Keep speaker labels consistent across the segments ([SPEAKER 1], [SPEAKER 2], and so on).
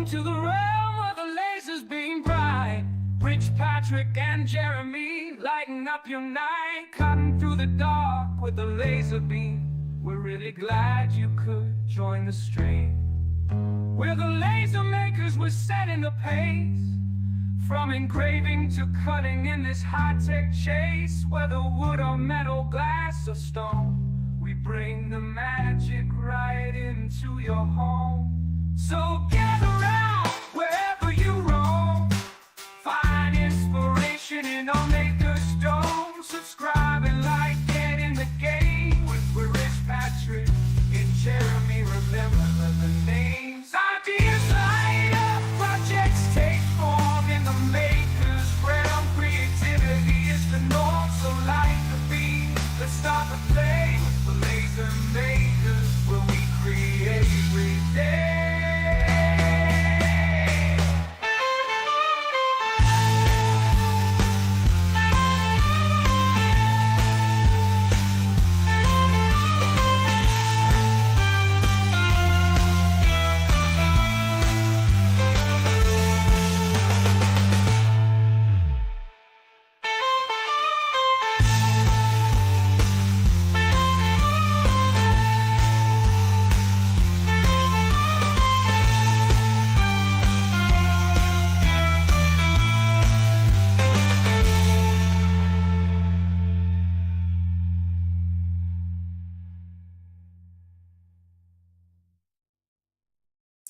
[SPEAKER 1] to the realm where the lasers beam bright. Rich Patrick and Jeremy lighting up your night, cutting through the dark with a laser beam. We're really glad you could join the stream. We're the laser makers, we're setting the pace. From engraving to cutting in this high-tech chase, whether wood or metal, glass or stone, we bring the magic right into your home. So gather round wherever you roam, find inspiration in our maker's dome. Subscribe and like, get in the game with Rich Patrick and Jeremy. Remember the names. Ideas light up, projects take form in the maker's realm. Creativity is the norm, so light the beam. Let's start the play with the laser makers, where we create every day.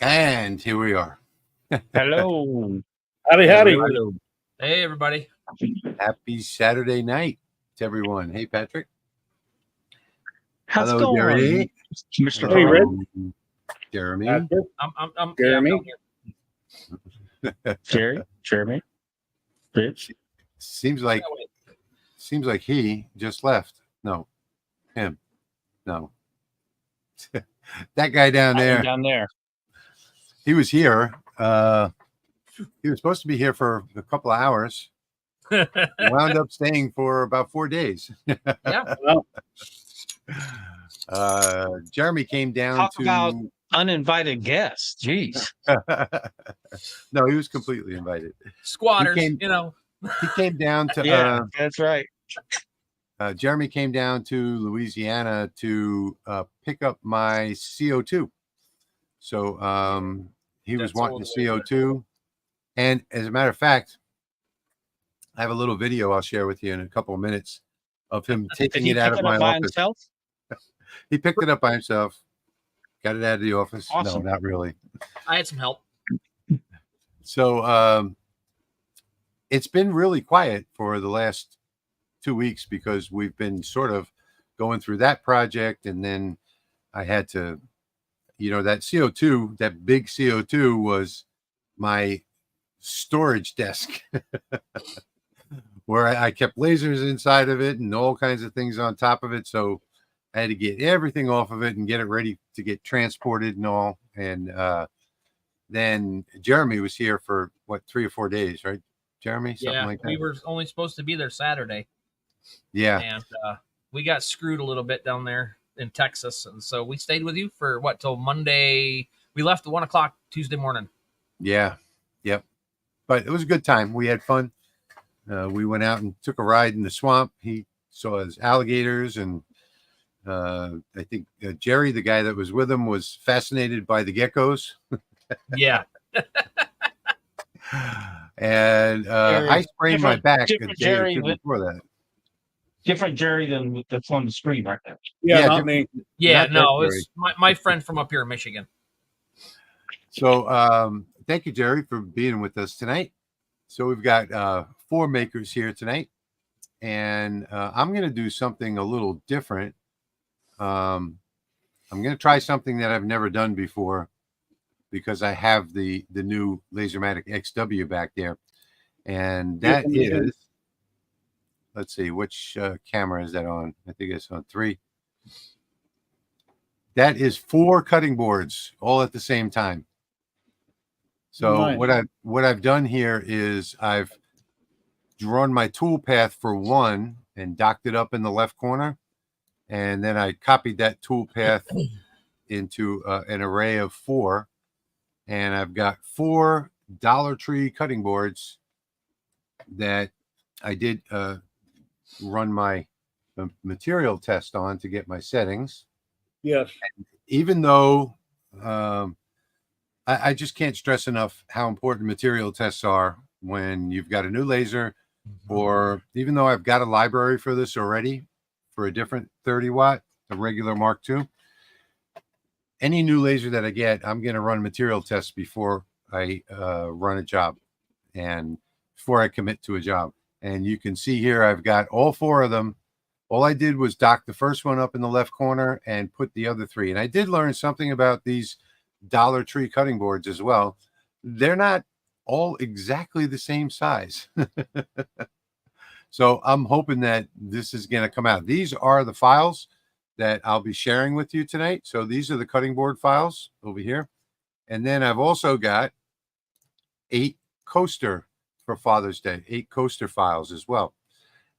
[SPEAKER 2] And here we are.
[SPEAKER 3] Hello.
[SPEAKER 4] Howdy.
[SPEAKER 3] Hello.
[SPEAKER 5] Hey, everybody.
[SPEAKER 2] Happy Saturday night to everyone. Hey, Patrick.
[SPEAKER 3] How's it
[SPEAKER 2] Hello,
[SPEAKER 3] going,
[SPEAKER 2] Jerry.
[SPEAKER 3] Mr.
[SPEAKER 4] Hey,
[SPEAKER 3] Carl?
[SPEAKER 4] Red.
[SPEAKER 2] Jeremy.
[SPEAKER 5] I'm
[SPEAKER 4] Jeremy?
[SPEAKER 3] Jeremy. Rich.
[SPEAKER 2] Seems like he just left. No, him. No, that guy down there.
[SPEAKER 3] Down there.
[SPEAKER 2] He was here. He was supposed to be here for a couple of hours. Wound up staying for about 4 days.
[SPEAKER 5] Yeah.
[SPEAKER 4] Well,
[SPEAKER 2] Jeremy came down
[SPEAKER 3] Talk
[SPEAKER 2] to
[SPEAKER 3] about uninvited guests. Jeez.
[SPEAKER 2] no, he was completely invited.
[SPEAKER 5] Squatters,
[SPEAKER 2] He came down to
[SPEAKER 3] Yeah, that's right.
[SPEAKER 2] Jeremy came down to Louisiana to pick up my CO2. So he was wanting the CO2. And as a matter of fact, I have a little video I'll share with you in a couple of minutes of him taking it out of my office.
[SPEAKER 3] Himself?
[SPEAKER 2] He picked it up by himself, got it out of the office.
[SPEAKER 3] Awesome.
[SPEAKER 2] No, not really.
[SPEAKER 5] I had some help.
[SPEAKER 2] So it's been really quiet for the last 2 weeks because we've been sort of going through that project. And then I had to, that CO2, that big CO2 was my storage desk where I kept lasers inside of it and all kinds of things on top of it. So I had to get everything off of it and get it ready to get transported and all. And then Jeremy was here for 3 or 4 days, right, Jeremy? Something like that.
[SPEAKER 5] We were only supposed to be there Saturday.
[SPEAKER 2] Yeah.
[SPEAKER 5] And we got screwed a little bit down there in Texas. And so we stayed with you for till Monday. We left at 1 o'clock Tuesday morning.
[SPEAKER 2] Yeah. Yep. But it was a good time. We had fun. We went out and took a ride in the swamp. He saw his alligators, and I think Jerry, the guy that was with him, was fascinated by the geckos.
[SPEAKER 5] Yeah.
[SPEAKER 2] And I sprained my back a day
[SPEAKER 3] Jerry
[SPEAKER 2] or two before that.
[SPEAKER 3] Different Jerry than that's on the screen right there.
[SPEAKER 4] yeah,
[SPEAKER 2] Yeah,
[SPEAKER 4] not me.
[SPEAKER 5] Yeah,
[SPEAKER 2] Not
[SPEAKER 5] no,
[SPEAKER 2] that
[SPEAKER 5] it's my friend from up here in Michigan.
[SPEAKER 2] So thank you, Jerry, for being with us tonight. So we've got 4 makers here tonight, and I'm going to do something a little different. I'm going to try something that I've never done before because I have the new Lasermatic XW back there, and that is, let's see, which camera is that on? I think it's on 3. That is 4 cutting boards all at the same time. So
[SPEAKER 4] Nice.
[SPEAKER 2] what I've done here is I've drawn my tool path for 1 and docked it up in the left corner, and then I copied that tool path into an array of 4, and I've got 4 Dollar Tree cutting boards that I did run my material test on to get my settings.
[SPEAKER 4] Yes.
[SPEAKER 2] Even though I just can't stress enough how important material tests are when you've got a new laser, or even though I've got a library for this already for a different 30 watt, a regular Mark II, any new laser that I get, I'm going to run material tests before I run a job and before I commit to a job. And you can see here, I've got all 4 of them. All I did was dock the first one up in the left corner and put the other 3. And I did learn something about these Dollar Tree cutting boards as well. They're not all exactly the same size. So I'm hoping that this is going to come out. These are the files that I'll be sharing with you tonight. So these are the cutting board files over here. And then I've also got 8 coaster for Father's Day, 8 coaster files as well.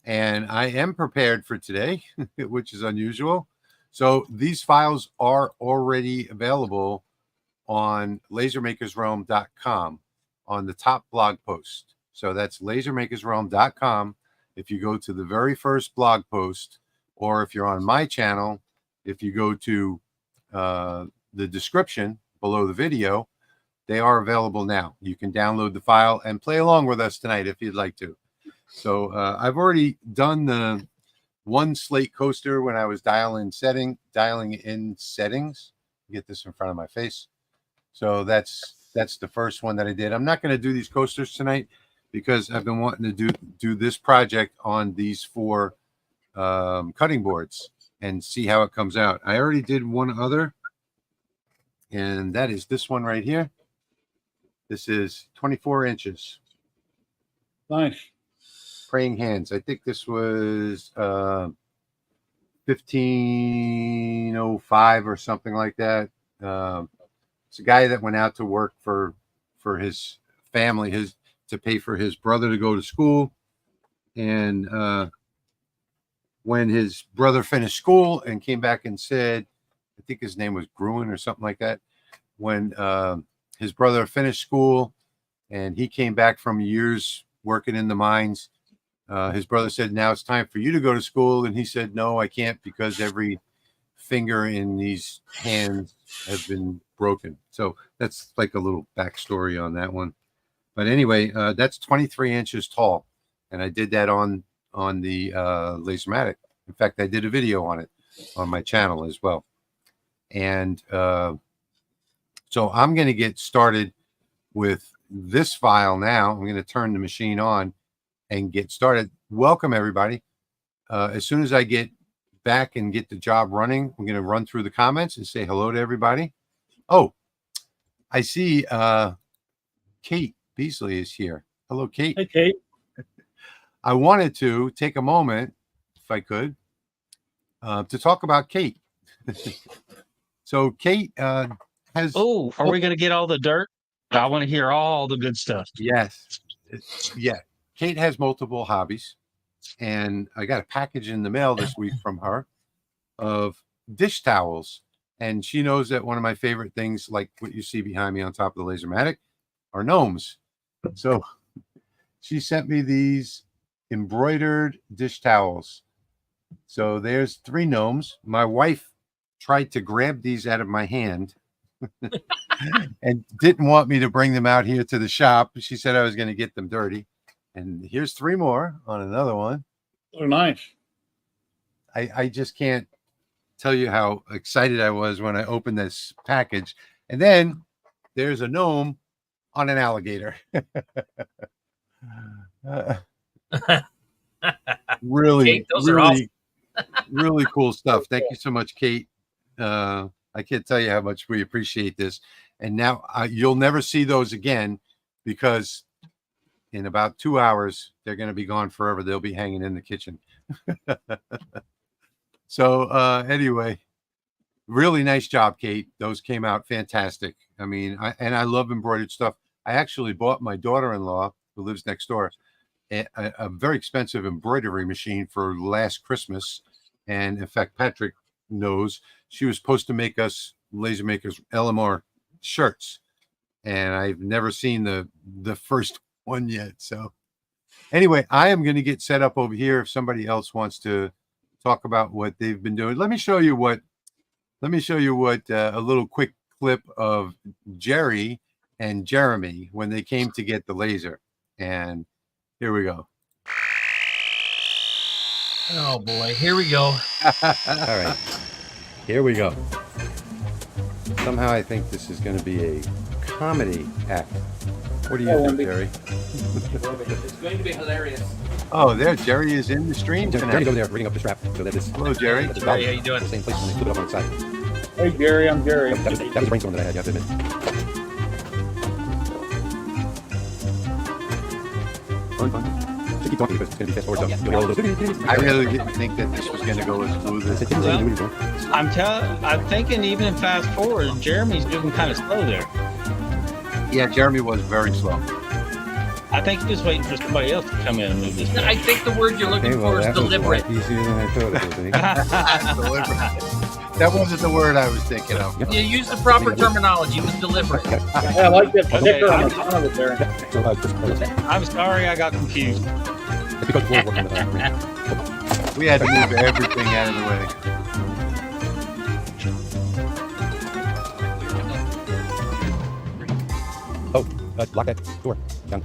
[SPEAKER 2] And I am prepared for today, which is unusual. So these files are already available on lasermakersrealm.com on the top blog post. So that's lasermakersrealm.com. If you go to the very first blog post, or if you're on my channel, if you go to the description below the video, they are available now. You can download the file and play along with us tonight if you'd like to. So I've already done the 1 slate coaster when I was dialing in settings. Get this in front of my face. So that's the first one that I did. I'm not going to do these coasters tonight because I've been wanting to do this project on these 4 cutting boards and see how it comes out. I already did one other, and that is this one right here. This is 24 inches.
[SPEAKER 4] Nice.
[SPEAKER 2] Praying hands. I think this was 1505 or something like that. It's a guy that went out to work for his family, to pay for his brother to go to school. And when his brother finished school and came back and said, I think his name was Gruen or something like that. When his brother finished school and he came back from years working in the mines, his brother said, now it's time for you to go to school. And he said, no, I can't, because every finger in these hands has been broken. So that's like a little backstory on that one. But anyway, that's 23 inches tall. And I did that on the Lasermatic. In fact, I did a video on it on my channel as well. And so I'm going to get started with this file now. I'm going to turn the machine on and get started. Welcome, everybody. As soon as I get back and get the job running, I'm going to run through the comments and say hello to everybody. Oh, I see Kate Beasley is here. Hello, Kate.
[SPEAKER 4] Hey, Kate.
[SPEAKER 2] I wanted to take a moment, if I could, to talk about Kate. So Kate has...
[SPEAKER 3] Oh, are we going to get all the dirt? I want to hear all the good stuff.
[SPEAKER 2] Yes. Yeah. Kate has multiple hobbies, and I got a package in the mail this week from her of dish towels. And she knows that one of my favorite things, like what you see behind me on top of the Lasermatic, are gnomes. So she sent me these embroidered dish towels. So there's 3 gnomes. My wife tried to grab these out of my hand and didn't want me to bring them out here to the shop. She said I was going to get them dirty. And here's 3 more on another one.
[SPEAKER 4] They're nice.
[SPEAKER 2] I just can't tell you how excited I was when I opened this package. And then there's a gnome on an alligator. Really,
[SPEAKER 5] Kate, those are awesome.
[SPEAKER 2] Really cool stuff. Thank you so much, Kate. I can't tell you how much we appreciate this. And now you'll never see those again, because in about 2 hours, they're going to be gone forever. They'll be hanging in the kitchen. So anyway, really nice job, Kate. Those came out fantastic. I mean, I love embroidered stuff. I actually bought my daughter-in-law, who lives next door, a very expensive embroidery machine for last Christmas. And in fact, Patrick knows she was supposed to make us Lasermakers LMR shirts. and I've never seen the first one yet. So anyway, I am going to get set up over here if somebody else wants to talk about what they've been doing. Let me show you what a little quick clip of Jerry and Jeremy when they came to get the laser. And here we go.
[SPEAKER 5] Oh boy, here we go.
[SPEAKER 2] All right, here we go. Somehow I think this is going to be a comedy act. What do you think, Jerry?
[SPEAKER 5] It's going to be hilarious.
[SPEAKER 2] Oh, there, Jerry is in the stream.
[SPEAKER 6] Jerry's over there bringing up the strap so that it's
[SPEAKER 2] Hello, Jerry.
[SPEAKER 5] Jerry, how you doing?
[SPEAKER 6] the same place when they flip it up on its side.
[SPEAKER 4] Hey, Gary, I'm Gary.
[SPEAKER 6] That was a brainstorm that I had, you have to admit. Fun. Just keep talking because it's going to be fast forward. So you'll hear all those.
[SPEAKER 2] I really didn't think that this was going to go as smooth as it did.
[SPEAKER 7] I'm thinking even in fast forward, Jeremy's moving kind of slow there.
[SPEAKER 2] Yeah, Jeremy was very slow.
[SPEAKER 7] I think he was waiting for somebody else to come in and move this.
[SPEAKER 5] I think the word you're looking for is deliberate.
[SPEAKER 6] Easier than I thought it was.
[SPEAKER 2] Deliberate. That wasn't the word I was thinking of.
[SPEAKER 5] You use the proper terminology. It was deliberate.
[SPEAKER 4] Yeah, I like that sticker on the front of it there.
[SPEAKER 7] I'm sorry, I got confused.
[SPEAKER 6] It's because we're working with that.
[SPEAKER 2] We had to move everything out of the way.
[SPEAKER 6] Oh, lock that door. Down.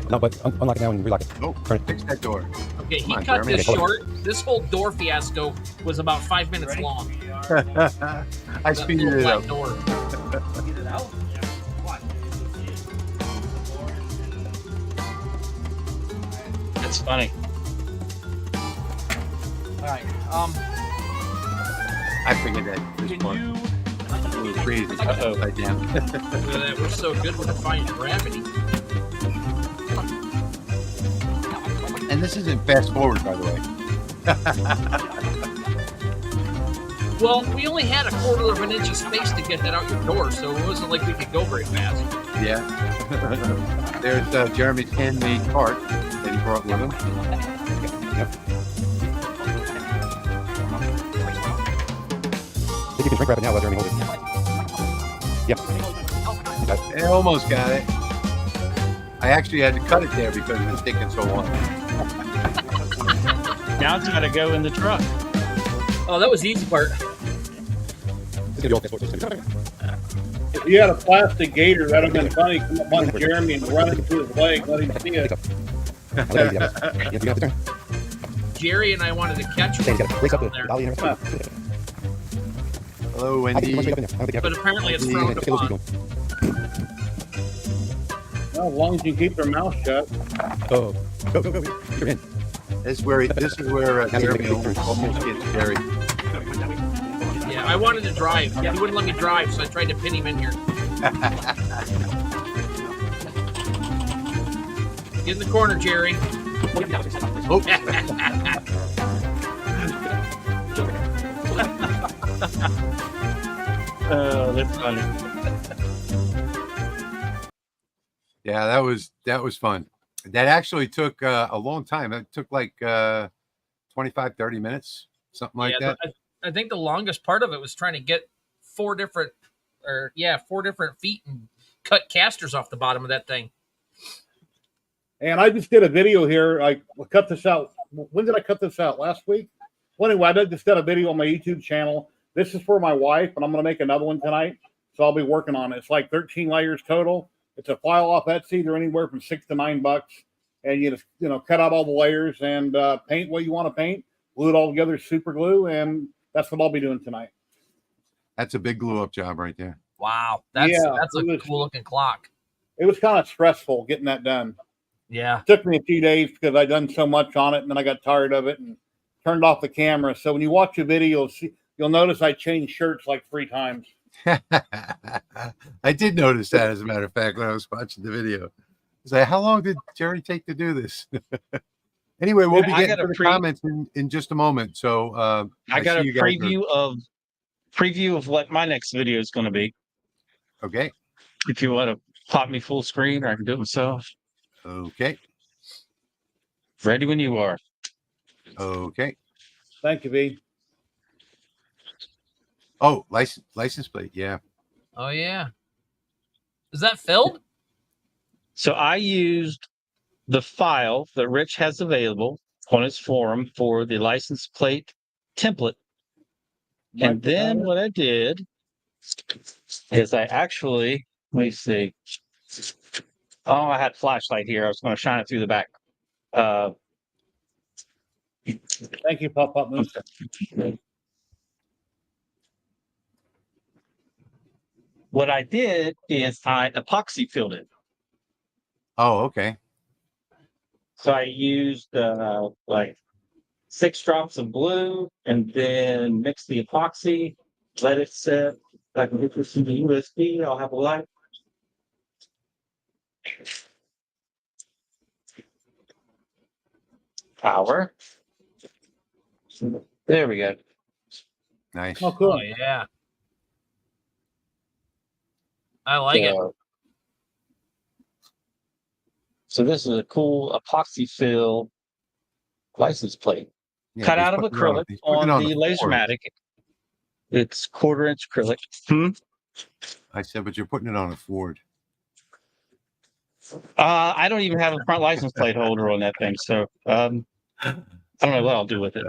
[SPEAKER 6] No, but unlock it now and relock it.
[SPEAKER 2] Oh,
[SPEAKER 6] Turn it.
[SPEAKER 2] fix that door.
[SPEAKER 5] Okay, he
[SPEAKER 2] Come on,
[SPEAKER 5] cut
[SPEAKER 2] Jeremy.
[SPEAKER 5] this short. This whole door fiasco was about 5 minutes long.
[SPEAKER 2] I
[SPEAKER 5] That
[SPEAKER 2] speeded
[SPEAKER 5] little
[SPEAKER 2] it
[SPEAKER 5] black
[SPEAKER 2] up.
[SPEAKER 5] door.
[SPEAKER 7] That's funny.
[SPEAKER 5] All right.
[SPEAKER 2] I figured that this part was crazy. Upside down.
[SPEAKER 5] Look at that. We're so good with defying gravity.
[SPEAKER 2] And this isn't fast forward, by the way.
[SPEAKER 5] Well, we only had 1/4 of an inch of space to get that out your door, so it wasn't like we could go very fast.
[SPEAKER 2] Yeah. There's Jeremy's handmade cart that he brought with him.
[SPEAKER 6] Yep. Think you can shrink wrap it now while Jeremy holds it. Yep.
[SPEAKER 2] I almost got it. I actually had to cut it there because it was taking so long.
[SPEAKER 7] Now it's got to go in the truck.
[SPEAKER 5] Oh, that was the easy part.
[SPEAKER 6] It's gonna be all fast forward.
[SPEAKER 4] If you had a plastic gator, that'd have been funny. Come up on Jeremy and run into his leg, let him see it.
[SPEAKER 6] I'll let you have it. Yep, you have to turn.
[SPEAKER 5] Jerry and I wanted to catch
[SPEAKER 6] Say you
[SPEAKER 5] one
[SPEAKER 6] gotta brace up the
[SPEAKER 5] there,
[SPEAKER 6] dolly in there.
[SPEAKER 2] Hello,
[SPEAKER 6] I think you
[SPEAKER 2] Wendy.
[SPEAKER 6] must wake up in there. I don't think you have
[SPEAKER 5] but
[SPEAKER 6] to.
[SPEAKER 5] apparently it's
[SPEAKER 6] Yeah,
[SPEAKER 5] frowned
[SPEAKER 6] get those feet
[SPEAKER 5] upon.
[SPEAKER 6] going.
[SPEAKER 4] Well, as long as you keep their mouth shut.
[SPEAKER 6] Oh, go. You're in.
[SPEAKER 2] This is where Jeremy almost gets Jerry.
[SPEAKER 5] Yeah, I wanted to drive. He wouldn't let me drive, so I tried to pin him in here. Get in the corner, Jerry.
[SPEAKER 2] Oops.
[SPEAKER 7] Oh, that's funny.
[SPEAKER 2] Yeah, that was fun. That actually took a long time. It took like 25, 30 minutes, something like that.
[SPEAKER 5] I think the longest part of it was trying to get 4 different feet and cut casters off the bottom of that thing.
[SPEAKER 4] And I just did a video here. I cut this out. When did I cut this out? Last week? Well, anyway, I just did a video on my YouTube channel. This is for my wife, and I'm going to make another one tonight. So I'll be working on it. It's like 13 layers total. It's a file off Etsy. They're anywhere from $6 to $9. And you just, cut out all the layers and paint what you want to paint. Glue it all together, super glue. And that's what I'll be doing tonight.
[SPEAKER 2] That's a big glue up job right there.
[SPEAKER 5] Wow, that's a cool looking clock.
[SPEAKER 4] It was kind of stressful getting that done.
[SPEAKER 5] Yeah.
[SPEAKER 4] It took me a few days because I'd done so much on it, and then I got tired of it and turned off the camera. So when you watch the video, you'll notice I changed shirts like 3 times.
[SPEAKER 2] I did notice that, as a matter of fact, when I was watching the video. I was like, how long did Jerry take to do this? Anyway, we'll be getting to the comments in just a moment. So
[SPEAKER 7] I got a preview of what my next video is going to be.
[SPEAKER 2] Okay.
[SPEAKER 7] If you want to pop me full screen, or I can do it myself.
[SPEAKER 2] Okay.
[SPEAKER 7] Ready when you are.
[SPEAKER 2] Okay.
[SPEAKER 4] Thank you, V.
[SPEAKER 2] Oh, license plate. Yeah.
[SPEAKER 5] Oh yeah. Is that filled?
[SPEAKER 7] So I used the file that Rich has available on his forum for the license plate template. And then what I did is I actually, let me see. Oh, I had a flashlight here. I was going to shine it through the back.
[SPEAKER 4] Thank you, Pop Pop Moose.
[SPEAKER 7] What I did is I epoxy filled it.
[SPEAKER 2] Oh, okay.
[SPEAKER 7] So I used like 6 drops of blue and then mixed the epoxy, let it set. I can get this to the USB. I'll have a light. Power. There we go.
[SPEAKER 2] Nice.
[SPEAKER 4] Oh, cool.
[SPEAKER 5] Oh yeah. I like it.
[SPEAKER 7] So this is a cool epoxy fill license plate.
[SPEAKER 2] Yeah,
[SPEAKER 7] Cut
[SPEAKER 2] he's
[SPEAKER 7] out of
[SPEAKER 2] putting it on-
[SPEAKER 7] acrylic
[SPEAKER 2] he's putting
[SPEAKER 7] on
[SPEAKER 2] it on
[SPEAKER 7] the
[SPEAKER 2] the Ford.
[SPEAKER 7] Lasermatic. It's 1/4-inch acrylic.
[SPEAKER 2] I said, but you're putting it on a Ford.
[SPEAKER 7] I don't even have a front license plate holder on that thing, so I don't know what I'll do with it.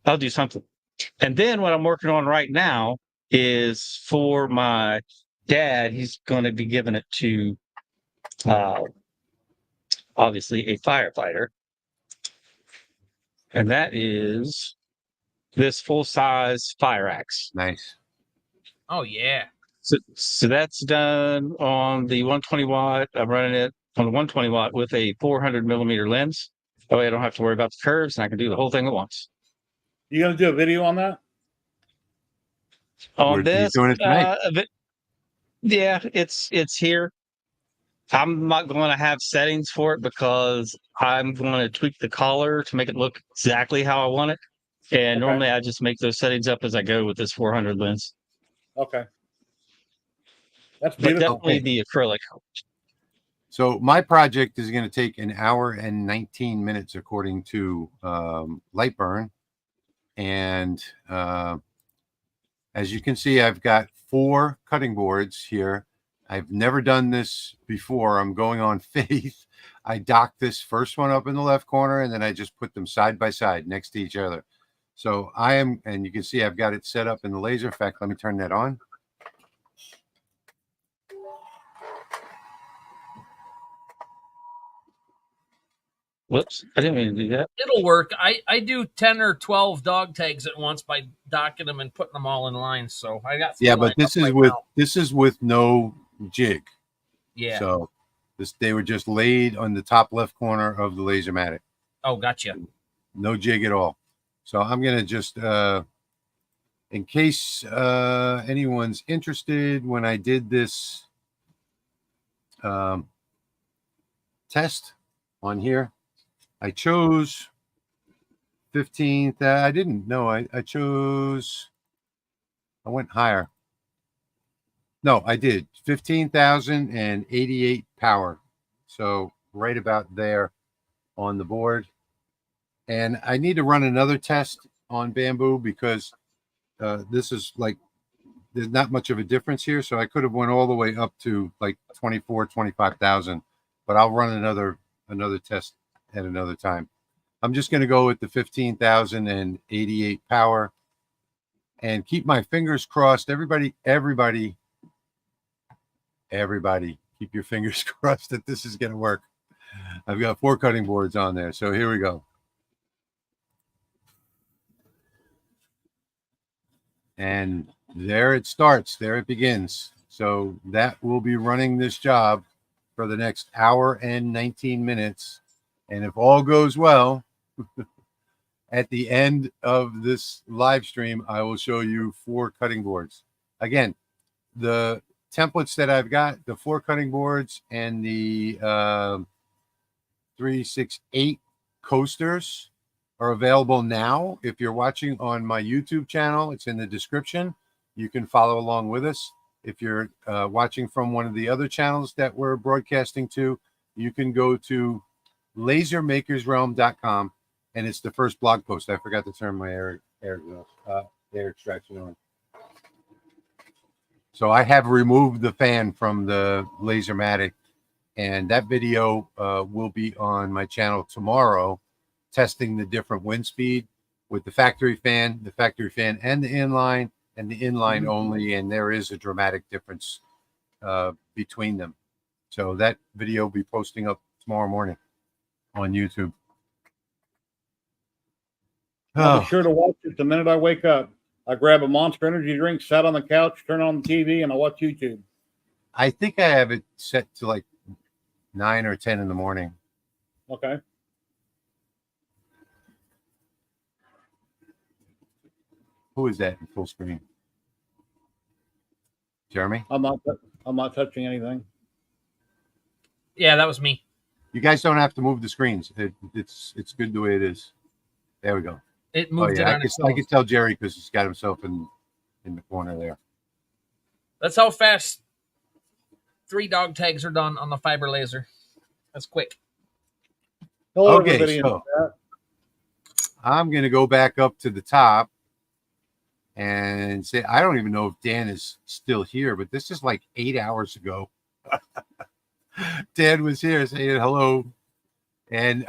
[SPEAKER 7] I'll do something. And then what I'm working on right now is for my dad. He's going to be giving it to obviously a firefighter, and that is this full-size fire axe.
[SPEAKER 2] Nice.
[SPEAKER 5] Oh yeah.
[SPEAKER 7] So that's done on the 120 watt. I'm running it on the 120 watt with a 400 millimeter lens. That way I don't have to worry about the curves and I can do the whole thing at once.
[SPEAKER 4] You gonna do a video on that?
[SPEAKER 7] On
[SPEAKER 2] He's
[SPEAKER 7] this,
[SPEAKER 2] doing it tonight.
[SPEAKER 7] yeah, it's here. I'm not going to have settings for it because I'm going to tweak the collar to make it look exactly how I want it. And
[SPEAKER 4] Okay.
[SPEAKER 7] normally I just make those settings up as I go with this 400 lens.
[SPEAKER 4] Okay. That's
[SPEAKER 7] But
[SPEAKER 4] beautiful.
[SPEAKER 7] definitely the acrylic.
[SPEAKER 2] So my project is going to take 1 hour and 19 minutes according to Lightburn. And as you can see, I've got 4 cutting boards here. I've never done this before. I'm going on faith. I docked this first one up in the left corner, and then I just put them side by side next to each other. So I am, and you can see I've got it set up in the laser. In fact, let me turn that on.
[SPEAKER 7] Whoops, I didn't mean to do that.
[SPEAKER 5] It'll work. I do 10 or 12 dog tags at once by docking them and putting them all in line. So I got 3
[SPEAKER 2] Yeah, but
[SPEAKER 5] lined
[SPEAKER 2] this
[SPEAKER 5] up
[SPEAKER 2] is
[SPEAKER 5] right
[SPEAKER 2] with
[SPEAKER 5] now.
[SPEAKER 2] this is with no jig.
[SPEAKER 5] Yeah.
[SPEAKER 2] So they were just laid on the top left corner of the Lasermatic.
[SPEAKER 5] Oh, gotcha.
[SPEAKER 2] No jig at all. So I'm gonna just in case anyone's interested, when I did this test on here, I chose 15. I didn't know. I went higher. No, I did 15,088 power. So right about there on the board. And I need to run another test on bamboo because this is like, there's not much of a difference here. So I could have went all the way up to like 25,000, but I'll run another test at another time. I'm just going to go with the 15,088 power and keep my fingers crossed. Everybody, keep your fingers crossed that this is going to work. I've got 4 cutting boards on there. So here we go. And there it starts. There it begins. So that will be running this job for the next hour and 19 minutes. And if all goes well, at the end of this live stream, I will show you 4 cutting boards. Again, the templates that I've got, the 4 cutting boards and the 368 coasters are available now. If you're watching on my YouTube channel, it's in the description. You can follow along with us. If you're watching from one of the other channels that we're broadcasting to, you can go to lasermakersrealm.com, and it's the first blog post. I forgot to turn my air extraction on. So I have removed the fan from the Lasermatic, and that video will be on my channel tomorrow, testing the different wind speed with the factory fan and the inline, and the inline only, and there is a dramatic difference between them. So that video will be posting up tomorrow morning on YouTube.
[SPEAKER 4] I'll be sure to watch it the minute I wake up. I grab a Monster Energy drink, sat on the couch, turn on the TV, and I watch YouTube.
[SPEAKER 2] I think I have it set to like 9 or 10 in the morning.
[SPEAKER 4] Okay.
[SPEAKER 2] Who is that in full screen? Jeremy?
[SPEAKER 4] I'm not touching anything.
[SPEAKER 5] Yeah, that was me.
[SPEAKER 2] You guys don't have to move the screens. It's good the way it is. There we go.
[SPEAKER 5] It moved it on
[SPEAKER 2] I can tell Jerry because he's got himself in the corner there.
[SPEAKER 5] That's how fast 3 dog tags are done on the fiber laser. That's quick.
[SPEAKER 4] Hello,
[SPEAKER 2] Okay,
[SPEAKER 4] everybody.
[SPEAKER 2] so I'm going to go back up to the top and say, I don't even know if Dan is still here, but this is like 8 hours ago. Dan was here saying hello. And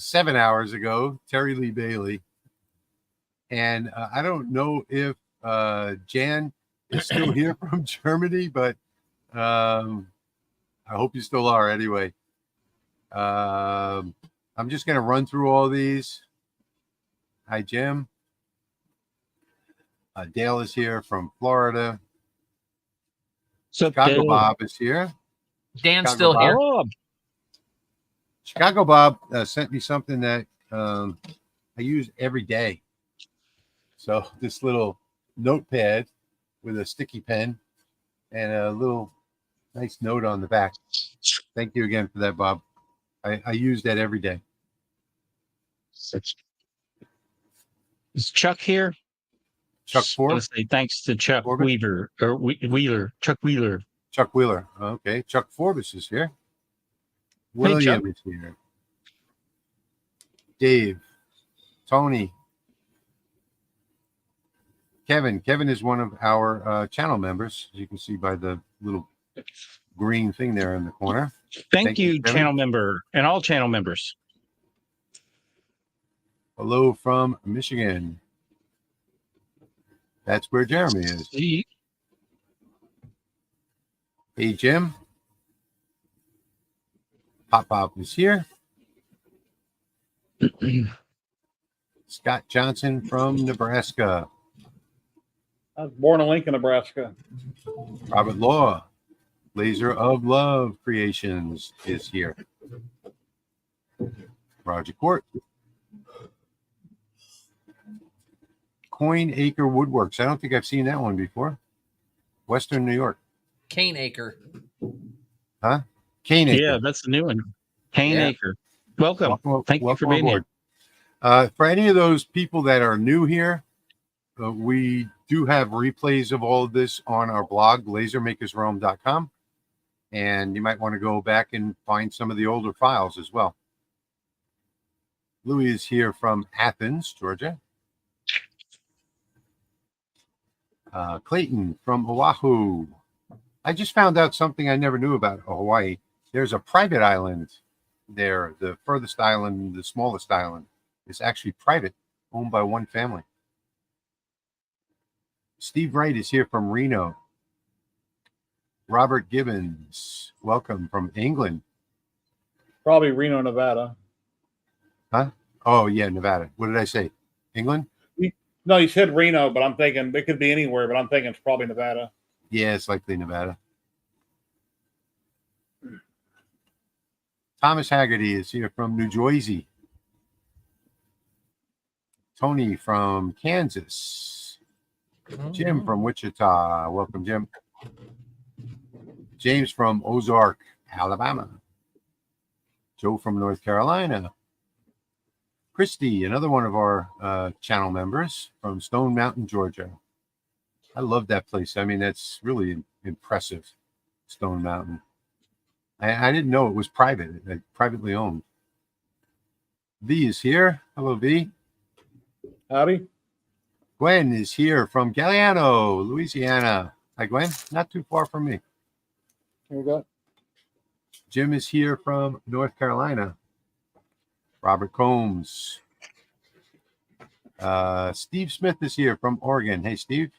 [SPEAKER 2] 7 hours ago, Terry Lee Bailey. And I don't know if Jan is still here from Germany, but I hope you still are anyway. I'm just going to run through all these. Hi, Jim. Dale is here from Florida. Chicago Bob is here.
[SPEAKER 5] Dan's
[SPEAKER 2] Chicago
[SPEAKER 5] still
[SPEAKER 2] Bob.
[SPEAKER 5] here.
[SPEAKER 2] Chicago Bob sent me something that I use every day. So this little notepad with a sticky pen and a little nice note on the back. Thank you again for that, Bob. I use that every day.
[SPEAKER 7] Is Chuck here?
[SPEAKER 2] Chuck Ford?
[SPEAKER 7] Say thanks to Chuck
[SPEAKER 2] Corbett?
[SPEAKER 7] Weaver or Wheeler. Chuck Wheeler.
[SPEAKER 2] Chuck Wheeler. Okay. Chuck Forbes is here.
[SPEAKER 7] Hey,
[SPEAKER 2] William
[SPEAKER 7] Chuck.
[SPEAKER 2] is here. Dave. Tony. Kevin. Kevin is one of our channel members, as you can see by the little green thing there in the corner.
[SPEAKER 7] Thank you,
[SPEAKER 2] Kevin.
[SPEAKER 7] channel member, and all channel members.
[SPEAKER 2] Hello from Michigan. That's where Jeremy is. Hey, Jim. Pop is here. Scott Johnson from Nebraska.
[SPEAKER 4] I was born in Lincoln, Nebraska.
[SPEAKER 2] Robert Law, Laser of Love Creations is here. Roger Court. Coin Acre Woodworks. I don't think I've seen that one before. Western New York.
[SPEAKER 5] Cane Acre.
[SPEAKER 2] Huh? Cane Acre.
[SPEAKER 7] Yeah, that's the new one. Cane
[SPEAKER 2] Yeah.
[SPEAKER 7] Acre. Welcome. Thank you for
[SPEAKER 2] welcome
[SPEAKER 7] being
[SPEAKER 2] aboard.
[SPEAKER 7] here.
[SPEAKER 2] For any of those people that are new here, we do have replays of all of this on our blog, lasermakersrealm.com. And you might want to go back and find some of the older files as well. Louis is here from Athens, Georgia. Clayton from Oahu. I just found out something I never knew about Hawaii. There's a private island there. The furthest island, the smallest island, is actually private, owned by one family. Steve Wright is here from Reno. Robert Gibbons, welcome from England.
[SPEAKER 4] Probably Reno, Nevada.
[SPEAKER 2] Huh? Oh, yeah, Nevada. What did I say? England?
[SPEAKER 4] No, you said Reno, but I'm thinking it could be anywhere, but I'm thinking it's probably Nevada.
[SPEAKER 2] Yeah, it's likely Nevada. Thomas Haggerty is here from New Jersey. Tony from Kansas. Jim from Wichita. Welcome, Jim. James from Ozark, Alabama. Joe from North Carolina. Christy, another one of our channel members from Stone Mountain, Georgia. I love that place. I mean, that's really impressive, Stone Mountain. I didn't know it was private, privately owned. V is here. Hello, V.
[SPEAKER 4] Howdy.
[SPEAKER 2] Gwen is here from Galliano, Louisiana. Hi, Gwen. Not too far from me.
[SPEAKER 4] Here we go.
[SPEAKER 2] Jim is here from North Carolina. Robert Combs. Steve Smith is here from Oregon. Hey, Steve.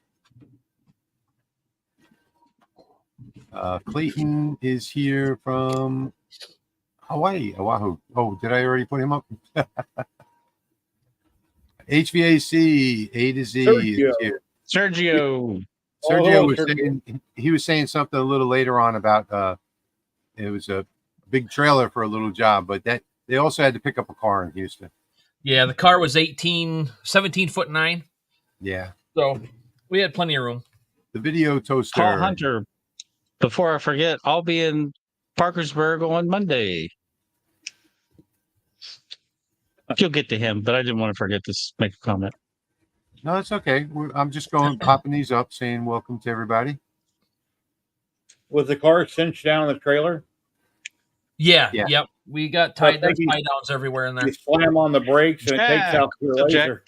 [SPEAKER 2] Clayton is here from Hawaii, Oahu. Oh, did I already put him up? HVAC A to Z
[SPEAKER 4] Sergio.
[SPEAKER 2] is here.
[SPEAKER 7] Sergio.
[SPEAKER 2] Sergio
[SPEAKER 4] Oh,
[SPEAKER 2] was
[SPEAKER 4] Sergio.
[SPEAKER 2] saying, he was saying something a little later on about it was a big trailer for a little job, but that they also had to pick up a car in Houston.
[SPEAKER 5] Yeah, the car was 17'9".
[SPEAKER 2] Yeah.
[SPEAKER 5] So we had plenty of room.
[SPEAKER 2] The video toaster.
[SPEAKER 7] Paul Hunter. Before I forget, I'll be in Parkersburg on Monday. You'll get to him, but I didn't want to forget to make a comment.
[SPEAKER 2] No, it's okay. I'm just popping these up, saying welcome to everybody.
[SPEAKER 4] Was the car cinched down in the trailer?
[SPEAKER 5] Yeah,
[SPEAKER 2] Yeah.
[SPEAKER 5] yep. We got tie
[SPEAKER 4] think he's-
[SPEAKER 5] downs everywhere in there.
[SPEAKER 4] You slam on the brakes and it takes
[SPEAKER 7] Jack.
[SPEAKER 4] out your
[SPEAKER 7] What's up,
[SPEAKER 4] laser.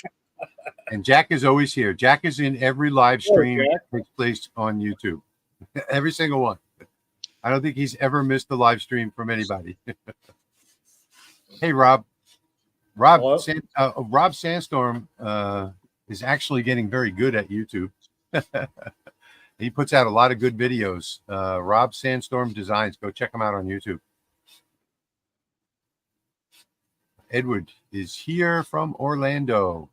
[SPEAKER 2] And Jack is always here. Jack is in every live
[SPEAKER 4] Hello,
[SPEAKER 2] stream
[SPEAKER 4] Jack.
[SPEAKER 2] that takes place on YouTube. Every single one. I don't think he's ever missed a live stream from anybody. Hey, Rob.
[SPEAKER 4] Hello?
[SPEAKER 2] Rob Sandstorm is actually getting very good at YouTube. He puts out a lot of good videos. Rob Sandstorm Designs. Go check him out on YouTube. Edward is here from Orlando.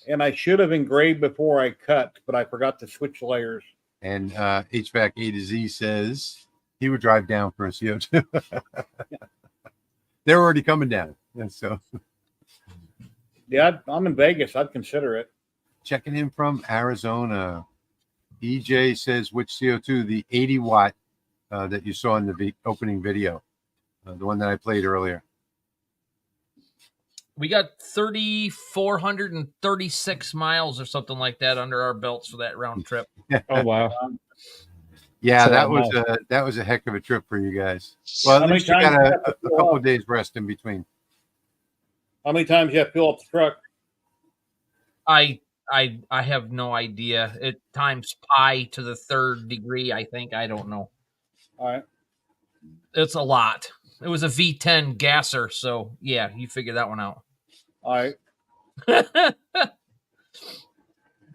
[SPEAKER 4] And I should have engraved before I cut, but I forgot to switch layers.
[SPEAKER 2] And HVAC A to Z says he would drive down for a CO2. They're already coming down. And so
[SPEAKER 4] Yeah, I'm in Vegas. I'd consider it.
[SPEAKER 2] checking in from Arizona. EJ says which CO2? The 80 watt that you saw in the opening video, the one that I played earlier.
[SPEAKER 5] We got 3,436 miles or something like that under our belts for that round trip.
[SPEAKER 7] Oh, wow.
[SPEAKER 2] Yeah,
[SPEAKER 7] So
[SPEAKER 2] that was a heck of a trip for you guys. Well,
[SPEAKER 4] How
[SPEAKER 2] at
[SPEAKER 4] many
[SPEAKER 2] least you got
[SPEAKER 4] times you have
[SPEAKER 2] a
[SPEAKER 4] to fill
[SPEAKER 2] couple
[SPEAKER 4] up?
[SPEAKER 2] of days rest in between.
[SPEAKER 4] How many times you have to fill up the truck?
[SPEAKER 5] I have no idea. It times pi to the third degree, I think. I don't know.
[SPEAKER 4] All right.
[SPEAKER 5] It's a lot. It was a V10 gasser, so yeah, you figure that one out.
[SPEAKER 4] All right.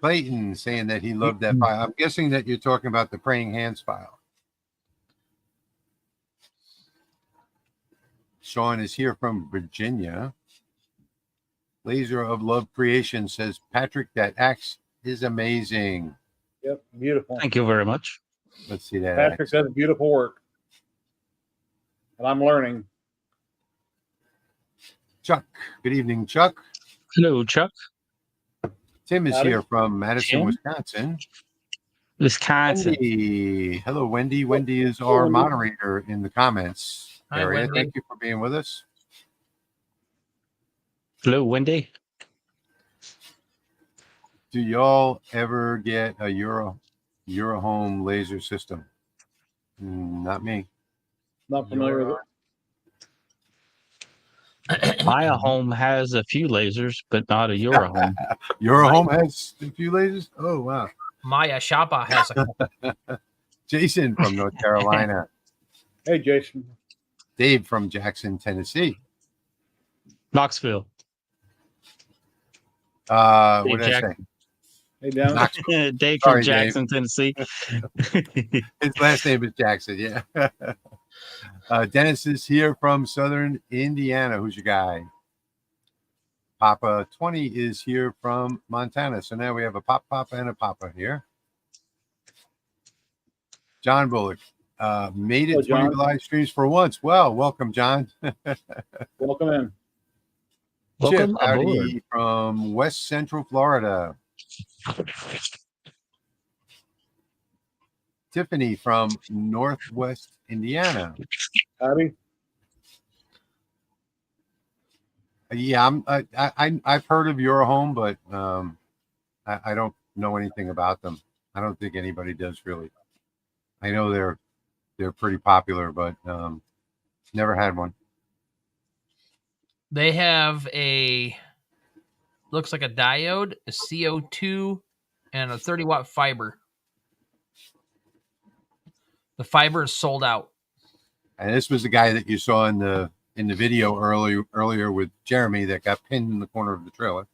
[SPEAKER 2] Clayton saying that he loved that file. I'm guessing that you're talking about the praying hands file. Sean is here from Virginia. Laser of Love Creation says, Patrick, that axe is amazing.
[SPEAKER 4] Yep. Beautiful.
[SPEAKER 7] Thank you very much.
[SPEAKER 2] Let's see that.
[SPEAKER 4] Patrick
[SPEAKER 2] axe.
[SPEAKER 4] does beautiful work. And I'm learning.
[SPEAKER 2] Chuck. Good evening, Chuck.
[SPEAKER 7] Hello, Chuck.
[SPEAKER 2] Tim is
[SPEAKER 4] Howdy.
[SPEAKER 2] here from Madison,
[SPEAKER 7] Tim?
[SPEAKER 2] Wisconsin.
[SPEAKER 7] Wisconsin.
[SPEAKER 2] Wendy. Hello, Wendy. Wendy is our moderator in the comments
[SPEAKER 5] Hi,
[SPEAKER 2] area.
[SPEAKER 5] Wendy.
[SPEAKER 2] Thank you for being with us.
[SPEAKER 7] Hello, Wendy.
[SPEAKER 2] Do y'all ever get a Eurohome laser system? Not me.
[SPEAKER 4] Not familiar with it.
[SPEAKER 7] My home has a few lasers, but not a your home.
[SPEAKER 2] Eurohome has a few lasers? Oh, wow.
[SPEAKER 5] Maya Shapa has a
[SPEAKER 2] Jason from North Carolina.
[SPEAKER 4] Hey, Jason.
[SPEAKER 2] Dave from Jackson, Tennessee.
[SPEAKER 7] Knoxville.
[SPEAKER 2] What
[SPEAKER 7] Dave
[SPEAKER 2] did I say?
[SPEAKER 7] Jackson.
[SPEAKER 4] Hey, Dennis.
[SPEAKER 2] Knox-
[SPEAKER 7] Dave
[SPEAKER 2] Sorry,
[SPEAKER 7] from Jackson, Tennessee.
[SPEAKER 2] His last name is Jackson, yeah. Dennis is here from Southern Indiana. Who's your guy? Papa 20 is here from Montana. So now we have a Papa and a Papa here. John Bullock made it
[SPEAKER 4] Hello,
[SPEAKER 2] 20
[SPEAKER 4] John.
[SPEAKER 2] live streams for once. Well, welcome, John.
[SPEAKER 4] Welcome in.
[SPEAKER 7] Welcome
[SPEAKER 2] Chip
[SPEAKER 7] aboard.
[SPEAKER 2] Howdy from West Central Florida. Tiffany from Northwest Indiana.
[SPEAKER 4] Howdy.
[SPEAKER 2] Yeah, I've heard of Eurohome, but I don't know anything about them. I don't think anybody does really. I know they're pretty popular, but never had one.
[SPEAKER 5] They have looks like a diode, a CO2 and a 30-watt fiber. The fiber is sold out.
[SPEAKER 2] And this was the guy that you saw in the video earlier with Jeremy that got pinned in the corner of the trailer.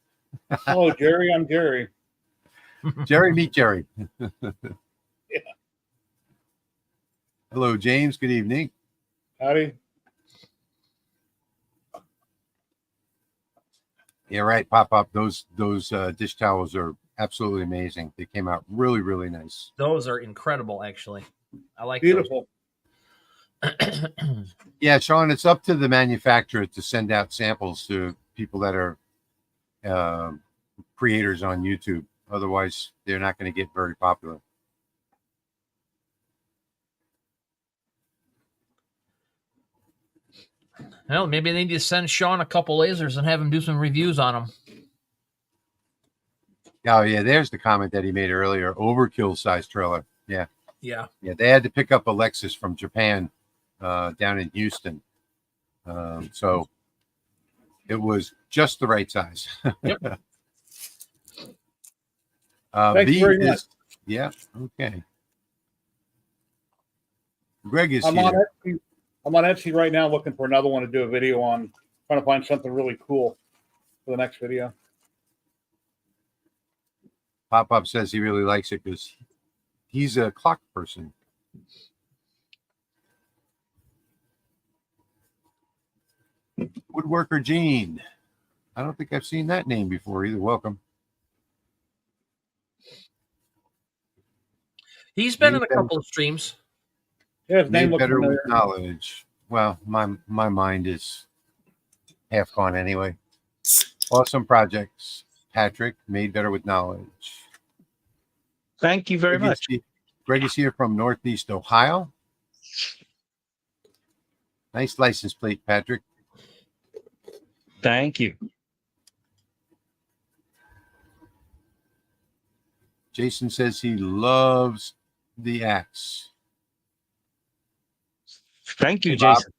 [SPEAKER 4] Oh, Jerry, I'm Jerry.
[SPEAKER 2] Jerry, meet Jerry.
[SPEAKER 4] Yeah.
[SPEAKER 2] Hello, James. Good evening.
[SPEAKER 4] Howdy.
[SPEAKER 2] Yeah, right. Pop. Those dish towels are absolutely amazing. They came out really, really nice.
[SPEAKER 5] Those are incredible, actually. I like
[SPEAKER 4] Beautiful.
[SPEAKER 2] Yeah, Sean, it's up to the manufacturer to send out samples to people that are creators on YouTube. Otherwise, they're not going to get very popular.
[SPEAKER 5] Well, maybe they need to send Sean a couple lasers and have him do some reviews on them.
[SPEAKER 2] Oh, yeah, there's the comment that he made earlier. Overkill size trailer. Yeah.
[SPEAKER 5] Yeah.
[SPEAKER 2] Yeah, they had to pick up a Lexus from Japan down in Houston. So it was just the right size.
[SPEAKER 5] Yep.
[SPEAKER 4] Thanks very much.
[SPEAKER 2] Yeah, okay. Greg is
[SPEAKER 4] I'm
[SPEAKER 2] here.
[SPEAKER 4] on Etsy. I'm on Etsy right now looking for another one to do a video on, trying to find something really cool for the next video.
[SPEAKER 2] Pop says he really likes it because he's a clock person. Woodworker Gene. I don't think I've seen that name before either. Welcome.
[SPEAKER 5] He's been in a couple of streams.
[SPEAKER 4] Yeah, his name
[SPEAKER 2] Made
[SPEAKER 4] looks
[SPEAKER 2] better
[SPEAKER 4] familiar.
[SPEAKER 2] with knowledge. Well, my mind is half gone anyway. Awesome projects, Patrick. Made better with knowledge.
[SPEAKER 7] Thank you very much.
[SPEAKER 2] Greg is here from Northeast Ohio. Nice license plate, Patrick.
[SPEAKER 7] Thank you.
[SPEAKER 2] Jason says he loves the axe.
[SPEAKER 7] Thank you,
[SPEAKER 2] Hey, Bob.
[SPEAKER 7] Jason.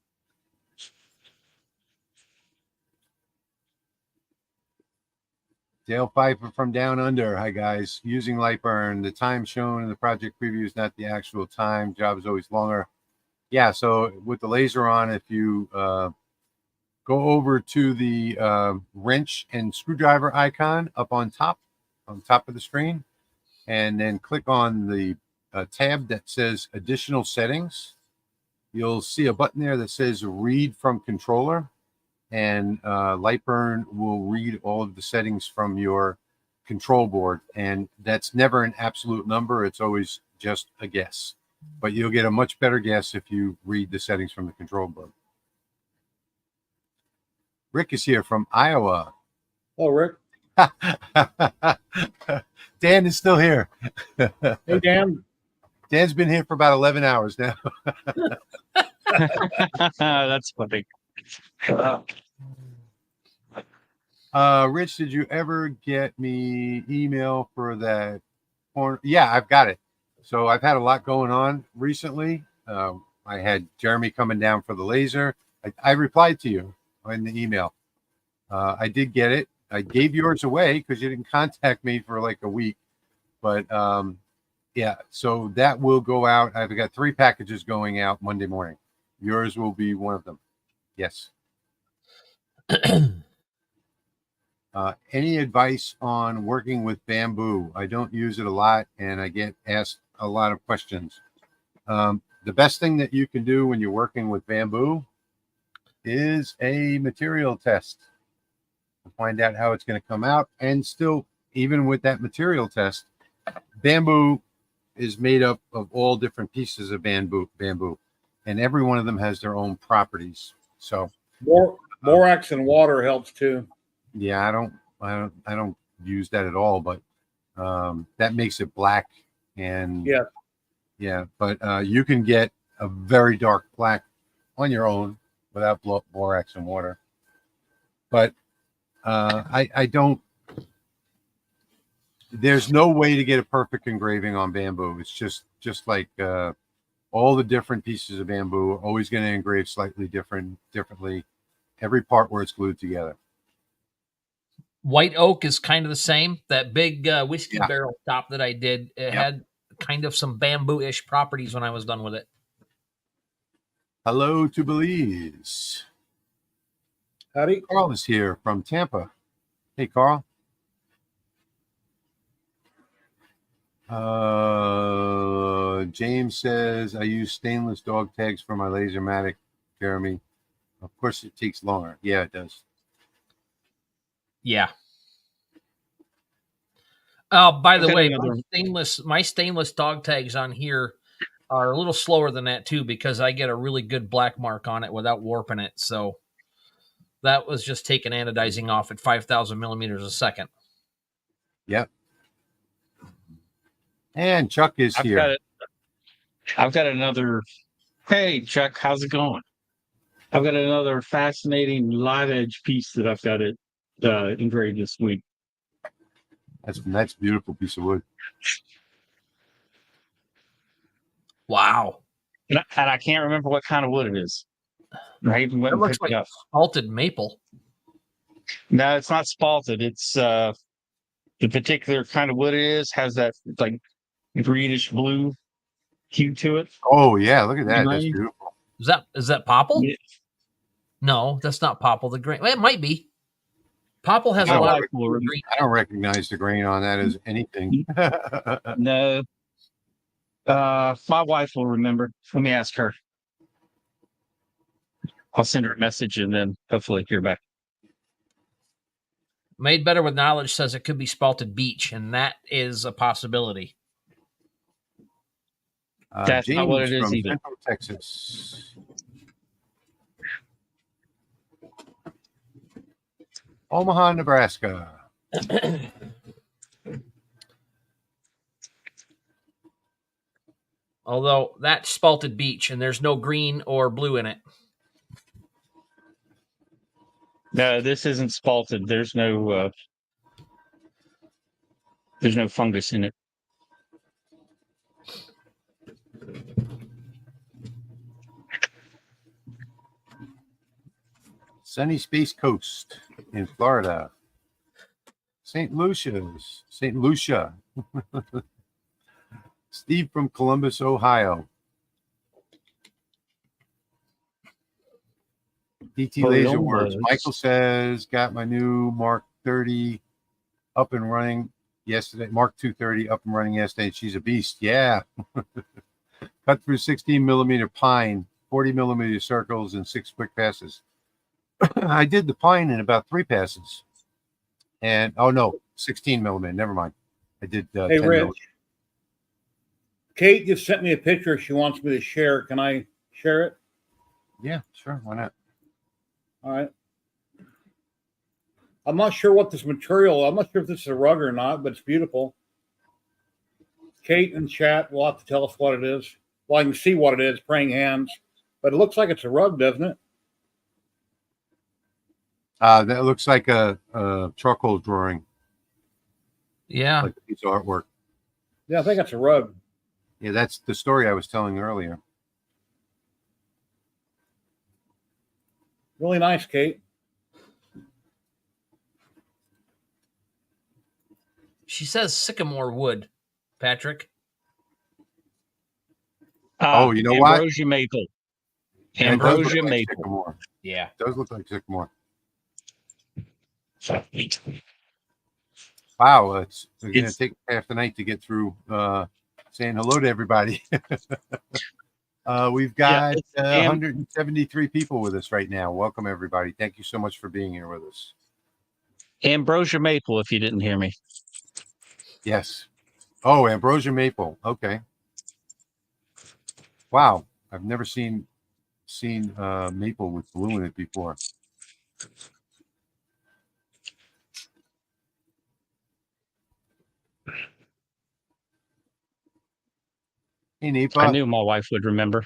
[SPEAKER 2] Dale Pfeiffer from Down Under. Hi, guys. Using Lightburn. The time shown in the project preview is not the actual time. Job is always longer. Yeah, so with the laser on, if you go over to the wrench and screwdriver icon up on top of the screen, and then click on the tab that says Additional Settings, you'll see a button there that says Read from Controller. And Lightburn will read all of the settings from your control board. And that's never an absolute number. It's always just a guess. But you'll get a much better guess if you read the settings from the control board. Rick is here from Iowa.
[SPEAKER 4] Oh, Rick.
[SPEAKER 2] Dan is still here.
[SPEAKER 4] Hey, Dan.
[SPEAKER 2] Dan's been here for about 11 hours now.
[SPEAKER 7] That's funny.
[SPEAKER 2] Rich, did you ever get me email for that corner? Yeah, I've got it. So I've had a lot going on recently. I had Jeremy coming down for the laser. I replied to you in the email. I did get it. I gave yours away because you didn't contact me for like a week. But yeah, so that will go out. I've got 3 packages going out Monday morning. Yours will be one of them. Yes. Any advice on working with bamboo? I don't use it a lot and I get asked a lot of questions. The best thing that you can do when you're working with bamboo is a material test to find out how it's going to come out. And still, even with that material test, bamboo is made up of all different pieces of bamboo, and every one of them has their own properties. So
[SPEAKER 4] Borax and water helps too.
[SPEAKER 2] yeah, I don't use that at all, but that makes it black. And yeah, but you can get a very dark black on your own without borax and water. But I don't. There's no way to get a perfect engraving on bamboo. It's just like all the different pieces of bamboo are always going to engrave slightly differently every part where it's glued together.
[SPEAKER 5] White oak is kind of the same. That big whiskey
[SPEAKER 2] Yeah.
[SPEAKER 5] barrel top that I did, it
[SPEAKER 2] Yep.
[SPEAKER 5] had kind of some bamboo-ish properties when I was done with it.
[SPEAKER 2] Hello to Belize.
[SPEAKER 4] Howdy.
[SPEAKER 2] Carl is here from Tampa. Hey, Carl. James says, I use stainless dog tags for my Lasermatic, Jeremy. Of course, it takes longer. Yeah, it does.
[SPEAKER 5] Yeah. By the
[SPEAKER 7] Okay,
[SPEAKER 5] way,
[SPEAKER 7] another-
[SPEAKER 5] my stainless dog tags on here are a little slower than that too, because I get a really good black mark on it without warping it. So that was just taking anodizing off at 5,000 millimeters a second.
[SPEAKER 2] Yep. And Chuck is
[SPEAKER 7] I've
[SPEAKER 2] here.
[SPEAKER 7] got it. I've got another. Hey, Chuck, how's it going? I've got another fascinating live edge piece that I've got it engraved this week.
[SPEAKER 2] That's a beautiful piece of wood.
[SPEAKER 5] Wow.
[SPEAKER 7] And I can't remember what kind of wood it is. I even went
[SPEAKER 5] It
[SPEAKER 7] and
[SPEAKER 5] looks
[SPEAKER 7] picked it
[SPEAKER 5] like
[SPEAKER 7] up.
[SPEAKER 5] salted maple.
[SPEAKER 7] No, it's not spalted. It's the particular kind of wood it is has that like greenish blue hue to it.
[SPEAKER 2] Oh, yeah. Look at that. That's
[SPEAKER 7] Green.
[SPEAKER 2] beautiful.
[SPEAKER 5] Is that popple?
[SPEAKER 7] Yeah.
[SPEAKER 5] No, that's not popple. The grain. Well, it might be. Popple has
[SPEAKER 7] My
[SPEAKER 5] a lot
[SPEAKER 7] wife
[SPEAKER 5] of
[SPEAKER 7] will rem-
[SPEAKER 5] green.
[SPEAKER 2] I don't recognize the grain on that as anything.
[SPEAKER 7] No. My wife will remember. Let me ask her. I'll send her a message and then hopefully hear back.
[SPEAKER 5] Made Better with Knowledge says it could be spalted beech, and that is a possibility.
[SPEAKER 7] That's
[SPEAKER 2] James
[SPEAKER 7] not what it is
[SPEAKER 2] from
[SPEAKER 7] either.
[SPEAKER 2] Central Texas. Omaha, Nebraska.
[SPEAKER 5] Although that's spalted beech, and there's no green or blue in it.
[SPEAKER 7] No, this isn't spalted. There's no fungus in it.
[SPEAKER 2] Sunny Space Coast in Florida. St. Lucia. Steve from Columbus, Ohio. DT Laser Works. Michael says, got my new Mark 30 up and running yesterday. Mark 230 up and running yesterday. She's a beast. Yeah. Cut through 16 millimeter pine, 40 millimeter circles, and 6 quick passes. I did the pine in about 3 passes. And, 16 millimeter. Never mind. I did 10
[SPEAKER 4] Hey, Rich.
[SPEAKER 2] millimeter.
[SPEAKER 4] Kate just sent me a picture she wants me to share. Can I share it?
[SPEAKER 2] Yeah, sure. Why not?
[SPEAKER 4] All right. I'm not sure what this material, I'm not sure if this is a rug or not, but it's beautiful. Kate in chat will have to tell us what it is. Well, I can see what it is, praying hands, but it looks like it's a rug, doesn't it?
[SPEAKER 2] That looks like a charcoal drawing,
[SPEAKER 5] Yeah.
[SPEAKER 2] like a piece of artwork.
[SPEAKER 4] Yeah, I think it's a rug.
[SPEAKER 2] Yeah, that's the story I was telling earlier.
[SPEAKER 4] Really nice, Kate.
[SPEAKER 5] She says sycamore wood, Patrick.
[SPEAKER 2] You know what?
[SPEAKER 7] Ambrosia maple.
[SPEAKER 2] Yeah, it does look
[SPEAKER 7] Ambrosia
[SPEAKER 2] like
[SPEAKER 7] maple.
[SPEAKER 2] sycamore.
[SPEAKER 5] Yeah.
[SPEAKER 2] It does look like sycamore. Wow, we're going to take half the night to get through saying hello to everybody. We've got 173 people with us right now. Welcome, everybody. Thank you so much for being here with us.
[SPEAKER 7] Ambrosia maple, if you didn't hear me.
[SPEAKER 2] Yes. Oh, ambrosia maple. Okay. Wow, I've never seen maple with blue in it before. Hey, Nipa.
[SPEAKER 7] I knew my wife would remember.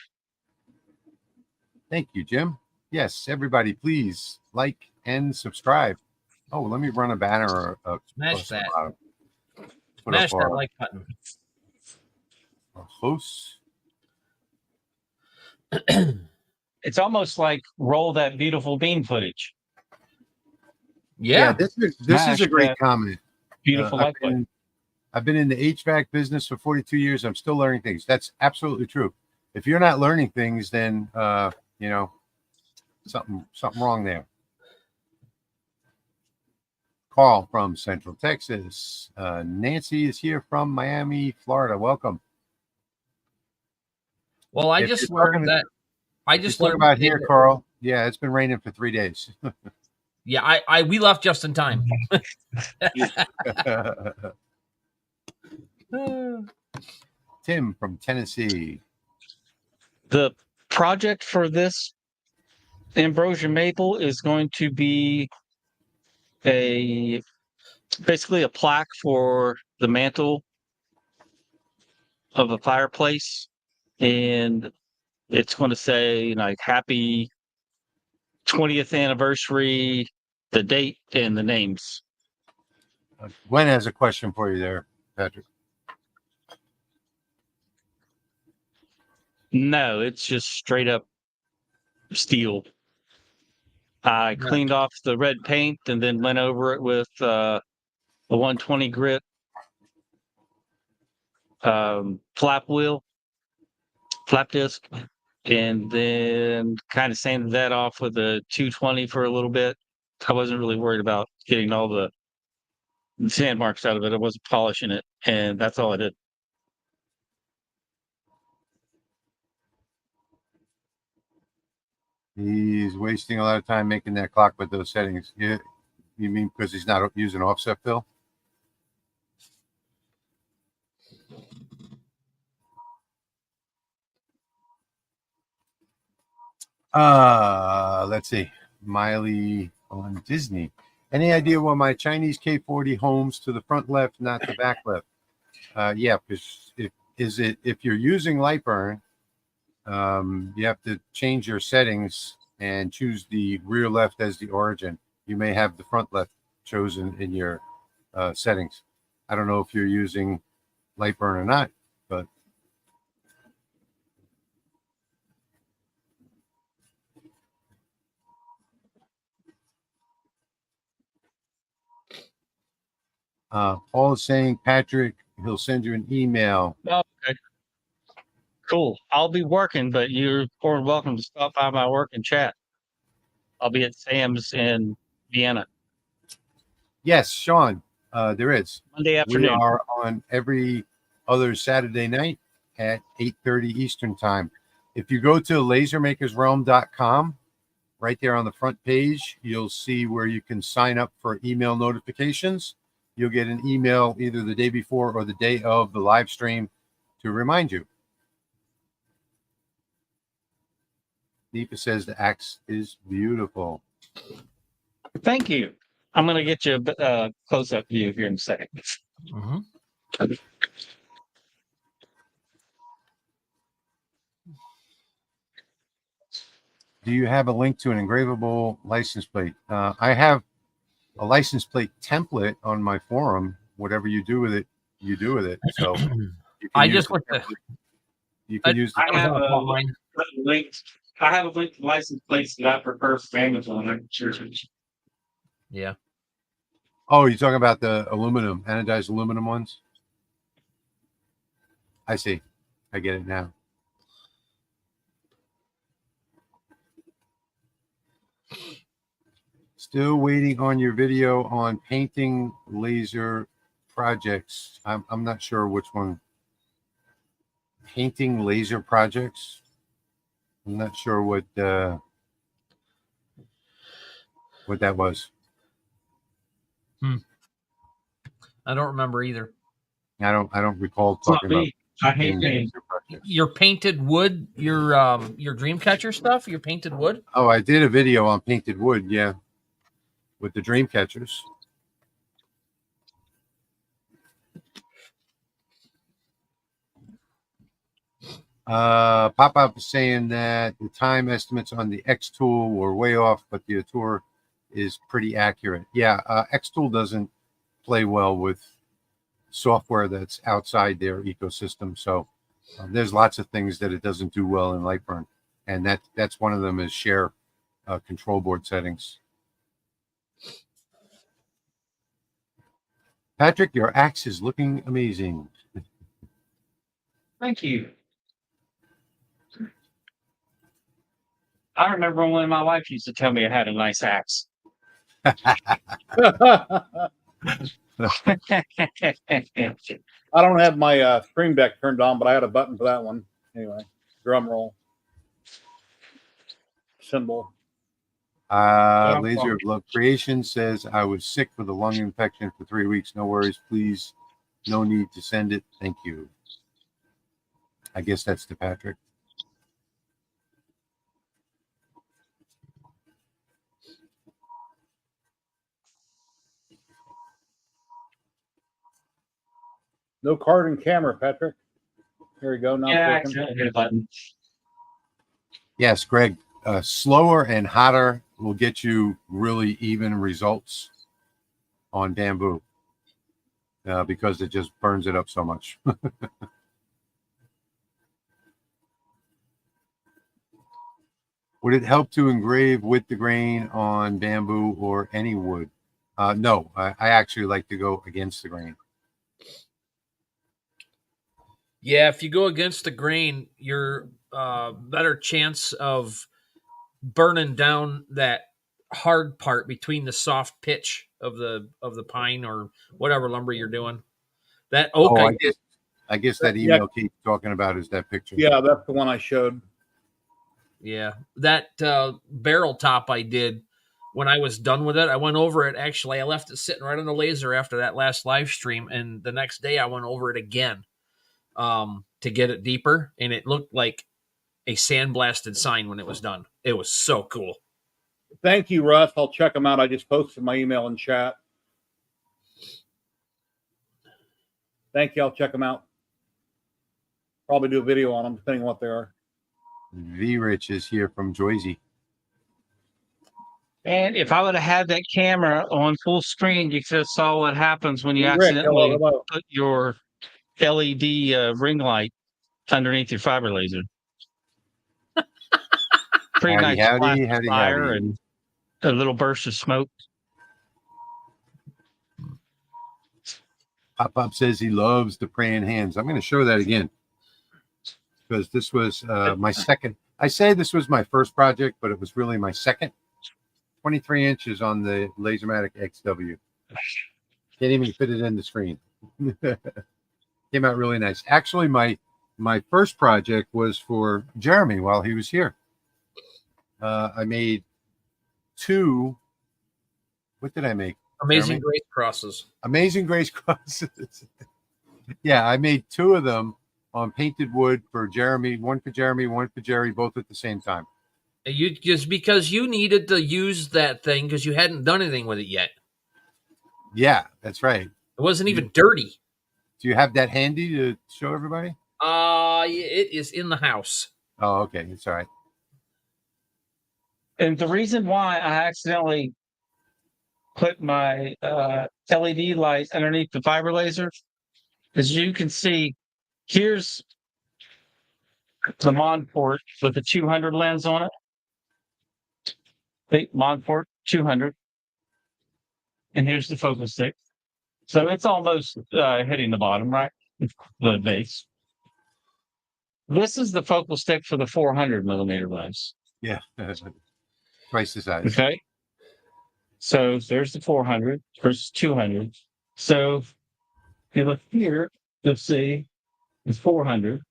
[SPEAKER 2] Thank you, Jim. Yes, everybody, please like and subscribe. Oh, let me run a banner.
[SPEAKER 5] Smash that.
[SPEAKER 2] Put
[SPEAKER 5] Smash
[SPEAKER 2] up
[SPEAKER 5] that
[SPEAKER 2] our
[SPEAKER 5] like button.
[SPEAKER 2] hosts.
[SPEAKER 7] It's almost like roll that beautiful bean footage.
[SPEAKER 5] Yeah.
[SPEAKER 2] This is
[SPEAKER 7] Smash
[SPEAKER 2] a great
[SPEAKER 7] that
[SPEAKER 2] comment.
[SPEAKER 7] beautiful light bulb.
[SPEAKER 2] I've been in the HVAC business for 42 years. I'm still learning things. That's absolutely true. If you're not learning things, then you know, something wrong there. Carl from Central Texas. Nancy is here from Miami, Florida. Welcome.
[SPEAKER 5] Well, I
[SPEAKER 2] If
[SPEAKER 5] just
[SPEAKER 2] you're talking
[SPEAKER 5] learned that. I just
[SPEAKER 2] talking
[SPEAKER 5] learned
[SPEAKER 2] about
[SPEAKER 5] today
[SPEAKER 2] here,
[SPEAKER 5] that-
[SPEAKER 2] Carl. Yeah, it's been raining for 3 days.
[SPEAKER 5] Yeah, we left just in time.
[SPEAKER 2] Tim from Tennessee.
[SPEAKER 7] The project for this ambrosia maple is going to be basically a plaque for the mantle of a fireplace, and it's going to say like happy 20th anniversary, the date and the names.
[SPEAKER 2] Gwen has a question for you there, Patrick.
[SPEAKER 7] No, it's just straight up steel. I cleaned off the red paint and then went over it with a 120 grit flap disc, and then kind of sanded that off with a 220 for a little bit. I wasn't really worried about getting all the sand marks out of it. I wasn't polishing it, and that's all I did.
[SPEAKER 2] He's wasting a lot of time making that clock with those settings. Yeah, you mean because he's not using offset fill? Let's see. Miley on Disney. Any idea why my Chinese K40 homes to the front left, not the back left? Yeah, because if you're using Lightburn, you have to change your settings and choose the rear left as the origin. You may have the front left chosen in your settings. I don't know if you're using Lightburn or not, but Paul is saying, Patrick, he'll send you an email.
[SPEAKER 7] Oh, okay. Cool. I'll be working, but you're more than welcome to stop by my work and chat. I'll be at Sam's in Vienna
[SPEAKER 2] Yes, Sean, there is.
[SPEAKER 7] Monday
[SPEAKER 2] We
[SPEAKER 7] afternoon.
[SPEAKER 2] are on every other Saturday night at 8:30 Eastern time. If you go to lasermakersrealm.com, right there on the front page, you'll see where you can sign up for email notifications. You'll get an email either the day before or the day of the live stream to remind you. Deepa says the axe is beautiful.
[SPEAKER 7] Thank you. I'm going to get you a close-up view here in a second.
[SPEAKER 5] Mhm.
[SPEAKER 2] Do you have a link to an engravable license plate? I have a license plate template on my forum. Whatever you do with it, you do with it. So you can
[SPEAKER 5] I
[SPEAKER 2] use
[SPEAKER 5] just
[SPEAKER 2] the
[SPEAKER 5] looked at.
[SPEAKER 2] template. You can use the
[SPEAKER 7] I have
[SPEAKER 5] a
[SPEAKER 7] a
[SPEAKER 5] line.
[SPEAKER 7] link. I have a link to license plates that I prefer from Amazon. I can share it.
[SPEAKER 5] Yeah.
[SPEAKER 2] Oh, you're talking about the aluminum, anodized aluminum ones? I see. I get it now. Still waiting on your video on painting laser projects. I'm not sure which one. Painting laser projects. I'm not sure what that was.
[SPEAKER 5] I don't remember either.
[SPEAKER 2] I don't recall
[SPEAKER 7] It's not
[SPEAKER 2] talking about
[SPEAKER 7] me. I hate
[SPEAKER 2] painting
[SPEAKER 7] paint.
[SPEAKER 2] laser projects.
[SPEAKER 5] Your painted wood, your Dreamcatcher stuff, your painted wood.
[SPEAKER 2] Oh, I did a video on painted wood, yeah, with the dream catchers. Pop-up is saying that the time estimates on the X tool were way off, but the Atour is pretty accurate. Yeah, X tool doesn't play well with software that's outside their ecosystem. So there's lots of things that it doesn't do well in Lightburn, and that's one of them is share control board settings. Patrick, your axe is looking amazing.
[SPEAKER 7] Thank you. I remember when my wife used to tell me I had a nice axe.
[SPEAKER 4] I don't have my stream deck turned on, but I had a button for that one. Anyway, drum roll. Symbol.
[SPEAKER 2] Laser of Love Creation says, I was sick with a lung infection for 3 weeks. No worries, please. No need to send it. Thank you. I guess that's to Patrick.
[SPEAKER 4] No card and camera, Patrick. There you go. Now
[SPEAKER 7] Yeah, I
[SPEAKER 4] it's working.
[SPEAKER 7] accidentally hit a button.
[SPEAKER 2] Yes, Greg. Slower and hotter will get you really even results on bamboo because it just burns it up so much. Would it help to engrave with the grain on bamboo or any wood? No, I actually like to go against the grain.
[SPEAKER 5] Yeah, if you go against the grain, you're better chance of burning down that hard part between the soft pitch of the pine or whatever lumber you're doing. That oak,
[SPEAKER 2] Oh, I guess that
[SPEAKER 4] Yeah.
[SPEAKER 2] email Kate's talking about is that picture.
[SPEAKER 4] Yeah, that's the one I showed.
[SPEAKER 5] yeah, that barrel top I did when I was done with it. I went over it. Actually, I left it sitting right on the laser after that last live stream, and the next day I went over it again to get it deeper, and it looked like a sandblasted sign when it was done. It was so cool.
[SPEAKER 4] Thank you, Russ. I'll check them out. I just posted my email in chat. Thank you. I'll check them out. Probably do a video on them, depending on what they are.
[SPEAKER 2] V Rich is here from Joyzy.
[SPEAKER 7] And if I would have had that camera on full screen, you could have saw what happens when you
[SPEAKER 4] Rick,
[SPEAKER 7] accidentally
[SPEAKER 4] hello.
[SPEAKER 7] put your LED ring light underneath your fiber laser. Pretty
[SPEAKER 2] Howdy,
[SPEAKER 7] nice
[SPEAKER 2] howdy,
[SPEAKER 7] flash
[SPEAKER 2] howdy,
[SPEAKER 7] fire
[SPEAKER 2] howdy.
[SPEAKER 7] and a little burst of smoke.
[SPEAKER 2] Pop says he loves the praying hands. I'm going to show that again because this was my second. I say this was my first project, but it was really my second. 23 inches on the Lasermatic XW. Can't even fit it in the screen. Came out really nice. Actually, my first project was for Jeremy while he was here. I made 2. What did I make?
[SPEAKER 5] Amazing
[SPEAKER 2] Jeremy?
[SPEAKER 5] Grace crosses.
[SPEAKER 2] Amazing Grace crosses. Yeah, I made 2 of them on painted wood for Jeremy. One for Jeremy, one for Jerry, both at the same time.
[SPEAKER 5] You just because you needed to use that thing because you hadn't done anything with it yet.
[SPEAKER 2] Yeah, that's right.
[SPEAKER 5] It wasn't even dirty.
[SPEAKER 2] Do you have that handy to show everybody?
[SPEAKER 5] It is in the house.
[SPEAKER 2] Oh, okay. It's all right.
[SPEAKER 7] And the reason why I accidentally put my LED light underneath the fiber laser is you can see here's the Monport with the 200 lens on it. The Monport 200. And here's the focus stick. So it's almost hitting the bottom, right? The base. This is the focal stick for the 400 millimeter lens.
[SPEAKER 2] Yeah. Twice the size.
[SPEAKER 7] Okay. So there's the 400 versus 200. So if you look here, you'll see the 400.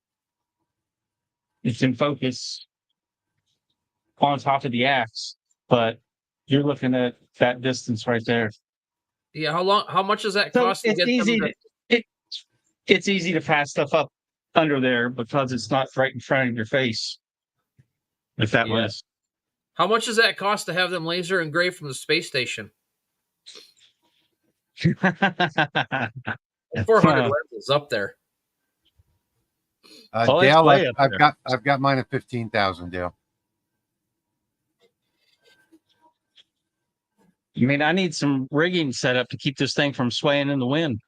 [SPEAKER 7] It's in focus on top of the axe, but you're looking at that distance right there.
[SPEAKER 5] Yeah, how much does that
[SPEAKER 7] So
[SPEAKER 5] cost to
[SPEAKER 7] it's
[SPEAKER 5] get
[SPEAKER 7] easy.
[SPEAKER 5] them
[SPEAKER 7] It's easy to pass stuff up under there because it's not right in front of your face. If that
[SPEAKER 5] Yeah.
[SPEAKER 7] was.
[SPEAKER 5] How much does that cost to have them laser engraved from the space station? 400 lenses up there.
[SPEAKER 7] Oh, it's
[SPEAKER 2] Dale,
[SPEAKER 7] way up
[SPEAKER 2] I've
[SPEAKER 7] there.
[SPEAKER 2] got mine at 15,000, Dale.
[SPEAKER 7] I mean, I need some rigging set up to keep this thing from swaying in the wind.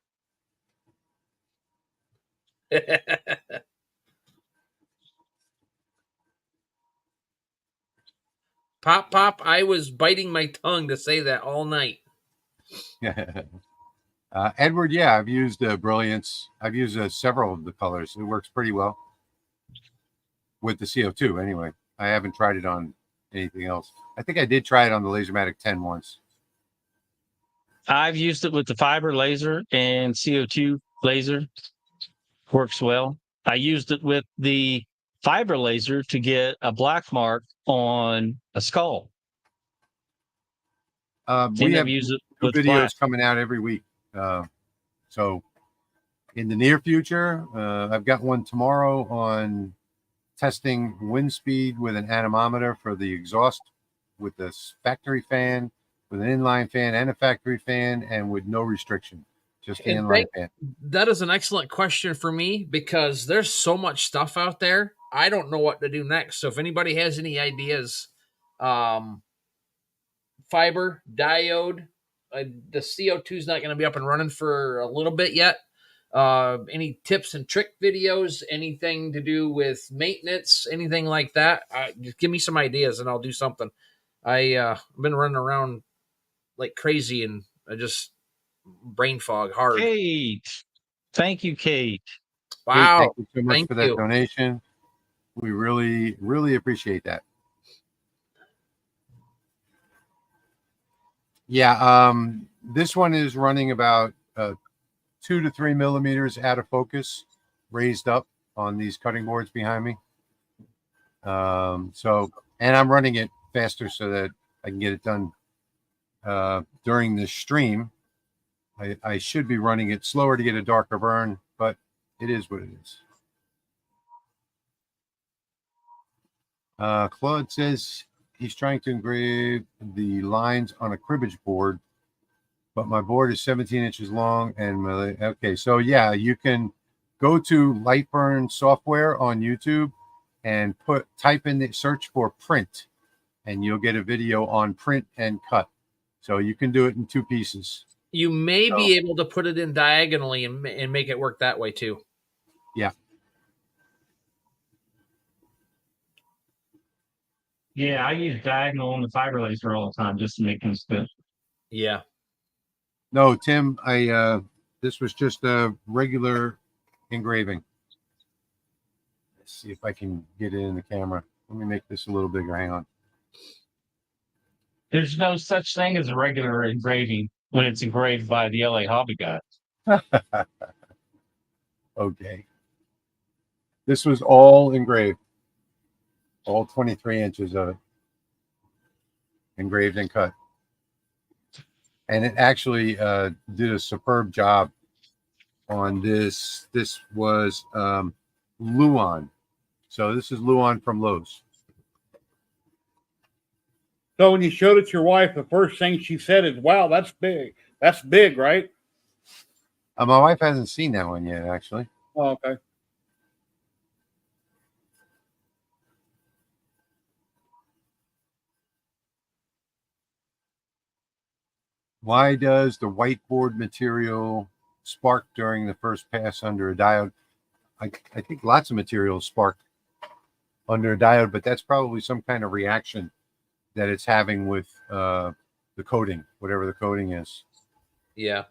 [SPEAKER 5] Pop, I was biting my tongue to say that all night.
[SPEAKER 2] Edward, yeah, I've used Brilliance. I've used several of the colors. It works pretty well with the CO2 anyway. I haven't tried it on anything else. I think I did try it on the Lasermatic 10 once.
[SPEAKER 7] I've used it with the fiber laser and CO2 laser. Works well. I used it with the fiber laser to get a black mark on a skull.
[SPEAKER 2] We have
[SPEAKER 7] used it
[SPEAKER 2] two
[SPEAKER 7] with
[SPEAKER 2] videos
[SPEAKER 7] black.
[SPEAKER 2] coming out every week. So in the near future, I've got one tomorrow on testing wind speed with an anemometer for the exhaust with the factory fan, with an inline fan and a factory fan, and with no restriction, just the inline fan.
[SPEAKER 5] That is an excellent question for me because there's so much stuff out there. I don't know what to do next. So if anybody has any ideas, fiber, diode, the CO2 is not going to be up and running for a little bit yet. Any tips and trick videos, anything to do with maintenance, anything like that, just give me some ideas and I'll do something. I've been running around like crazy and I just brain fog hard.
[SPEAKER 7] Kate. Thank you, Kate.
[SPEAKER 5] Wow.
[SPEAKER 2] Kate, thank you so much for that donation. We really, really appreciate that. Yeah, this one is running about 2 to 3 millimeters out of focus, raised up on these cutting boards behind me. So, and I'm running it faster so that I can get it done during this stream. I should be running it slower to get a darker burn, but it is what it is. Claude says he's trying to engrave the lines on a cribbage board, but my board is 17 inches long and okay. So yeah, you can go to Lightburn software on YouTube and type in the search for print and you'll get a video on print and cut. So you can do it in 2 pieces.
[SPEAKER 5] You may be able to put it in diagonally and make it work that way too.
[SPEAKER 2] Yeah.
[SPEAKER 3] Yeah, I use diagonal on the fiber laser all the time just to make things fit.
[SPEAKER 5] Yeah.
[SPEAKER 2] No, Tim, this was just a regular engraving. Let's see if I can get it in the camera. Let me make this a little bigger. Hang on.
[SPEAKER 3] There's no such thing as a regular engraving when it's engraved by the LA Hobby Guy.
[SPEAKER 2] Okay. This was all engraved. All 23 inches of it. Engraved and cut. And it actually did a superb job on this. This was Luan. So this is Luan from Lowe's.
[SPEAKER 4] So when you showed it to your wife, the first thing she said is, "Wow, that's big. That's big, right?"
[SPEAKER 2] My wife hasn't seen that one yet, actually.
[SPEAKER 4] Oh, okay.
[SPEAKER 2] Why does the whiteboard material spark during the first pass under a diode? I think lots of materials spark under a diode, but that's probably some kind of reaction that it's having with the coating, whatever the coating is.
[SPEAKER 5] Yeah.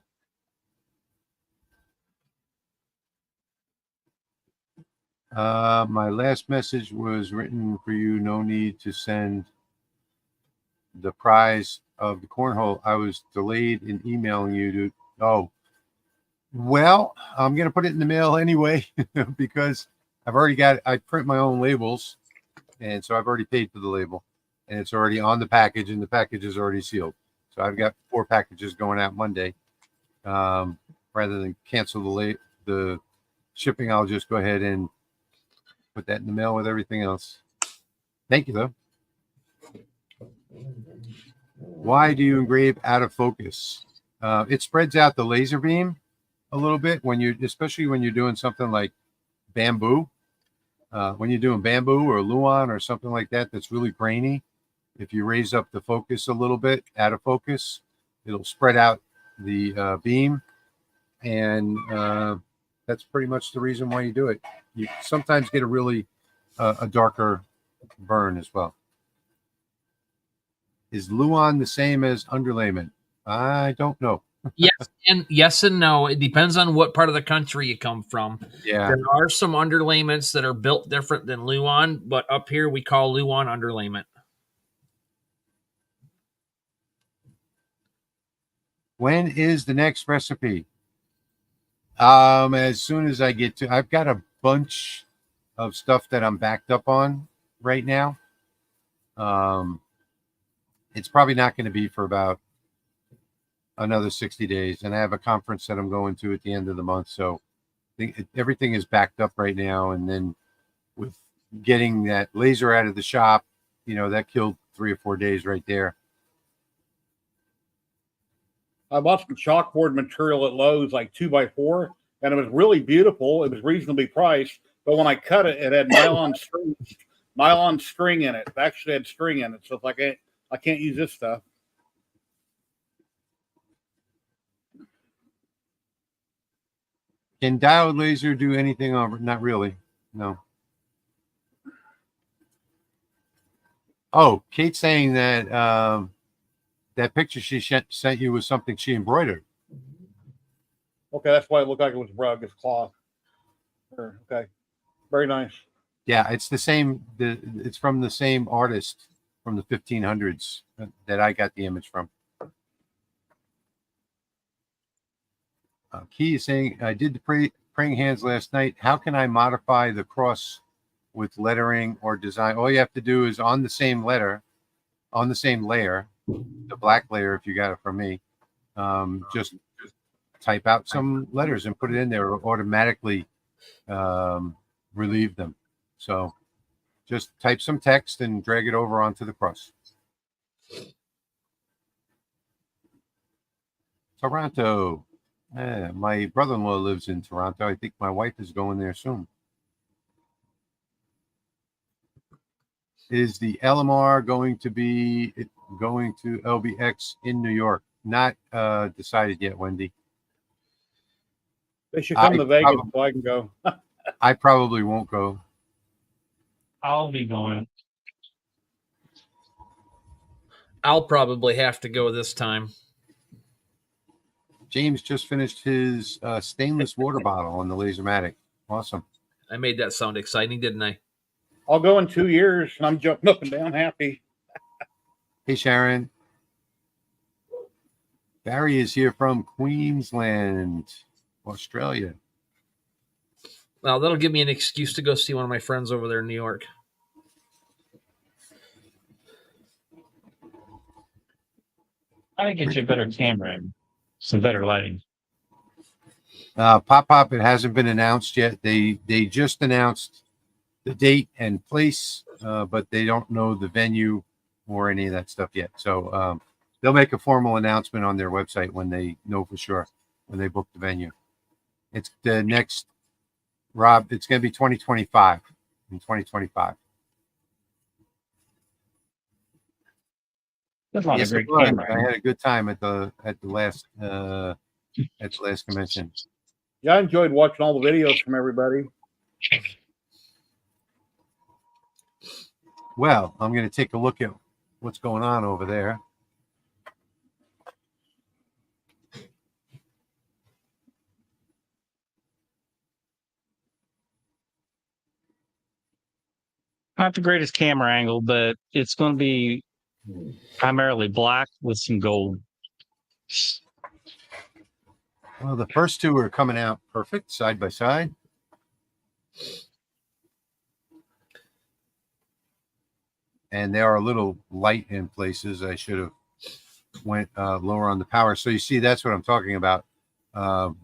[SPEAKER 2] My last message was written for you. No need to send the prize of the cornhole. I was delayed in emailing you to. Oh, well, I'm going to put it in the mail anyway because I've already got. I print my own labels, and so I've already paid for the label, and it's already on the package, and the package is already sealed. So I've got 4 packages going out Monday. Rather than cancel the shipping, I'll just go ahead and put that in the mail with everything else. Thank you, though. Why do you engrave out of focus? It spreads out the laser beam a little bit especially when you're doing something like bamboo. When you're doing bamboo or Luan or something like that, that's really grainy. If you raise up the focus a little bit out of focus, it'll spread out the beam, and that's pretty much the reason why you do it. You sometimes get a really a darker burn as well. Is Luan the same as underlayment? I don't know.
[SPEAKER 5] Yes and no. It depends on what part of the country you come from.
[SPEAKER 2] Yeah.
[SPEAKER 5] There are some underlayments that are built different than Luan, but up here we call Luan underlayment.
[SPEAKER 2] When is the next recipe? As soon as I get to, I've got a bunch of stuff that I'm backed up on right now. It's probably not going to be for about another 60 days. And I have a conference that I'm going to at the end of the month. So everything is backed up right now. And then with getting that laser out of the shop, that killed 3 or 4 days right there.
[SPEAKER 4] I bought some chalkboard material at Lowe's, like 2x4, and it was really beautiful. It was reasonably priced, but when I cut it, it had nylon string in it. It actually had string in it, so it's like I can't use this stuff.
[SPEAKER 2] Can diode laser do anything over? Not really. No. Oh, Kate's saying that that picture she sent you was something she embroidered.
[SPEAKER 4] Okay, that's why it looked like it was rug. It's cloth. Okay, very nice.
[SPEAKER 2] Yeah, it's the same. It's from the same artist from the 1500s that I got the image from. Key is saying, I did the praying hands last night. How can I modify the cross with lettering or design? All you have to do is on the same letter, on the same layer, the black layer, if you got it from me, just type out some letters and put it in there. It'll automatically relieve them. So just type some text and drag it over onto the cross. Toronto. My brother-in-law lives in Toronto. I think my wife is going there soon. Is the LMR going to LBX in New York? Not decided yet, Wendy.
[SPEAKER 4] They should come to Vegas so I can go.
[SPEAKER 2] I probably won't go.
[SPEAKER 3] I'll be going.
[SPEAKER 5] I'll probably have to go this time.
[SPEAKER 2] James just finished his stainless water bottle on the Lasermatic. Awesome.
[SPEAKER 5] I made that sound exciting, didn't I?
[SPEAKER 4] I'll go in 2 years, and I'm jumping up and down happy.
[SPEAKER 2] Hey, Sharon. Barry is here from Queensland, Australia.
[SPEAKER 5] Well, that'll give me an excuse to go see one of my friends over there in New York.
[SPEAKER 3] I think get you a better camera and some better lighting.
[SPEAKER 2] Pop, it hasn't been announced yet. They just announced the date and place, but they don't know the venue or any of that stuff yet. So they'll make a formal announcement on their website when they know for sure, when they book the venue. It's the next, Rob, it's going to be 2025. In 2025.
[SPEAKER 3] There's a lot
[SPEAKER 2] Yes,
[SPEAKER 3] of great
[SPEAKER 2] I
[SPEAKER 3] camera.
[SPEAKER 2] had a good time at the last convention.
[SPEAKER 4] Yeah, I enjoyed watching all the videos from everybody.
[SPEAKER 2] Well, I'm going to take a look at what's going on over there.
[SPEAKER 7] Not the greatest camera angle, but it's going to be primarily black with some gold.
[SPEAKER 2] Well, the first two are coming out perfect, side by side. And they are a little light in places. I should have went lower on the power. So you see, that's what I'm talking about.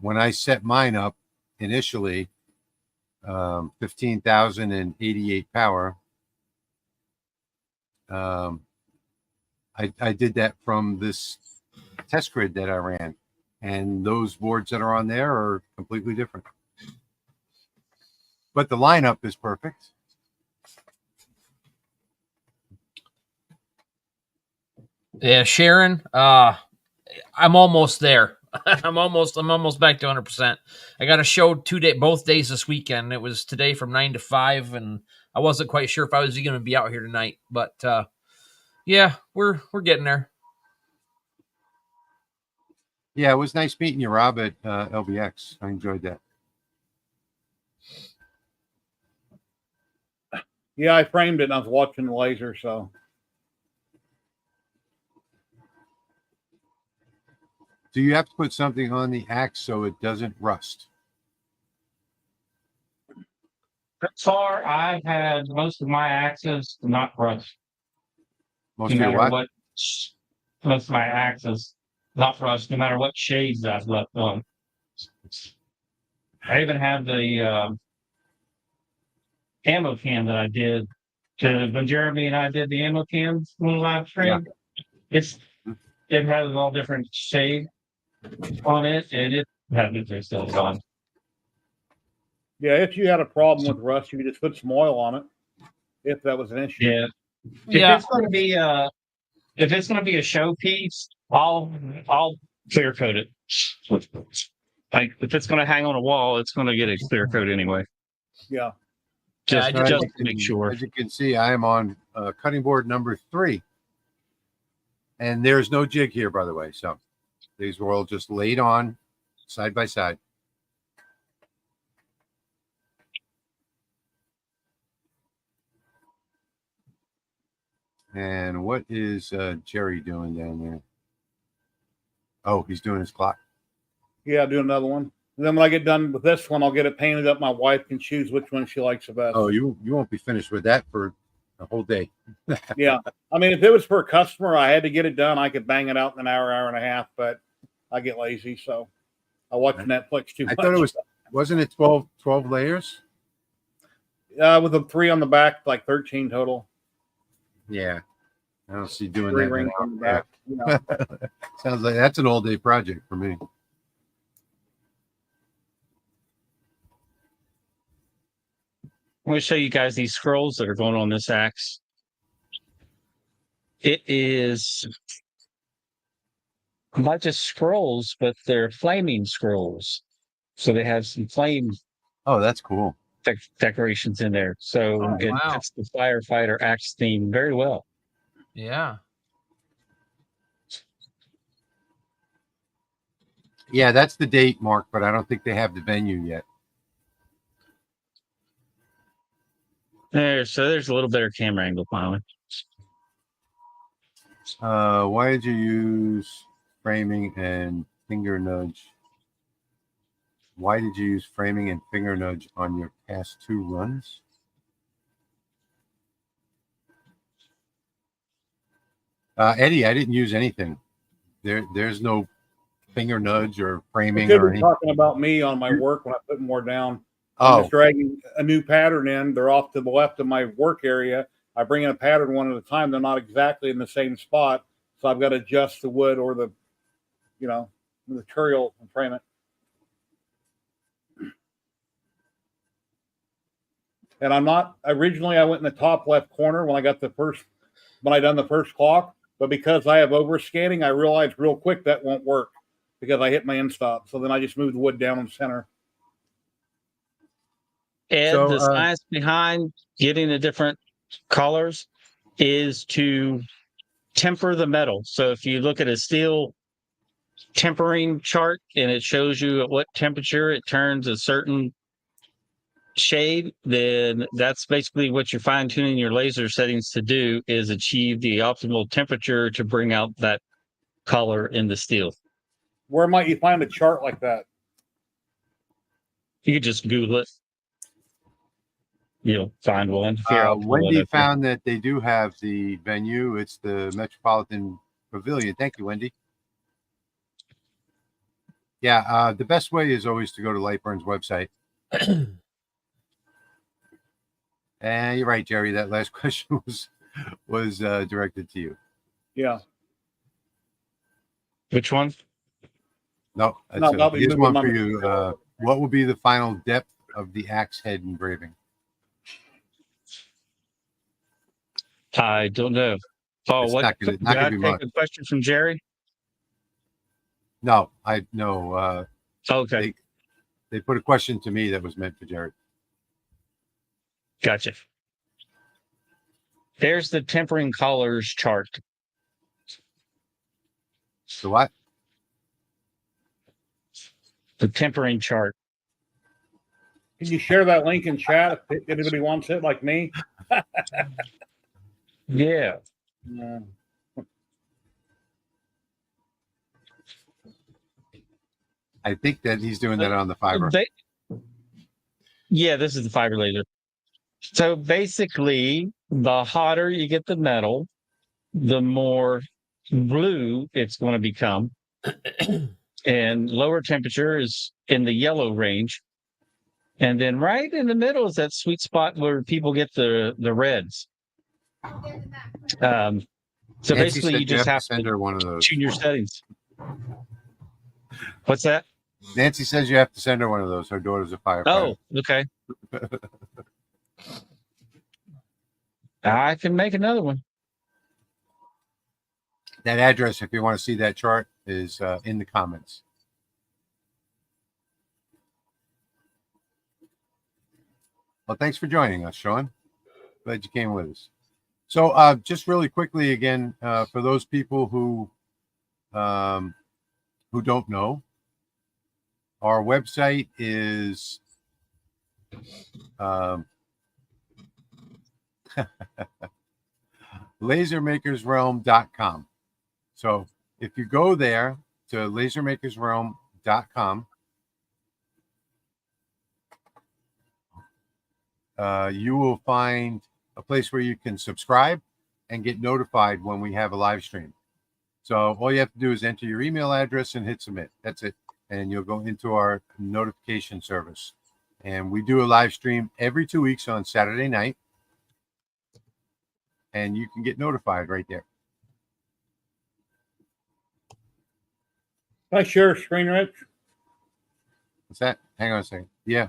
[SPEAKER 2] When I set mine up initially, 15,088 power, I did that from this test grid that I ran. And those boards that are on there are completely different. But the lineup is perfect.
[SPEAKER 5] Yeah, Sharon, I'm almost there. I'm almost back to 100%. I got a show both days this weekend. It was today from 9 to 5, and I wasn't quite sure if I was going to be out here tonight, but yeah, we're getting there.
[SPEAKER 2] Yeah, it was nice meeting you, Rob, at LBX. I enjoyed that.
[SPEAKER 4] Yeah, I framed it and I was watching the laser, so
[SPEAKER 2] Do you have to put something on the axe so it doesn't rust?
[SPEAKER 3] So far, I've had most of my axes not rust.
[SPEAKER 2] Most
[SPEAKER 3] No
[SPEAKER 2] of your
[SPEAKER 3] matter
[SPEAKER 2] what?
[SPEAKER 3] what, most of my axes not rust, no matter what shades I've left on. I even have the ammo can that I did when Jeremy and I did the ammo cans on the live stream. It's it has all different shade on it, and it has still on.
[SPEAKER 4] yeah, if you had a problem with rust, you could just put some oil on it. If that was an issue.
[SPEAKER 3] Yeah. If
[SPEAKER 5] Yeah.
[SPEAKER 3] it's going to be if it's going to be a showpiece, I'll clear coat it. Like if it's going to hang on a wall, it's going to get a clear coat anyway.
[SPEAKER 4] Yeah.
[SPEAKER 3] Just
[SPEAKER 5] Yeah,
[SPEAKER 3] just to make sure.
[SPEAKER 2] As you can see, I am on cutting board number 3. And there's no jig here, by the way. So these were all just laid on side by side. And what is Jerry doing down there? Oh, he's doing his clock.
[SPEAKER 4] Yeah, do another one. And then when I get done with this one, I'll get it painted up. My wife can choose which one she likes the best.
[SPEAKER 2] Oh, you won't be finished with that for a whole day.
[SPEAKER 4] Yeah. I mean, if it was for a customer, I had to get it done. I could bang it out in an hour, hour and a half, but I get lazy. So I watch Netflix too much.
[SPEAKER 2] I thought it wasn't it 12 layers?
[SPEAKER 4] With the 3 on the back, like 13 total.
[SPEAKER 2] Yeah. I don't see doing
[SPEAKER 4] 3
[SPEAKER 2] that.
[SPEAKER 4] rings on the back. You know.
[SPEAKER 2] Sounds like that's an all day project for me.
[SPEAKER 7] I'm going to show you guys these scrolls that are going on this axe. It is not just scrolls, but they're flaming scrolls. So they have some flame
[SPEAKER 2] Oh, that's cool.
[SPEAKER 7] decorations in there. So
[SPEAKER 5] Oh,
[SPEAKER 7] it
[SPEAKER 5] wow.
[SPEAKER 7] fits the firefighter axe theme very well.
[SPEAKER 5] Yeah.
[SPEAKER 2] Yeah, that's the date, Mark, but I don't think they have the venue yet.
[SPEAKER 7] So there's a little better camera angle finally.
[SPEAKER 2] Why did you use framing and finger nudge? Why did you use framing and finger nudge on your past 2 runs? Eddie, I didn't use anything. There's no finger nudge or framing
[SPEAKER 4] Could
[SPEAKER 2] or
[SPEAKER 4] be
[SPEAKER 2] anything.
[SPEAKER 4] talking about me on my work when I put more down. I'm
[SPEAKER 2] Oh,
[SPEAKER 4] just dragging a new pattern in. They're off to the left of my work area. I bring in a pattern one at a time. They're not exactly in the same spot. So I've got to adjust the wood or the material and frame it. And I'm not originally I went in the top left corner when I done the first clock, but because I have over scanning, I realized real quick that won't work because I hit my end stop. So then I just moved the wood down in the center.
[SPEAKER 7] Ed,
[SPEAKER 2] So,
[SPEAKER 7] the science behind getting the different colors is to temper the metal. So if you look at a steel tempering chart and it shows you at what temperature it turns a certain shade, then that's basically what you're fine tuning your laser settings to do, is achieve the optimal temperature to bring out that color in the steel.
[SPEAKER 4] Where might you find a chart like that?
[SPEAKER 7] You could just Google it. You'll find one. Here, I'll pull it
[SPEAKER 2] Wendy
[SPEAKER 7] up here.
[SPEAKER 2] found that they do have the venue. It's the Metropolitan Pavilion. Thank you, Wendy. Yeah, the best way is always to go to Lightburn's website. And you're right, Jerry. That last question was directed to you.
[SPEAKER 4] Yeah.
[SPEAKER 7] Which one?
[SPEAKER 2] No,
[SPEAKER 4] No, that'll be
[SPEAKER 2] here's
[SPEAKER 4] moving
[SPEAKER 2] one
[SPEAKER 4] on.
[SPEAKER 2] for you. What will be the final depth of the axe head engraving?
[SPEAKER 7] I don't know. Oh,
[SPEAKER 2] It's
[SPEAKER 7] what?
[SPEAKER 2] not gonna
[SPEAKER 7] Did I
[SPEAKER 2] be
[SPEAKER 7] take
[SPEAKER 2] much.
[SPEAKER 7] a question from Jerry?
[SPEAKER 2] No, I no.
[SPEAKER 7] Okay,
[SPEAKER 2] They put a question to me that was meant for Jerry.
[SPEAKER 7] gotcha. There's the tempering colors chart.
[SPEAKER 2] So what?
[SPEAKER 7] the tempering chart.
[SPEAKER 4] Can you share that link in chat if anybody wants it, like me?
[SPEAKER 7] Yeah.
[SPEAKER 2] I think that he's doing that on the fiber.
[SPEAKER 7] Yeah, this is the fiber laser. So basically, the hotter you get the metal, the more blue it's going to become. And lower temperature is in the yellow range. And then right in the middle is that sweet spot where people get the reds. So
[SPEAKER 2] Nancy
[SPEAKER 7] basically,
[SPEAKER 2] said
[SPEAKER 7] you just have
[SPEAKER 2] send
[SPEAKER 7] to
[SPEAKER 2] her one of those.
[SPEAKER 7] tune your settings. What's that?
[SPEAKER 2] Nancy says you have to send her one of those. Her daughter's a firefighter.
[SPEAKER 7] Oh, okay. I can make another one.
[SPEAKER 2] That address, if you want to see that chart, is in the comments. Well, thanks for joining us, Sean. Glad you came with us. So just really quickly again, for those people who don't know, our website is lasermakersrealm.com. So if you go there to lasermakersrealm.com, you will find a place where you can subscribe and get notified when we have a live stream. So all you have to do is enter your email address and hit submit. That's it. And you'll go into our notification service. And we do a live stream every 2 weeks on Saturday night. And you can get notified right there.
[SPEAKER 4] Can I share a screen, Rich?
[SPEAKER 2] What's that? Hang on a second. Yeah.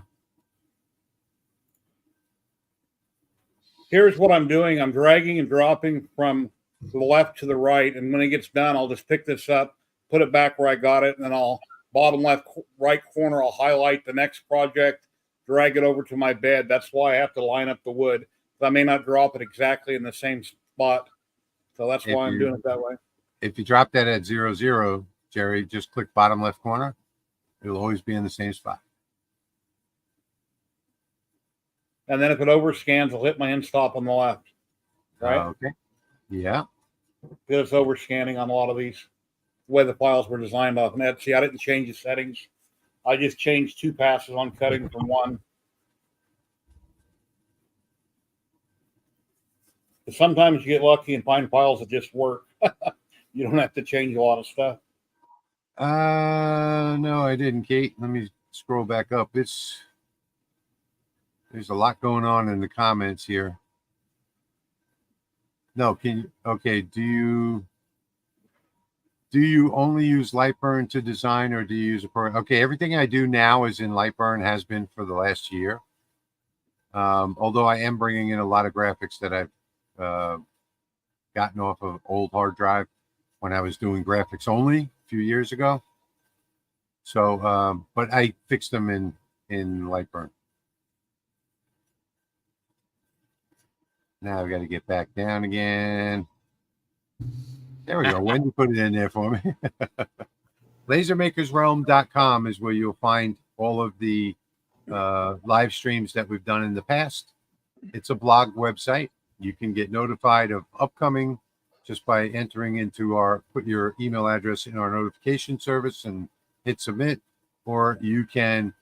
[SPEAKER 4] Here's what I'm doing. I'm dragging and dropping from the left to the right. And when it gets done, I'll just pick this up, put it back where I got it, and then I'll bottom left, right corner, I'll highlight the next project, drag it over to my bed. That's why I have to line up the wood. I may not drop it exactly in the same spot. So that's why I'm doing it that way.
[SPEAKER 2] If you drop that at 0, 0, Jerry, just click bottom left corner. It'll always be in the same spot.
[SPEAKER 4] And then if it overscans, I'll hit my end stop on the left. Right?
[SPEAKER 2] Okay. Yeah.
[SPEAKER 4] Because it's overscanning on a lot of these, the way the files were designed off net. See, I didn't change the settings. I just changed 2 passes on cutting from 1. But sometimes you get lucky and find files that just work. You don't have to change a lot of stuff.
[SPEAKER 2] No, I didn't, Kate. Let me scroll back up. There's a lot going on in the comments here. No, okay, do you only use Lightburn to design, or do you use a program? Okay, everything I do now is in Lightburn, has been for the last year. Although I am bringing in a lot of graphics that I've gotten off of old hard drive when I was doing graphics only a few years ago. So, but I fixed them in Lightburn. Now I've got to get back down again. There we go. Wendy put it in there for me. Lasermakersrealm.com is where you'll find all of the live streams that we've done in the past. It's a blog website. You can get notified of upcoming just by entering into put your email address in our notification service and hit submit, or you can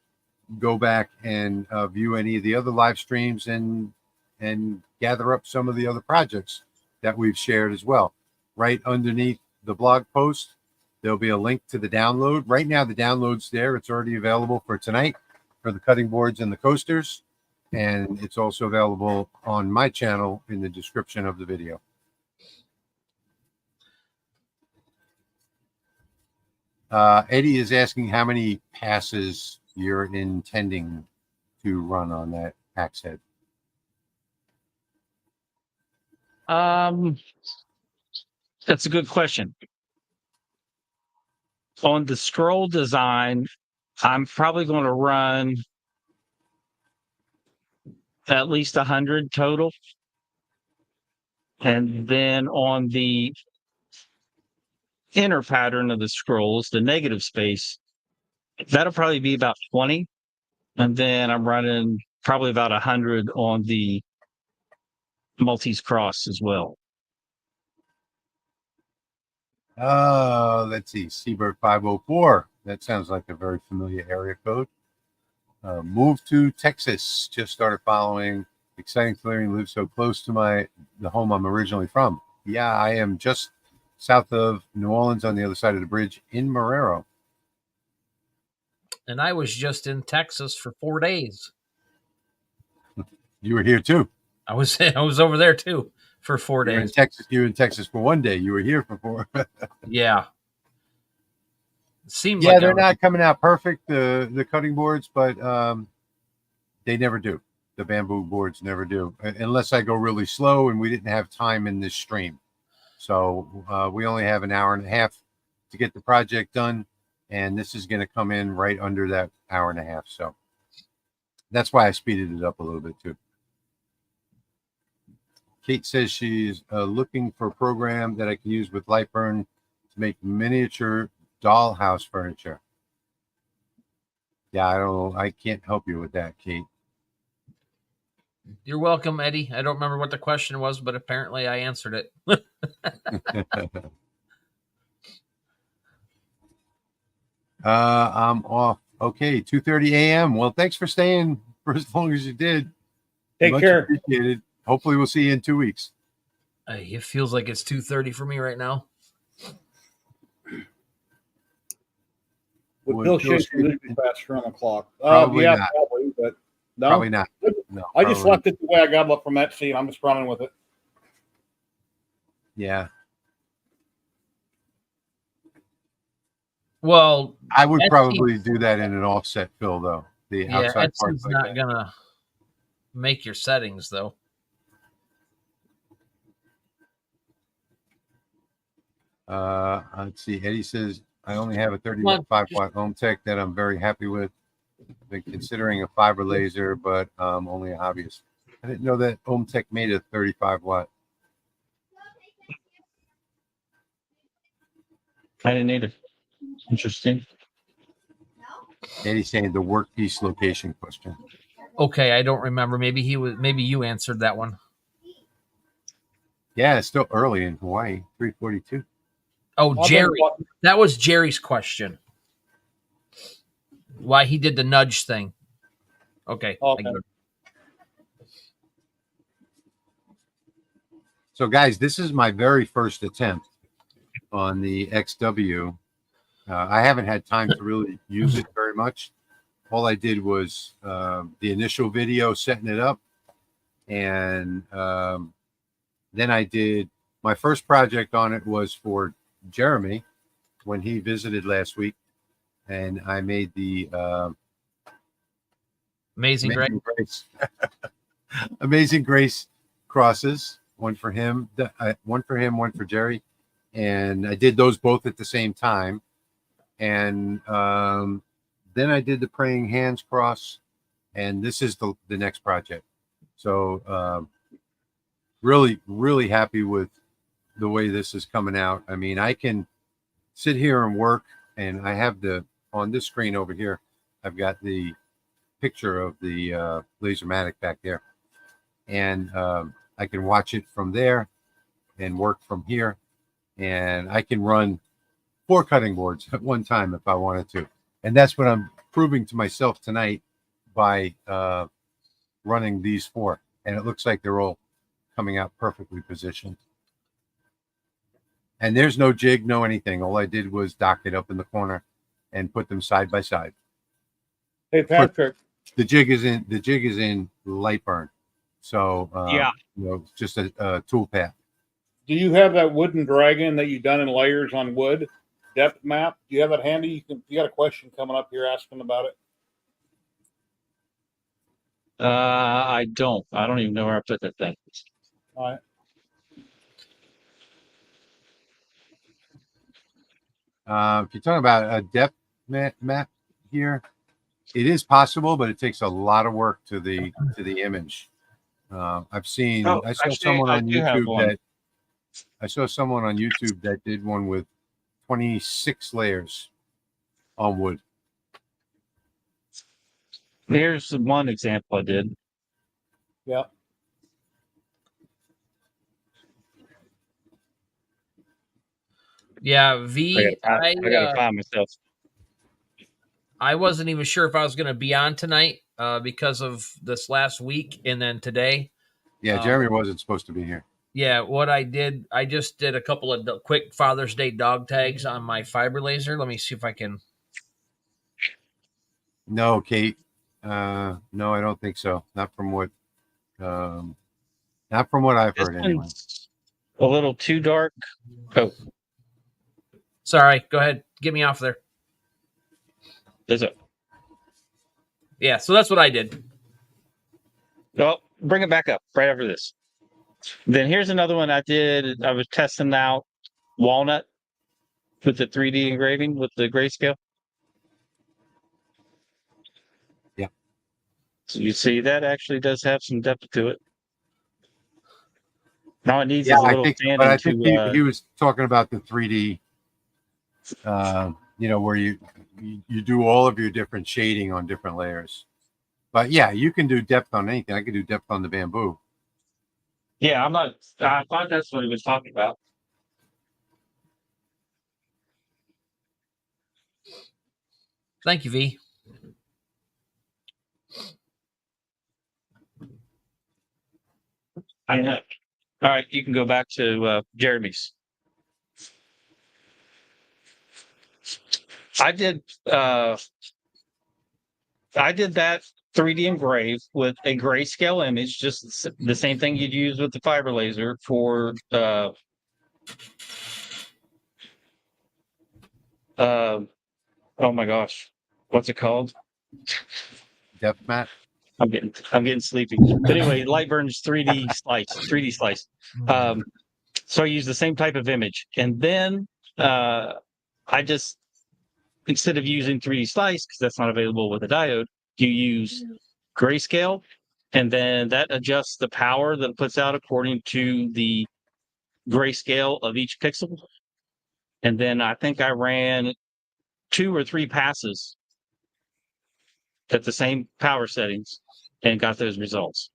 [SPEAKER 2] go back and view any of the other live streams and gather up some of the other projects that we've shared as well. Right underneath the blog post, there'll be a link to the download. Right now, the download's there. It's already available for tonight for the cutting boards and the coasters. And it's also available on my channel in the description of the video. Eddie is asking how many passes you're intending to run on that axe head.
[SPEAKER 7] That's a good question. On the scroll design, I'm probably going to run at least 100 total. And then on the inner pattern of the scrolls, the negative space, That'll probably be about 20. And then I'm running probably about 100 on the Maltese Cross as well.
[SPEAKER 2] Let's see, Seabird 504. That sounds like a very familiar area code. Moved to Texas. Just started following. Exciting clearing. Live so close to the home I'm originally from. Yeah, I am just south of New Orleans on the other side of the bridge in Marrero.
[SPEAKER 5] And I was just in Texas for 4 days.
[SPEAKER 2] You were here too.
[SPEAKER 5] I was over there too for 4
[SPEAKER 2] You were in
[SPEAKER 5] days.
[SPEAKER 2] Texas. You were in Texas for 1 day. You were here for 4.
[SPEAKER 5] Yeah. Seems
[SPEAKER 2] Yeah,
[SPEAKER 5] like
[SPEAKER 2] they're not coming out perfect, the cutting boards, but they never do. The bamboo boards never do, unless I go really slow, and we didn't have time in this stream. So we only have an hour and a half to get the project done, and this is going to come in right under that hour and a half. So that's why I speeded it up a little bit too. Kate says she's looking for a program that I can use with Lightburn to make miniature dollhouse furniture. Yeah, I don't know. I can't help you with that, Kate.
[SPEAKER 5] You're welcome, Eddie. I don't remember what the question was, but apparently I answered it.
[SPEAKER 2] I'm off. Okay, 2:30 a.m. Well, thanks for staying for as long as you did.
[SPEAKER 4] Take
[SPEAKER 2] Much
[SPEAKER 4] care.
[SPEAKER 2] appreciated. Hopefully we'll see you in 2 weeks.
[SPEAKER 5] It feels like it's 2:30 for me right now.
[SPEAKER 4] Would
[SPEAKER 2] Would
[SPEAKER 4] Bill
[SPEAKER 2] Bill
[SPEAKER 4] Shaker
[SPEAKER 2] Shaker-
[SPEAKER 4] be faster on the clock?
[SPEAKER 2] Probably
[SPEAKER 4] Yeah,
[SPEAKER 2] not.
[SPEAKER 4] probably, but no.
[SPEAKER 2] Probably not. No,
[SPEAKER 4] I just
[SPEAKER 2] probably
[SPEAKER 4] left it the way I got up from that seat. I'm just running with it.
[SPEAKER 2] Yeah.
[SPEAKER 5] Well,
[SPEAKER 2] I would
[SPEAKER 5] Etsy-
[SPEAKER 2] probably do that in an offset fill, though. The
[SPEAKER 5] yeah,
[SPEAKER 2] outside part
[SPEAKER 5] Etsy's
[SPEAKER 2] like
[SPEAKER 5] not
[SPEAKER 2] that.
[SPEAKER 5] gonna make your settings though.
[SPEAKER 2] Let's see. Eddie says, I only have a
[SPEAKER 5] Come on,
[SPEAKER 2] 35-watt home tech that I'm very happy with. Been considering a fiber laser, but only a hobbyist. I didn't know that home tech made a 35-watt.
[SPEAKER 7] I didn't either. Interesting.
[SPEAKER 2] Eddie's saying the workpiece location question.
[SPEAKER 5] Okay, I don't remember. Maybe you answered that one.
[SPEAKER 2] Yeah, it's still early in Hawaii, 3:42.
[SPEAKER 5] Oh,
[SPEAKER 4] I've been
[SPEAKER 5] Jerry.
[SPEAKER 4] watching-
[SPEAKER 5] That was Jerry's question. Why he did the nudge thing. Okay.
[SPEAKER 4] Okay.
[SPEAKER 5] I get it.
[SPEAKER 2] So, guys, this is my very first attempt on the XW. I haven't had time to really use it very much. All I did was the initial video setting it up, and then I did my first project on it was for Jeremy when he visited last week, and I made the
[SPEAKER 5] Amazing, Greg.
[SPEAKER 2] Grace Amazing Grace crosses. One for him, one for Jerry, and I did those both at the same time. And then I did the Praying Hands cross, and this is the next project. So really, really happy with the way this is coming out. I mean, I can sit here and work, and I have on this screen over here, I've got the picture of the Lasermatic back there, and I can watch it from there and work from here, and I can run 4 cutting boards at one time if I wanted to. And that's what I'm proving to myself tonight by running these 4. And it looks like they're all coming out perfectly positioned. And there's no jig, no anything. All I did was dock it up in the corner and put them side by side.
[SPEAKER 4] Hey, Patrick.
[SPEAKER 2] The jig is in Lightburn. So
[SPEAKER 7] Yeah.
[SPEAKER 2] just a tool path.
[SPEAKER 4] Do you have that wooden dragon that you done in layers on wood depth map? Do you have that handy? You got a question coming up here asking about it.
[SPEAKER 7] I don't. I don't even know where I put that thing.
[SPEAKER 4] All right.
[SPEAKER 2] If you're talking about a depth map here, it is possible, but it takes a lot of work to the image. I've seen.
[SPEAKER 7] Oh,
[SPEAKER 2] I saw
[SPEAKER 7] actually,
[SPEAKER 2] someone
[SPEAKER 7] I
[SPEAKER 2] on
[SPEAKER 7] do have
[SPEAKER 2] YouTube
[SPEAKER 7] one.
[SPEAKER 2] that did one with 26 layers on wood.
[SPEAKER 7] Here's one example I did.
[SPEAKER 4] Yeah.
[SPEAKER 5] Yeah, V.
[SPEAKER 7] I gotta find myself.
[SPEAKER 5] I wasn't even sure if I was going to be on tonight because of this last week and then today.
[SPEAKER 2] Yeah, Jeremy wasn't supposed to be here.
[SPEAKER 5] Yeah, what I did, I just did a couple of quick Father's Day dog tags on my fiber laser. Let me see if I can.
[SPEAKER 2] No, Kate. No, I don't think so. Not from what I've
[SPEAKER 7] This
[SPEAKER 2] heard anyway.
[SPEAKER 7] one's a little too dark. Oh,
[SPEAKER 5] Sorry, go ahead. Get me off there.
[SPEAKER 7] there's a.
[SPEAKER 5] Yeah, so that's what I did.
[SPEAKER 7] Oh, bring it back up right after this. Then here's another one I did. I was testing out walnut with the 3D engraving with the grayscale.
[SPEAKER 2] Yeah.
[SPEAKER 7] So you see that actually does have some depth to it. Now it needs
[SPEAKER 2] Yeah,
[SPEAKER 7] is a
[SPEAKER 2] I
[SPEAKER 7] little
[SPEAKER 2] think,
[SPEAKER 7] sanding
[SPEAKER 2] but I think
[SPEAKER 7] to.
[SPEAKER 2] he was talking about the 3D. Where you do all of your different shading on different layers. But yeah, you can do depth on anything. I could do depth on the bamboo.
[SPEAKER 7] Yeah, I'm not. I thought that's what he was talking about.
[SPEAKER 5] Thank you, V.
[SPEAKER 7] I know. All right, you can go back to Jeremy's. I did that 3D engrave with a grayscale image, just the same thing you'd use with the fiber laser for oh my gosh, what's it called?
[SPEAKER 2] Depth mat.
[SPEAKER 7] I'm getting sleepy. But anyway, Lightburn's 3D slice. So I use the same type of image, and then I just, instead of using 3D slice because that's not available with a diode, you use grayscale, and then that adjusts the power that it puts out according to the grayscale of each pixel. And then I think I ran 2 or 3 passes at the same power settings and got those results.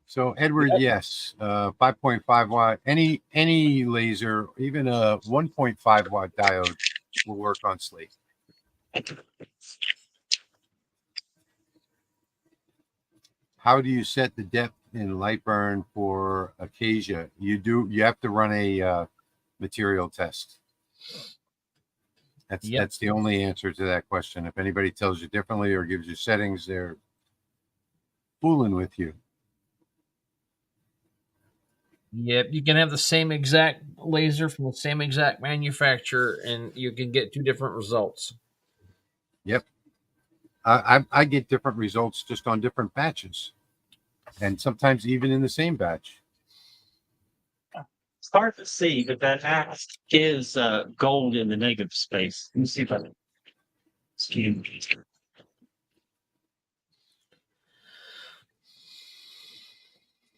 [SPEAKER 2] So Edward, yes, 5.5 watt. Any laser, even a 1.5 watt diode will work on slate. How do you set the depth in Lightburn for Acacia? You have to run a material test. That's the only answer to that question. If anybody tells you differently or gives you settings, they're fooling with you.
[SPEAKER 5] Yep, you can have the same exact laser from the same exact manufacturer, and you can get 2 different results.
[SPEAKER 2] Yep. I get different results just on different batches, and sometimes even in the same batch.
[SPEAKER 7] It's hard to see, but that axe is gold in the negative space. Let me see if I can scan.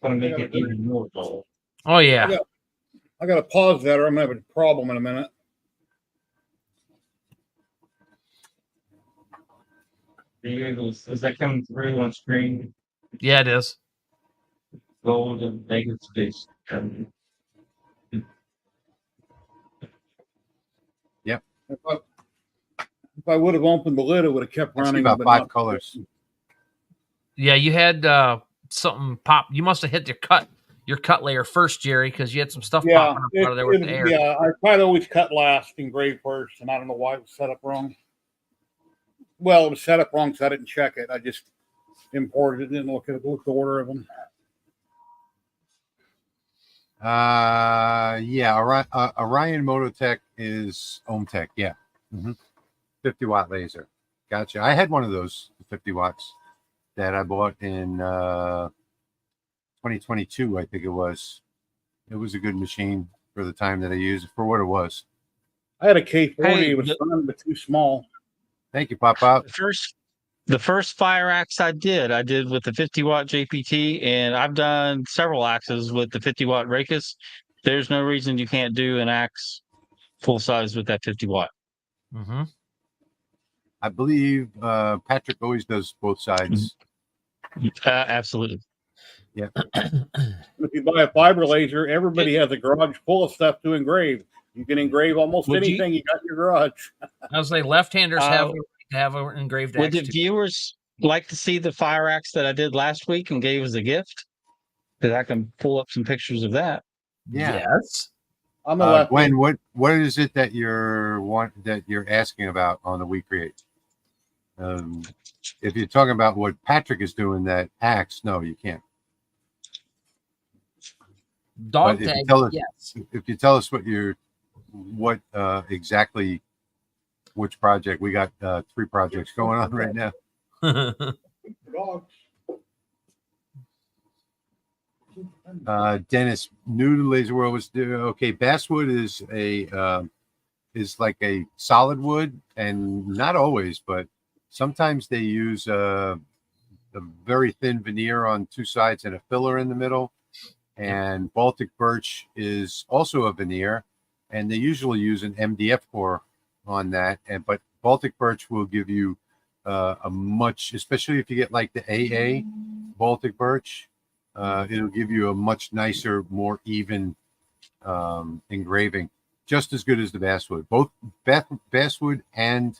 [SPEAKER 7] Want to make it even more gold.
[SPEAKER 5] Oh yeah.
[SPEAKER 4] I got to pause that or I'm going to have a problem in a minute.
[SPEAKER 7] Is that coming through on screen?
[SPEAKER 5] Yeah, it is.
[SPEAKER 7] Gold and negative space.
[SPEAKER 2] Yep.
[SPEAKER 4] If I would have opened the lid, it would have kept
[SPEAKER 2] I see
[SPEAKER 4] running.
[SPEAKER 2] about
[SPEAKER 4] but
[SPEAKER 2] 5
[SPEAKER 4] not-
[SPEAKER 2] colors.
[SPEAKER 5] Yeah, you had something pop. You must have hit your cut layer first, Jerry, because you had some stuff
[SPEAKER 4] Yeah,
[SPEAKER 5] popping up out of there with the air.
[SPEAKER 4] yeah. I try to always cut last, engrave first, and I don't know why it was set up wrong. Well, it was set up wrong because I didn't check it. I just imported it, didn't look at the order of them.
[SPEAKER 2] Yeah, Orion Mototech is Ohmtech. Yeah. 50 watt laser. Gotcha. I had one of those 50 watts that I bought in 2022, I think it was. It was a good machine for the time that I used it for what it was.
[SPEAKER 4] I had a K40.
[SPEAKER 7] Hey,
[SPEAKER 4] it was fun, but too small.
[SPEAKER 2] Thank you, Pop Out.
[SPEAKER 7] The first fire axe I did with the 50 watt JPT, and I've done several axes with the 50 watt Rakus. There's no reason you can't do an axe full size with that 50 watt.
[SPEAKER 5] Mm-hmm.
[SPEAKER 2] I believe Patrick always does both sides.
[SPEAKER 7] Absolutely.
[SPEAKER 2] Yeah.
[SPEAKER 4] If you buy a fiber laser, everybody has a garage full of stuff to engrave. You can engrave almost
[SPEAKER 5] Would you-
[SPEAKER 4] anything you got in your garage.
[SPEAKER 5] I was say left-handers have
[SPEAKER 7] Uh,
[SPEAKER 5] the right to have an engraved
[SPEAKER 7] Would
[SPEAKER 5] axe
[SPEAKER 7] the
[SPEAKER 5] too.
[SPEAKER 7] viewers like to see the fire axe that I did last week and gave as a gift? Because I can pull up some pictures of that.
[SPEAKER 2] Yeah.
[SPEAKER 5] Yes.
[SPEAKER 4] I'm a lefty.
[SPEAKER 2] Gwen, what is it that you're asking about on the We Create? If you're talking about what Patrick is doing, that axe, no, you can't.
[SPEAKER 5] Dog
[SPEAKER 2] But if you
[SPEAKER 5] tag,
[SPEAKER 2] tell us-
[SPEAKER 5] yes.
[SPEAKER 2] If you tell us what exactly which project, we got 3 projects going on right now.
[SPEAKER 4] Dogs.
[SPEAKER 2] Dennis, new to Laser World was okay. Basswood is like a solid wood, and not always, but sometimes they use a very thin veneer on 2 sides and a filler in the middle. And Baltic birch is also a veneer, and they usually use an MDF core on that. But Baltic birch will give you a much, especially if you get like the AA Baltic birch, it'll give you a much nicer, more even engraving, just as good as the basswood. Both basswood and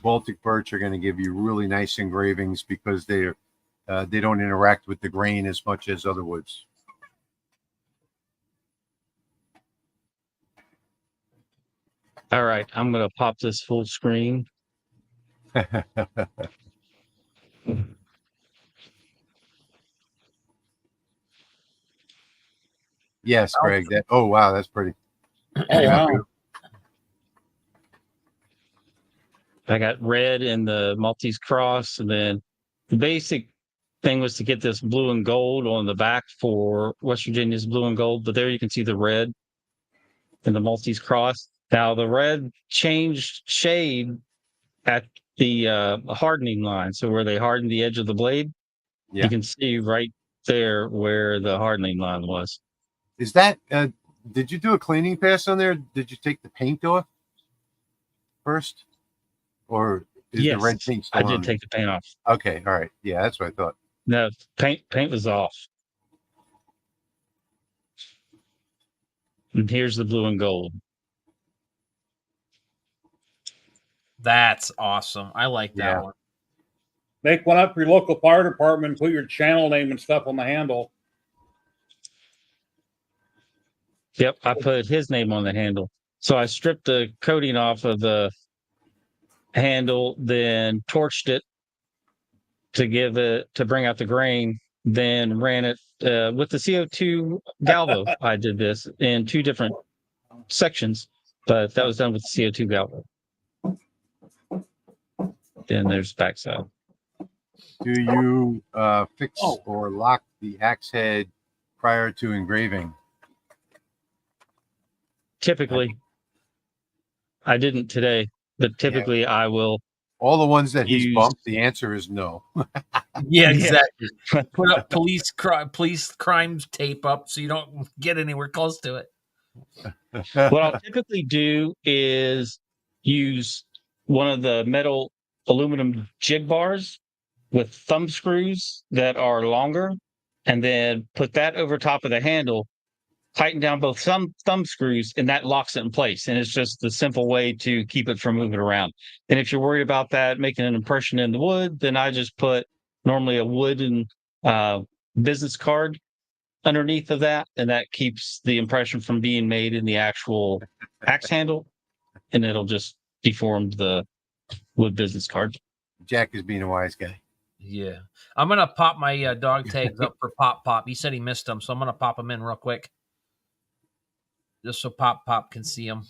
[SPEAKER 2] Baltic birch are going to give you really nice engravings because they don't interact with the grain as much as other woods.
[SPEAKER 7] All right, I'm going to pop this full screen.
[SPEAKER 2] Yes, Greg. Oh wow, that's pretty.
[SPEAKER 4] Oh, wow.
[SPEAKER 7] I got red and the Maltese cross, and then the basic thing was to get this blue and gold on the back for West Virginia's blue and gold. But there you can see the red and the Maltese cross. Now the red changed shade at the hardening line. So where they hardened the edge of the blade,
[SPEAKER 2] Yeah.
[SPEAKER 7] you can see right there where the hardening line was.
[SPEAKER 2] Is that? Did you do a cleaning pass on there? Did you take the paint off first, or is the red paint
[SPEAKER 7] I
[SPEAKER 2] still
[SPEAKER 7] did
[SPEAKER 2] on?
[SPEAKER 7] take the paint off.
[SPEAKER 2] Okay, all right. Yeah, that's what I thought.
[SPEAKER 7] No, paint was off. And here's the blue and gold.
[SPEAKER 5] That's awesome. I like that
[SPEAKER 2] Yeah.
[SPEAKER 5] one.
[SPEAKER 4] Make one up for your local fire department. Put your channel name and stuff on the handle.
[SPEAKER 7] Yep, I put his name on the handle. So I stripped the coating off of the handle, then torched it to bring out the grain, then ran it with the CO2 galvo. I did this in 2 different sections, but that was done with the CO2 galvo. Then there's backside.
[SPEAKER 2] Do you fix or lock the axe head prior to engraving?
[SPEAKER 7] Typically, I didn't today, but typically I will.
[SPEAKER 2] All the ones that he's
[SPEAKER 7] Use-
[SPEAKER 2] bumped, the answer is no.
[SPEAKER 5] Yeah, exactly. Put up police crimes tape up so you don't get anywhere close to it.
[SPEAKER 7] What I'll typically do is use one of the metal aluminum jig bars with thumb screws that are longer, and then put that over top of the handle, tighten down both thumb screws, and that locks it in place. And it's just the simple way to keep it from moving around. And if you're worried about that making an impression in the wood, then I just put normally a wooden business card underneath of that, and that keeps the impression from being made in the actual axe handle, and it'll just deform the wood business card.
[SPEAKER 2] Jack is being a wise guy.
[SPEAKER 5] Yeah. I'm going to pop my dog tags up for Pop. He said he missed them, so I'm going to pop them in real quick. Just so Pop can see them.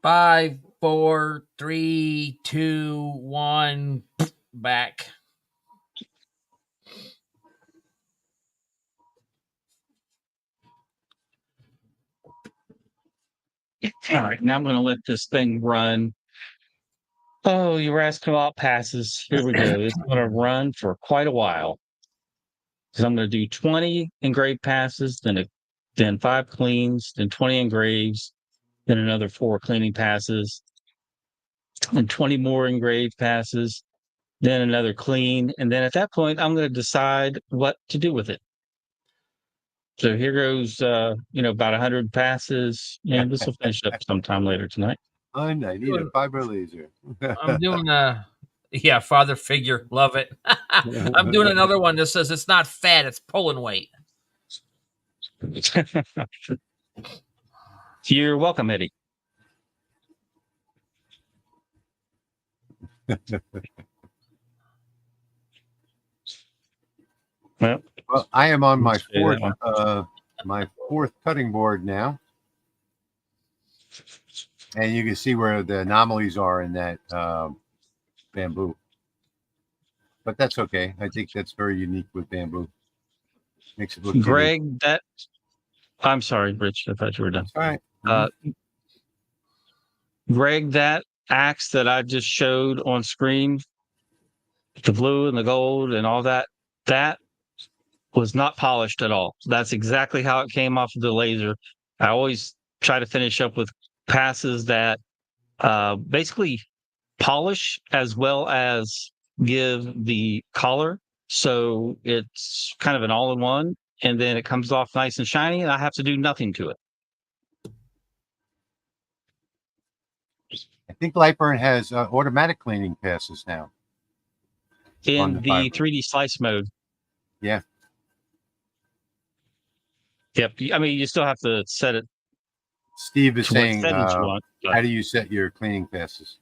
[SPEAKER 5] Five, 4, 3, 2, 1, back.
[SPEAKER 7] All right, now I'm going to let this thing run Oh, you were asking about passes. Here we go. It's going to run for quite a while. So I'm going to do 20 engraved passes, then 5 cleans, then 20 engraves, then another 4 cleaning passes, and 20 more engraved passes, then another clean, and then at that point, I'm going to decide what to do with it. So here goes, about 100 passes, and this will finish up sometime later tonight.
[SPEAKER 2] I need a fiber laser.
[SPEAKER 5] I'm doing yeah, father figure. Love it. I'm doing another one that says it's not fat, it's pulling weight.
[SPEAKER 7] You're welcome, Eddie. Well,
[SPEAKER 2] I am on my
[SPEAKER 7] Let's do that
[SPEAKER 2] fourth cutting board now, and you can see where the anomalies are in that bamboo. But that's okay. I think that's very unique with bamboo. Makes it look
[SPEAKER 7] Greg, I'm sorry, Rich. I thought you were done.
[SPEAKER 2] all right.
[SPEAKER 7] Greg, that axe that I just showed on screen, the blue and the gold and all that, that was not polished at all. That's exactly how it came off of the laser. I always try to finish up with passes that basically polish as well as give the color. So it's kind of an all-in-one, and then it comes off nice and shiny, and I have to do nothing to it.
[SPEAKER 2] I think Lightburn has automatic cleaning passes now.
[SPEAKER 7] In the 3D slice mode.
[SPEAKER 2] Yeah.
[SPEAKER 7] Yep. I mean, you still have to set it.
[SPEAKER 2] Steve is
[SPEAKER 7] to what
[SPEAKER 2] saying,
[SPEAKER 7] settings you want,
[SPEAKER 2] how do you set your cleaning passes?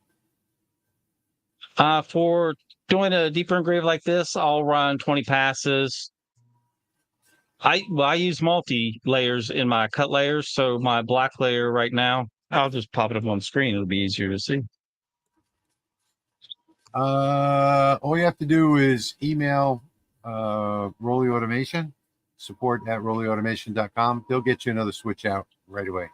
[SPEAKER 7] for doing a deeper engrave like this, I'll run 20 passes. I use multi layers in my cut layers, so my black layer right now, I'll just pop it up on the screen. It'll be easier to see.
[SPEAKER 2] All you have to do is email Rolly Automation, support@rollyautomation.com. They'll get you another switch out right away.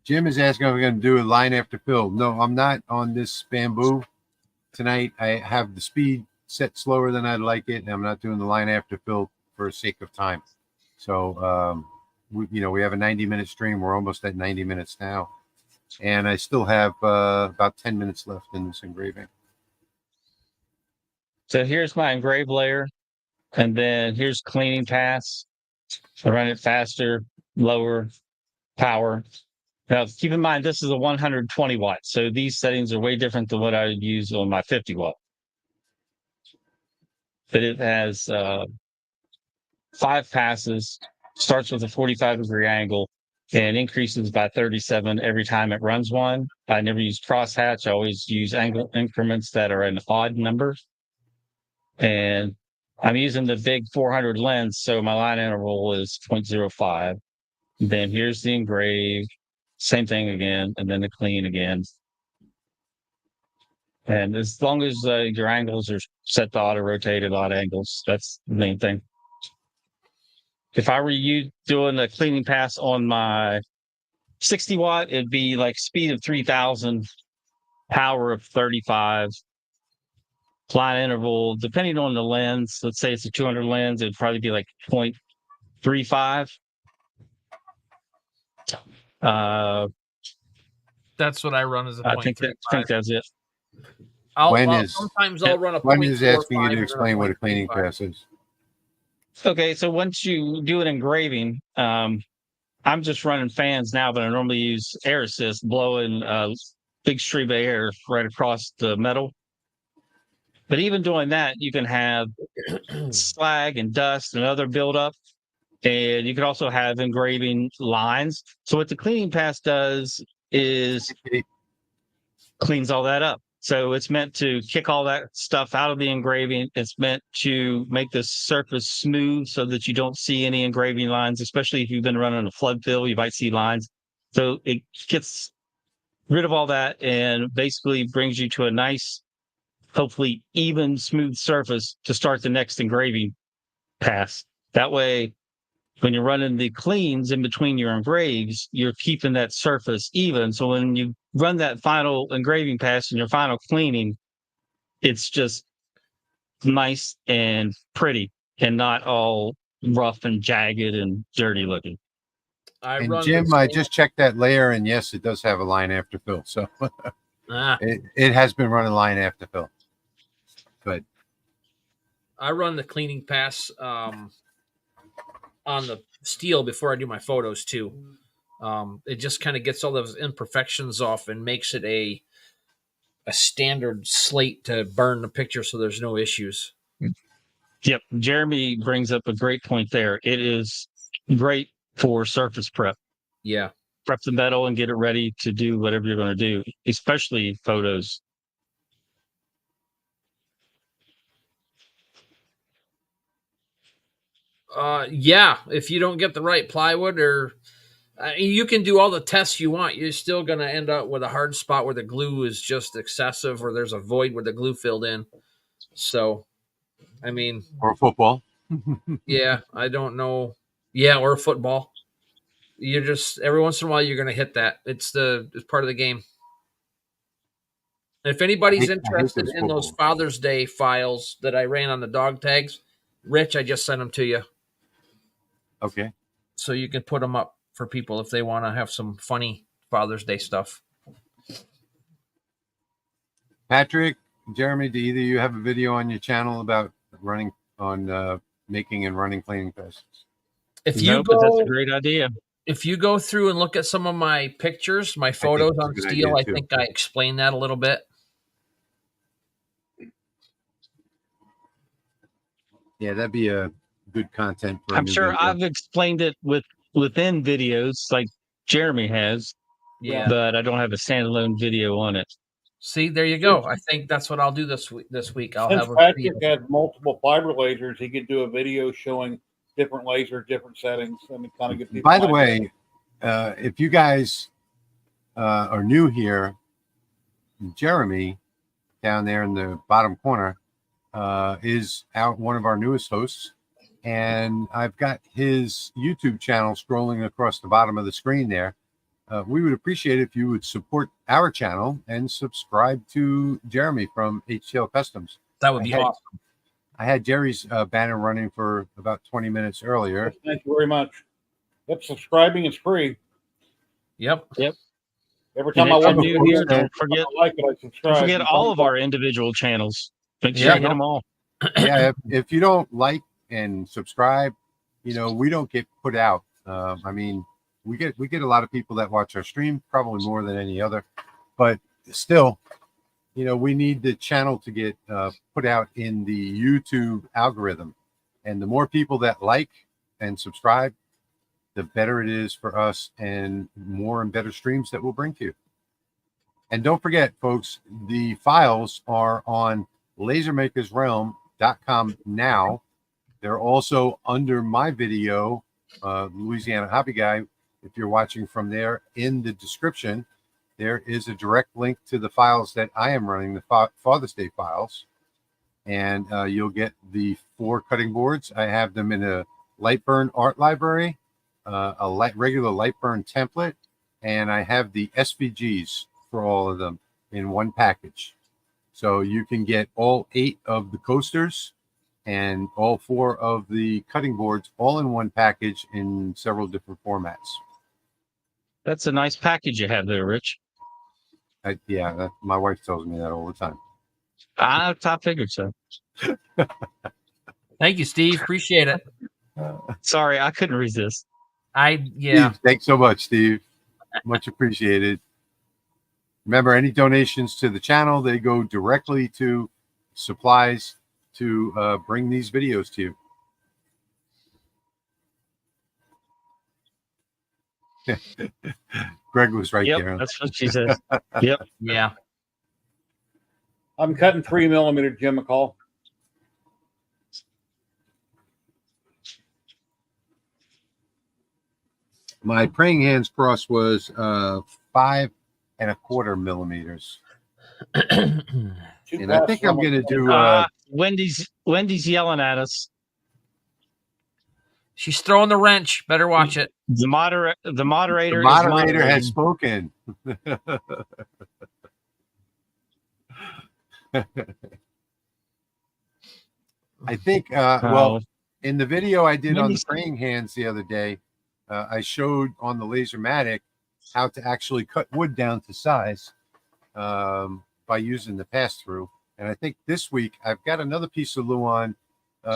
[SPEAKER 2] Jim is asking if we're going to do a line after fill. No, I'm not on this bamboo tonight. I have the speed set slower than I'd like it, and I'm not doing the line after fill for sake of time. So, we have a 90-minute stream. We're almost at 90 minutes now. And I still have about 10 minutes left in this engraving.
[SPEAKER 7] So here's my engrave layer, and then here's cleaning pass. I run it faster, lower power. Now, keep in mind, this is a 120 watt. So these settings are way different than what I would use on my 50 watt. But it has 5 passes, starts with a 45-degree angle, and increases by 37 every time it runs one. I never use crosshatch. I always use angle increments that are an odd number. And I'm using the big 400 lens, so my line interval is 0.05. Then here's the engrave, same thing again, and then the clean again. And as long as your angles are set to auto-rotate at odd angles, that's the main thing. If I were you doing the cleaning pass on my 60 watt, it'd be like speed of 3,000, power of 35, line interval, depending on the lens. Let's say it's a 200 lens, it'd probably be like 0.35.
[SPEAKER 5] That's what I run as a
[SPEAKER 7] I
[SPEAKER 5] point.
[SPEAKER 7] think that's it.
[SPEAKER 5] Sometimes I'll run a
[SPEAKER 2] Gwen
[SPEAKER 5] point.
[SPEAKER 2] is asking you to explain what a cleaning pass is.
[SPEAKER 7] Okay, so once you do an engraving, I'm just running fans now, but I normally use air assist, blowing a big stream of air right across the metal. But even doing that, you can have slag and dust and other buildup. And you can also have engraving lines. So what the cleaning pass does is cleans all that up. So it's meant to kick all that stuff out of the engraving. It's meant to make the surface smooth so that you don't see any engraving lines, especially if you've been running a flood fill, you might see lines. So it gets rid of all that and basically brings you to a nice, hopefully even, smooth surface to start the next engraving pass. That way when you're running the cleans in between your engraves, you're keeping that surface even. So when you run that final engraving pass and your final cleaning, it's just nice and pretty and not all rough and jagged and dirty looking.
[SPEAKER 5] I
[SPEAKER 2] And
[SPEAKER 5] run
[SPEAKER 2] Jim,
[SPEAKER 5] the
[SPEAKER 2] I
[SPEAKER 5] same-
[SPEAKER 2] just checked that layer, and yes, it does have a line after fill. So
[SPEAKER 5] Ah,
[SPEAKER 2] it has been running line after fill. But
[SPEAKER 5] I run the cleaning pass on the steel before I do my photos too. It just kind of gets all those imperfections off and makes it a standard slate to burn the picture, so there's no issues.
[SPEAKER 7] Yep. Jeremy brings up a great point there. It is great for surface prep.
[SPEAKER 5] Yeah.
[SPEAKER 7] Prep the metal and get it ready to do whatever you're going to do, especially photos.
[SPEAKER 5] Yeah. If you don't get the right plywood, or you can do all the tests you want, you're still going to end up with a hard spot where the glue is just excessive, or there's a void where the glue filled in. So, I mean,
[SPEAKER 2] or football.
[SPEAKER 5] yeah, I don't know. Yeah, or football. You're just every once in a while you're going to hit that. It's part of the game. If anybody's
[SPEAKER 2] I hate
[SPEAKER 5] interested
[SPEAKER 2] those
[SPEAKER 5] in those
[SPEAKER 2] footballs.
[SPEAKER 5] Father's Day files that I ran on the dog tags, Rich, I just sent them to you,
[SPEAKER 2] Okay.
[SPEAKER 5] so you can put them up for people if they want to have some funny Father's Day stuff.
[SPEAKER 2] Patrick, Jeremy, do either of you have a video on your channel about running on making and running cleaning passes?
[SPEAKER 5] If you
[SPEAKER 7] No, but that's
[SPEAKER 5] go,
[SPEAKER 7] a great idea.
[SPEAKER 5] if you go through and look at some of my pictures, my photos
[SPEAKER 2] it's a
[SPEAKER 5] on
[SPEAKER 2] good
[SPEAKER 5] steel,
[SPEAKER 2] idea,
[SPEAKER 5] I
[SPEAKER 2] too.
[SPEAKER 5] think I explained that a little bit.
[SPEAKER 2] Yeah, that'd be a good content for a
[SPEAKER 7] I'm
[SPEAKER 2] new
[SPEAKER 7] sure
[SPEAKER 2] video.
[SPEAKER 7] I've explained it within videos like Jeremy has,
[SPEAKER 5] Yeah.
[SPEAKER 7] but I don't have a standalone video on it.
[SPEAKER 5] See, there you go. I think that's what I'll do this week. I'll
[SPEAKER 4] Since
[SPEAKER 5] have a
[SPEAKER 4] Patrick
[SPEAKER 5] video.
[SPEAKER 4] had multiple fiber lasers, he could do a video showing different lasers, different settings, and kind of get people.
[SPEAKER 2] By the
[SPEAKER 4] an idea.
[SPEAKER 2] way, if you guys are new here, Jeremy down there in the bottom corner is one of our newest hosts, and I've got his YouTube channel scrolling across the bottom of the screen there. We would appreciate if you would support our channel and subscribe to Jeremy from HTL Customs.
[SPEAKER 5] That would be
[SPEAKER 2] Okay.
[SPEAKER 5] awesome.
[SPEAKER 2] I had Jerry's banner running for about 20 minutes earlier.
[SPEAKER 4] Thank you very much. Yep, subscribing is free.
[SPEAKER 5] Yep.
[SPEAKER 4] Every time
[SPEAKER 7] And
[SPEAKER 4] I
[SPEAKER 7] if
[SPEAKER 4] watch
[SPEAKER 7] you're
[SPEAKER 4] a
[SPEAKER 7] new
[SPEAKER 4] video,
[SPEAKER 7] here, don't forget
[SPEAKER 4] I like it, I subscribe.
[SPEAKER 7] don't forget all of our individual channels. Make sure
[SPEAKER 5] Yeah,
[SPEAKER 7] you hit them all.
[SPEAKER 2] Yeah, if you don't like and subscribe, we don't get put out. I mean, we get a lot of people that watch our stream, probably more than any other, but still, we need the channel to get put out in the YouTube algorithm, and the more people that like and subscribe, the better it is for us, and more and better streams that we'll bring to you. And don't forget, folks, the files are on lasermakersrealm.com now. They're also under my video, Louisiana Hobby Guy. If you're watching from there, in the description, there is a direct link to the files that I am running, the Father's Day files. And you'll get the 4 cutting boards. I have them in a Lightburn art library, a regular Lightburn template, and I have the SVGs for all of them in one package. So you can get all 8 of the coasters and all 4 of the cutting boards all in one package in several different formats.
[SPEAKER 7] That's a nice package you have there, Rich.
[SPEAKER 2] My wife tells me that all the time.
[SPEAKER 7] I figured so.
[SPEAKER 5] Thank you, Steve. Appreciate it.
[SPEAKER 7] Sorry, I couldn't resist.
[SPEAKER 5] Yeah.
[SPEAKER 2] Steve, thanks so much, Steve. Much appreciated. Remember, any donations to the channel, they go directly to supplies to bring these videos to you. Greg was right
[SPEAKER 7] Yep,
[SPEAKER 2] there.
[SPEAKER 7] that's what she says. Yep.
[SPEAKER 5] Yeah.
[SPEAKER 4] I'm cutting 3mm, Jim McCall.
[SPEAKER 2] My praying hands cross was 5 1/4 millimeters. And I think I'm going to do.
[SPEAKER 7] Wendy's yelling at us.
[SPEAKER 5] She's throwing the wrench. Better watch it.
[SPEAKER 7] The moderator
[SPEAKER 2] The
[SPEAKER 7] is
[SPEAKER 2] moderator
[SPEAKER 7] moderating.
[SPEAKER 2] has spoken. I think, well, in the video I did on the praying hands the other day, I showed on the Lasermatic how to actually cut wood down to size by using the pass-through. And I think this week I've got another piece of Luan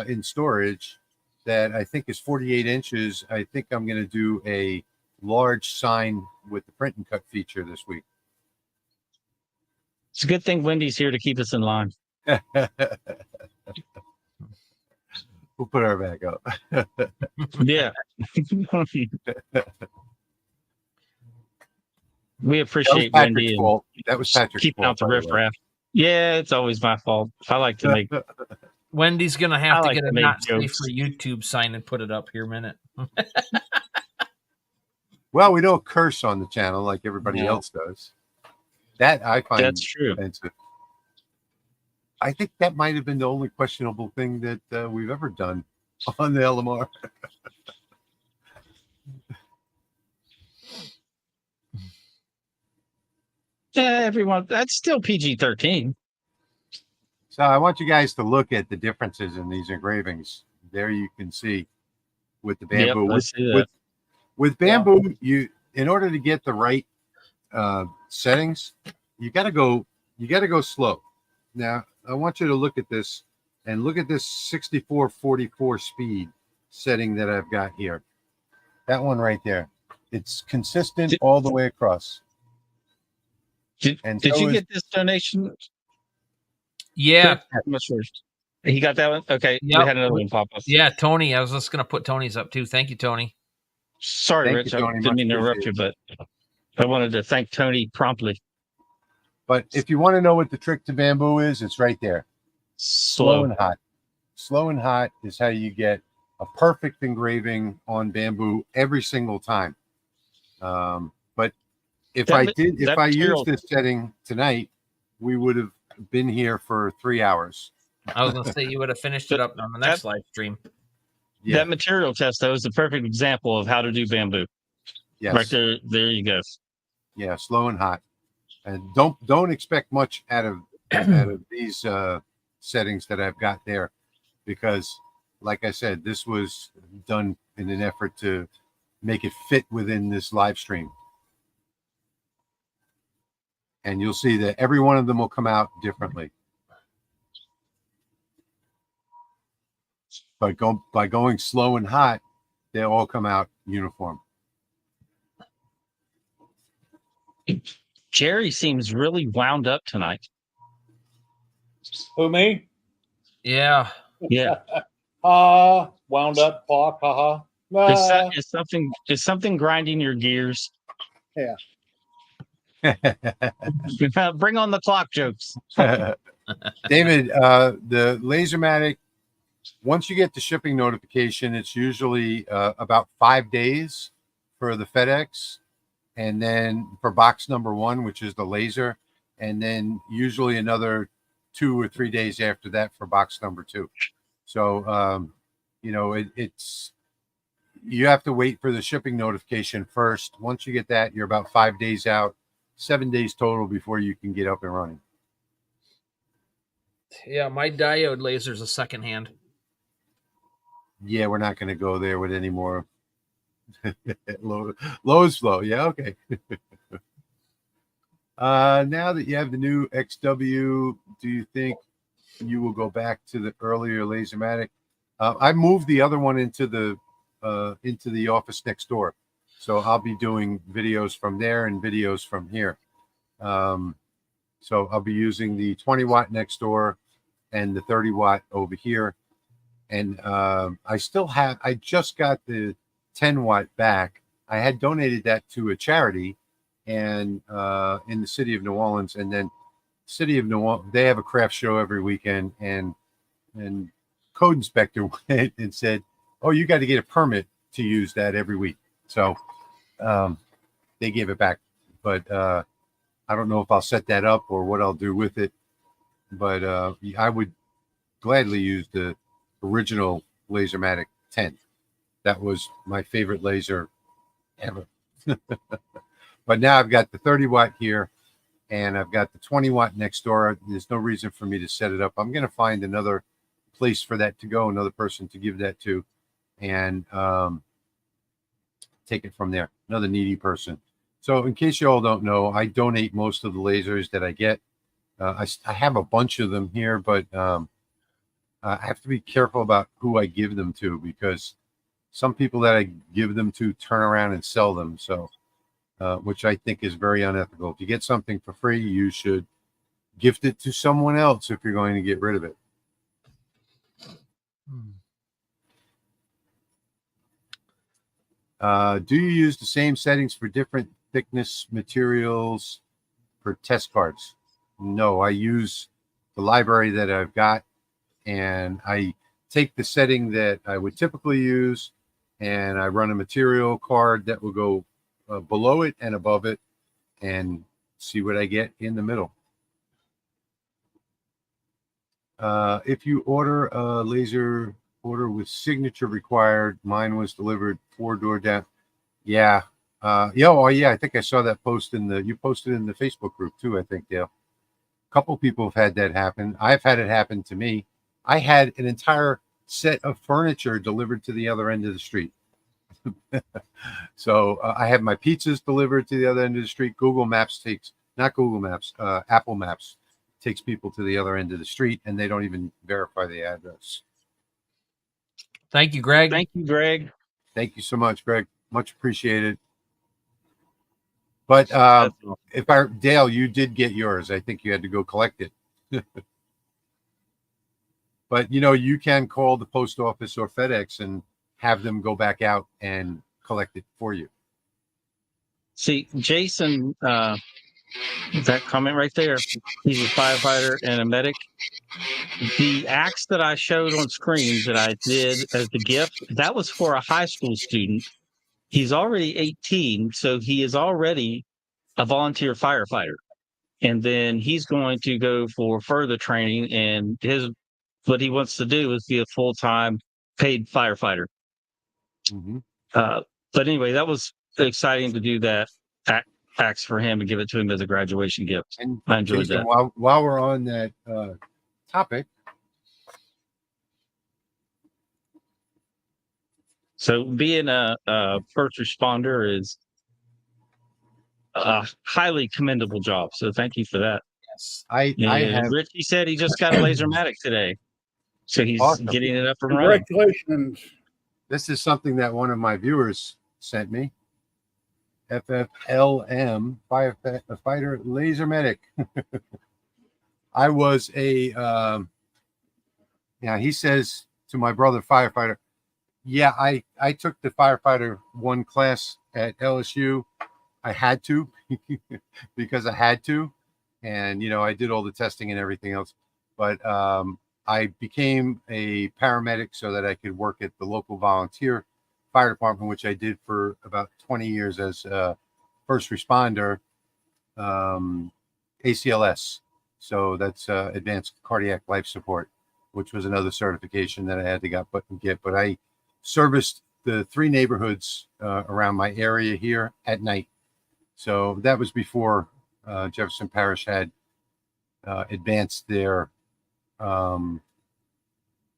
[SPEAKER 2] in storage that I think is 48 inches. I think I'm going to do a large sign with the print and cut feature this week.
[SPEAKER 7] It's a good thing Wendy's here to keep us in line.
[SPEAKER 2] We'll put our back up.
[SPEAKER 7] Yeah. We appreciate Wendy and
[SPEAKER 2] that was Patrick's
[SPEAKER 7] keeping out the riffraff. Yeah, it's always my fault. I like to make.
[SPEAKER 5] Wendy's gonna have to get a not safe
[SPEAKER 7] jokes.
[SPEAKER 5] for YouTube sign and put it up here a minute.
[SPEAKER 2] Well, we don't curse on the channel like everybody
[SPEAKER 7] No.
[SPEAKER 2] else does. That I find
[SPEAKER 7] That's true.
[SPEAKER 2] offensive. I think that might have been the only questionable thing that we've ever done on the LMR.
[SPEAKER 7] Yeah, everyone. That's still PG-13.
[SPEAKER 2] So I want you guys to look at the differences in these engravings. There you can see with the bamboo.
[SPEAKER 7] Yep, I see that.
[SPEAKER 2] With bamboo, you in order to get the right settings, you got to go slow. Now I want you to look at this and look at this 64-44 speed setting that I've got here. That one right there. It's consistent all the way across.
[SPEAKER 7] Did you get this donation?
[SPEAKER 5] Yeah.
[SPEAKER 7] He got that one? Okay.
[SPEAKER 5] Yep.
[SPEAKER 7] We had another one pop up.
[SPEAKER 5] Yeah, Tony. I was just gonna put Tony's up too. Thank you, Tony.
[SPEAKER 7] Sorry,
[SPEAKER 2] Thank
[SPEAKER 7] Rich.
[SPEAKER 2] you, Tony.
[SPEAKER 7] I didn't mean to interrupt you, but I wanted to thank Tony promptly.
[SPEAKER 2] But if you want to know what the trick to bamboo is, it's right there. Slow and hot. Slow and hot is how you get a perfect engraving on bamboo every single time. But if I used this setting tonight, we would have been here for 3 hours.
[SPEAKER 5] I was gonna say you would have finished it up on the next live stream.
[SPEAKER 2] Yeah.
[SPEAKER 7] That material test, though, is the perfect example of how to do bamboo.
[SPEAKER 2] Yes.
[SPEAKER 7] Right there. There you go.
[SPEAKER 2] Yeah, slow and hot. And don't expect much out of these settings that I've got there, because like I said, this was done in an effort to make it fit within this live stream. And you'll see that every one of them will come out differently. But by going slow and hot, they'll all come out uniform.
[SPEAKER 7] Jerry seems really wound up tonight.
[SPEAKER 4] Who, me?
[SPEAKER 5] Yeah.
[SPEAKER 7] Yeah.
[SPEAKER 4] Wound up, talk, haha.
[SPEAKER 7] Is something grinding your gears?
[SPEAKER 4] Yeah.
[SPEAKER 7] Bring on the clock jokes.
[SPEAKER 2] David, the Lasermatic, once you get the shipping notification, it's usually about 5 days for the FedEx, and then for box number 1, which is the laser, and then usually another 2 or 3 days after that for box number 2. So, it's you have to wait for the shipping notification first. Once you get that, you're about 5 days out, 7 days total before you can get up and running.
[SPEAKER 5] Yeah, my diode laser's a second hand.
[SPEAKER 2] Yeah, we're not going to go there with any more Lowe's flow. Yeah, okay. Now that you have the new XW, do you think you will go back to the earlier Lasermatic? I moved the other one into the office next door, so I'll be doing videos from there and videos from here. So I'll be using the 20-watt next door and the 30-watt over here. And I just got the 10-watt back. I had donated that to a charity and in the city of New Orleans. And then city of New Orleans, they have a craft show every weekend. And code inspector went and said, oh, you got to get a permit to use that every week. So they gave it back. But I don't know if I'll set that up or what I'll do with it. But I would gladly use the original Lasermatic 10. That was my favorite laser ever. But now I've got the 30 watt here, and I've got the 20 watt next door. There's no reason for me to set it up. I'm going to find another place for that to go, another person to give that to, and take it from there. Another needy person. So in case you all don't know, I donate most of the lasers that I get. I have a bunch of them here, but I have to be careful about who I give them to, because some people that I give them to turn around and sell them. So, which I think is very unethical. If you get something for free, you should gift it to someone else if you're going to get rid of it. Do you use the same settings for different thickness materials for test cards? No, I use the library that I've got, and I take the setting that I would typically use, and I run a material card that will go below it and above it, and see what I get in the middle. If you order a laser order with signature required, mine was delivered 4-door down. Yeah. Yeah. I think I saw that post you posted in the Facebook group too, I think, Dale. A couple people have had that happen. I've had it happen to me. I had an entire set of furniture delivered to the other end of the street. So I have my pizzas delivered to the other end of the street. Apple Maps takes people to the other end of the street, and they don't even verify the address.
[SPEAKER 5] Thank you, Greg.
[SPEAKER 7] Thank you, Greg.
[SPEAKER 2] Thank you so much, Greg. Much appreciated. But Dale, you did get yours. I think you had to go collect it. But you can call the post office or FedEx and have them go back out and collect it for you.
[SPEAKER 7] See, Jason, that comment right there, he's a firefighter and a medic. The axe that I showed on screen that I did as the gift, that was for a high school student. He's already 18, so he is already a volunteer firefighter. And then he's going to go for further training, and what he wants to do is be a full-time paid firefighter.
[SPEAKER 2] Mm-hmm.
[SPEAKER 7] But anyway, that was exciting to do that axe for him and give it to him as a graduation gift.
[SPEAKER 2] And
[SPEAKER 7] I enjoyed
[SPEAKER 2] Jason,
[SPEAKER 7] that.
[SPEAKER 2] While we're on that topic.
[SPEAKER 7] So being a first responder is a highly commendable job. So thank you for that.
[SPEAKER 2] Yes, I have.
[SPEAKER 7] Richie said he just got a Lasermatic today. So he's
[SPEAKER 2] Awesome.
[SPEAKER 7] getting it up and running.
[SPEAKER 4] Congratulations.
[SPEAKER 2] This is something that one of my viewers sent me. FFLM, Firefighter Laser Medic. I was he says to my brother, firefighter, yeah, I took the firefighter 1 class at LSU. I had to because I had to. And, I did all the testing and everything else. But I became a paramedic so that I could work at the local volunteer fire department, which I did for about 20 years as a first responder, ACLS. So that's advanced cardiac life support, which was another certification that I had to get. But I serviced the 3 neighborhoods around my area here at night. So that was before Jefferson Parish had advanced their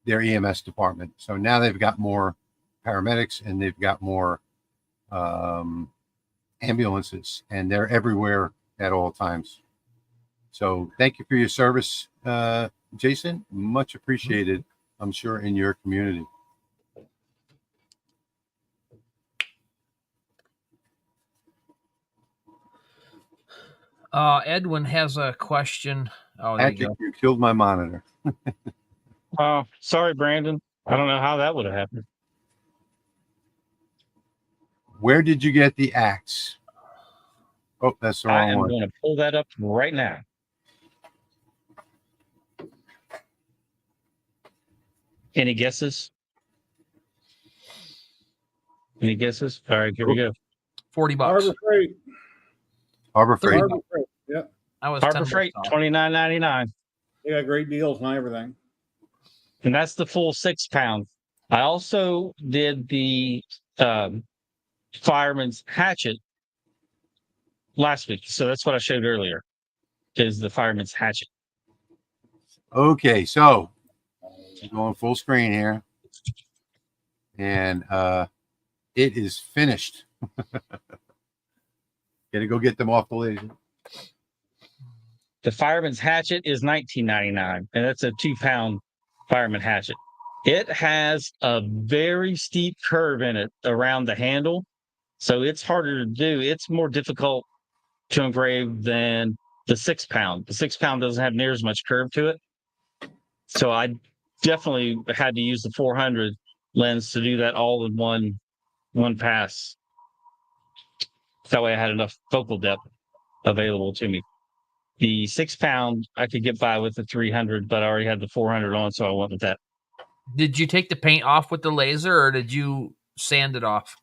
[SPEAKER 2] EMS department. So now they've got more paramedics and they've got more ambulances, and they're everywhere at all times. So thank you for your service, Jason. Much appreciated, I'm sure, in your community.
[SPEAKER 5] Edwin has a question. Oh, there you go.
[SPEAKER 2] You killed my monitor.
[SPEAKER 7] Sorry, Brandon. I don't know how that would have happened.
[SPEAKER 2] Where did you get the axe? Oh, that's the wrong one.
[SPEAKER 7] I'm going to pull that up right now. Any guesses? Any guesses? All right, here we go.
[SPEAKER 5] $40.
[SPEAKER 4] Harbor Freight.
[SPEAKER 2] Harbor Freight.
[SPEAKER 4] Harbor Freight. Yeah.
[SPEAKER 5] I was
[SPEAKER 7] Harbor
[SPEAKER 5] 10
[SPEAKER 7] Freight,
[SPEAKER 5] bucks off.
[SPEAKER 7] $29.99.
[SPEAKER 4] They got great deals and everything.
[SPEAKER 7] And that's the full 6 pound. I also did the fireman's hatchet last week. So that's what I showed earlier, is the fireman's hatchet.
[SPEAKER 2] Okay, so I'm going full screen here, and it is finished. Gonna go get them off the laser.
[SPEAKER 7] The fireman's hatchet is $19.99, and that's a 2-pound fireman hatchet. It has a very steep curve in it around the handle, so it's harder to do. It's more difficult to engrave than the 6-pound. The 6-pound doesn't have near as much curve to it, so I definitely had to use the 400 lens to do that all in one pass. That way, I had enough focal depth available to me. The 6-pound I could get by with the 300, but I already had the 400 on, so I went with that.
[SPEAKER 5] Did you take the paint off with the laser, or did you sand it off?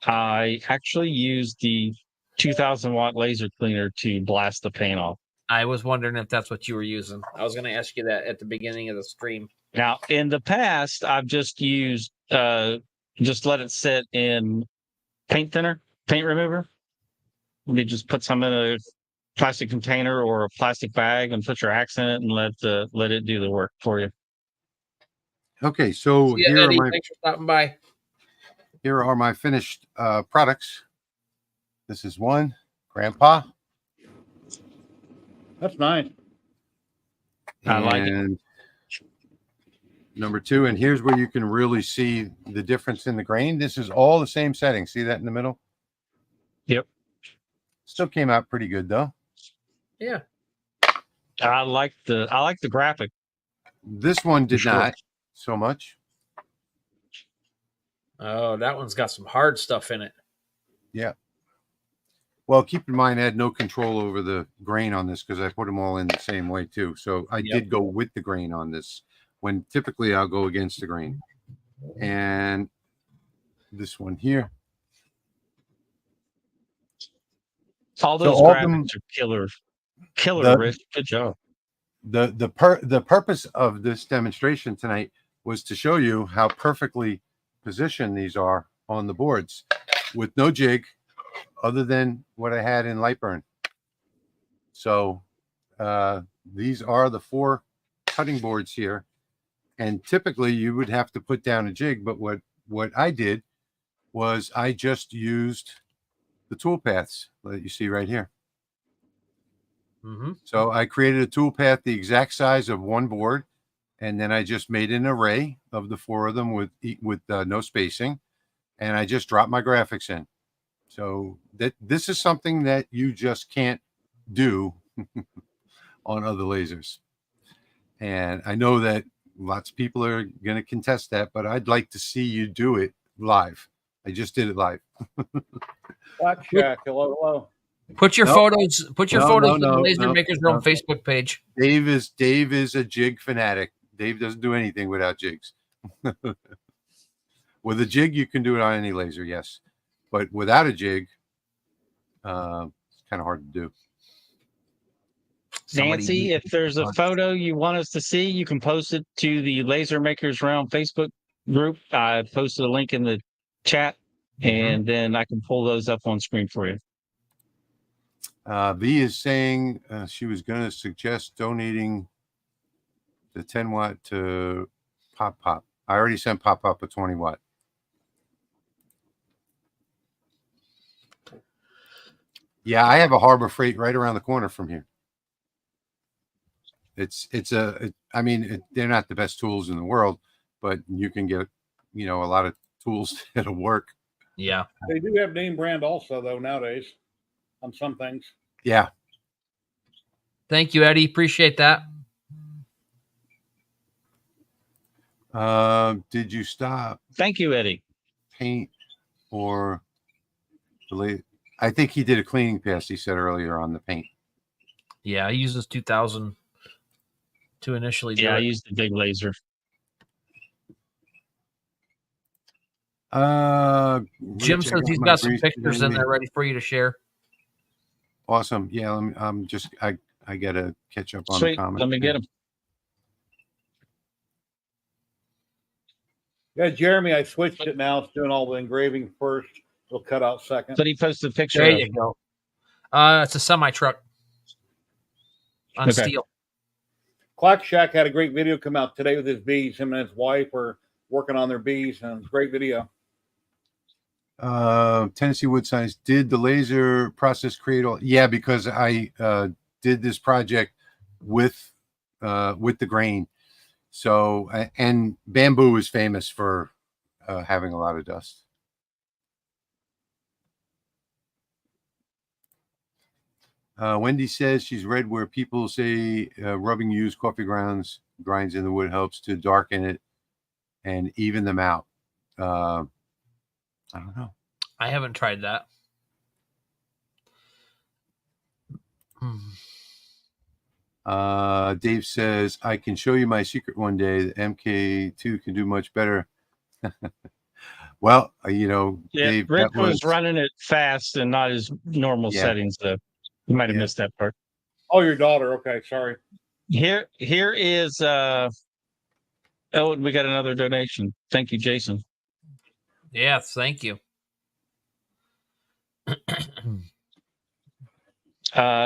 [SPEAKER 7] I actually used the 2000-watt laser cleaner to blast the paint off.
[SPEAKER 5] I was wondering if that's what you were using. I was going to ask you that at the beginning of the stream.
[SPEAKER 7] Now, in the past, I've just used just let it sit in paint thinner, paint remover. You just put some in a plastic container or a plastic bag and put your axe in it and let it do the work for you.
[SPEAKER 2] Okay, so
[SPEAKER 5] Yeah, Eddie, thanks for stopping by.
[SPEAKER 2] Here are my finished products. This is one, Grandpa.
[SPEAKER 4] That's nice.
[SPEAKER 7] I like it.
[SPEAKER 2] And number 2, and here's where you can really see the difference in the grain. This is all the same setting. See that in the middle?
[SPEAKER 7] Yep.
[SPEAKER 2] Still came out pretty good though.
[SPEAKER 5] Yeah.
[SPEAKER 7] I like the graphic.
[SPEAKER 2] This one did not so much.
[SPEAKER 5] Oh, that one's got some hard stuff in it.
[SPEAKER 2] Yeah. Well, keep in mind, I had no control over the grain on this because I put them all in the same way too. So I did go with the grain on this, when typically I'll go against the grain. And this one here.
[SPEAKER 7] All those graphics are killer, Rich. Good job.
[SPEAKER 2] The purpose of this demonstration tonight was to show you how perfectly positioned these are on the boards with no jig other than what I had in Lightburn. So these are the 4 cutting boards here, and typically you would have to put down a jig, but what I did was I just used the tool paths that you see right here. So I created a tool path the exact size of one board, and then I just made an array of the 4 of them with no spacing, and I just dropped my graphics in. So this is something that you just can't do on other lasers. And I know that lots of people are going to contest that, but I'd like to see you do it live. I just did it live.
[SPEAKER 4] Black Shack, hello.
[SPEAKER 5] Put your photos. Put your photos on the Laser Makers Realm
[SPEAKER 2] no.
[SPEAKER 5] Facebook page.
[SPEAKER 2] Dave is a jig fanatic. Dave doesn't do anything without jigs. With a jig, you can do it on any laser, yes, but without a jig, it's kind of hard to do.
[SPEAKER 7] Nancy, if there's a photo you want us to see, you can post it to the Laser Makers Realm Facebook group. I posted a link in the chat, and then I can pull those up on screen for you.
[SPEAKER 2] V is saying she was going to suggest donating the 10 watt to Pop. I already sent Pop a 20 watt. Yeah, I have a Harbor Freight right around the corner from here. I mean, they're not the best tools in the world, but you can get, a lot of tools that'll work.
[SPEAKER 5] Yeah.
[SPEAKER 4] They do have name brand also, though, nowadays on some things.
[SPEAKER 2] Yeah.
[SPEAKER 5] Thank you, Eddie. Appreciate that.
[SPEAKER 2] Did you stop
[SPEAKER 7] Thank you, Eddie.
[SPEAKER 2] paint or delete? I think he did a cleaning pass, he said earlier, on the paint.
[SPEAKER 5] Yeah, I used this 2000 to initially do it.
[SPEAKER 7] I used the big laser.
[SPEAKER 5] Jim says he's got some pictures in there ready for you to share.
[SPEAKER 2] Awesome. Yeah, I gotta catch up on the comments.
[SPEAKER 7] Let me get them.
[SPEAKER 4] Yeah, Jeremy, I switched it now. It's doing all the engraving first. It'll cut out second.
[SPEAKER 7] But he posted a picture
[SPEAKER 5] There
[SPEAKER 7] of.
[SPEAKER 5] you go. It's a semi truck on
[SPEAKER 7] Okay.
[SPEAKER 5] steel.
[SPEAKER 4] Clock Shack had a great video come out today with his bees. Him and his wife were working on their bees, and it's a great video.
[SPEAKER 2] Tennessee Wood Signs, did the laser process create all? Yeah, because I did this project with the grain. So, and bamboo is famous for having a lot of dust. Wendy says she's read where people say rubbing used coffee grinds in the wood helps to darken it and even them out. I don't know.
[SPEAKER 5] I haven't tried that.
[SPEAKER 2] Dave says, I can show you my secret one day. The MK2 can do much better. Well,
[SPEAKER 7] Yeah,
[SPEAKER 2] Dave,
[SPEAKER 7] Rick
[SPEAKER 2] that
[SPEAKER 7] was running it fast and not his normal settings, though. You might have missed that part.
[SPEAKER 4] Oh, your daughter. Okay, sorry.
[SPEAKER 7] Here is oh, we got another donation. Thank you, Jason.
[SPEAKER 5] Yeah, thank you.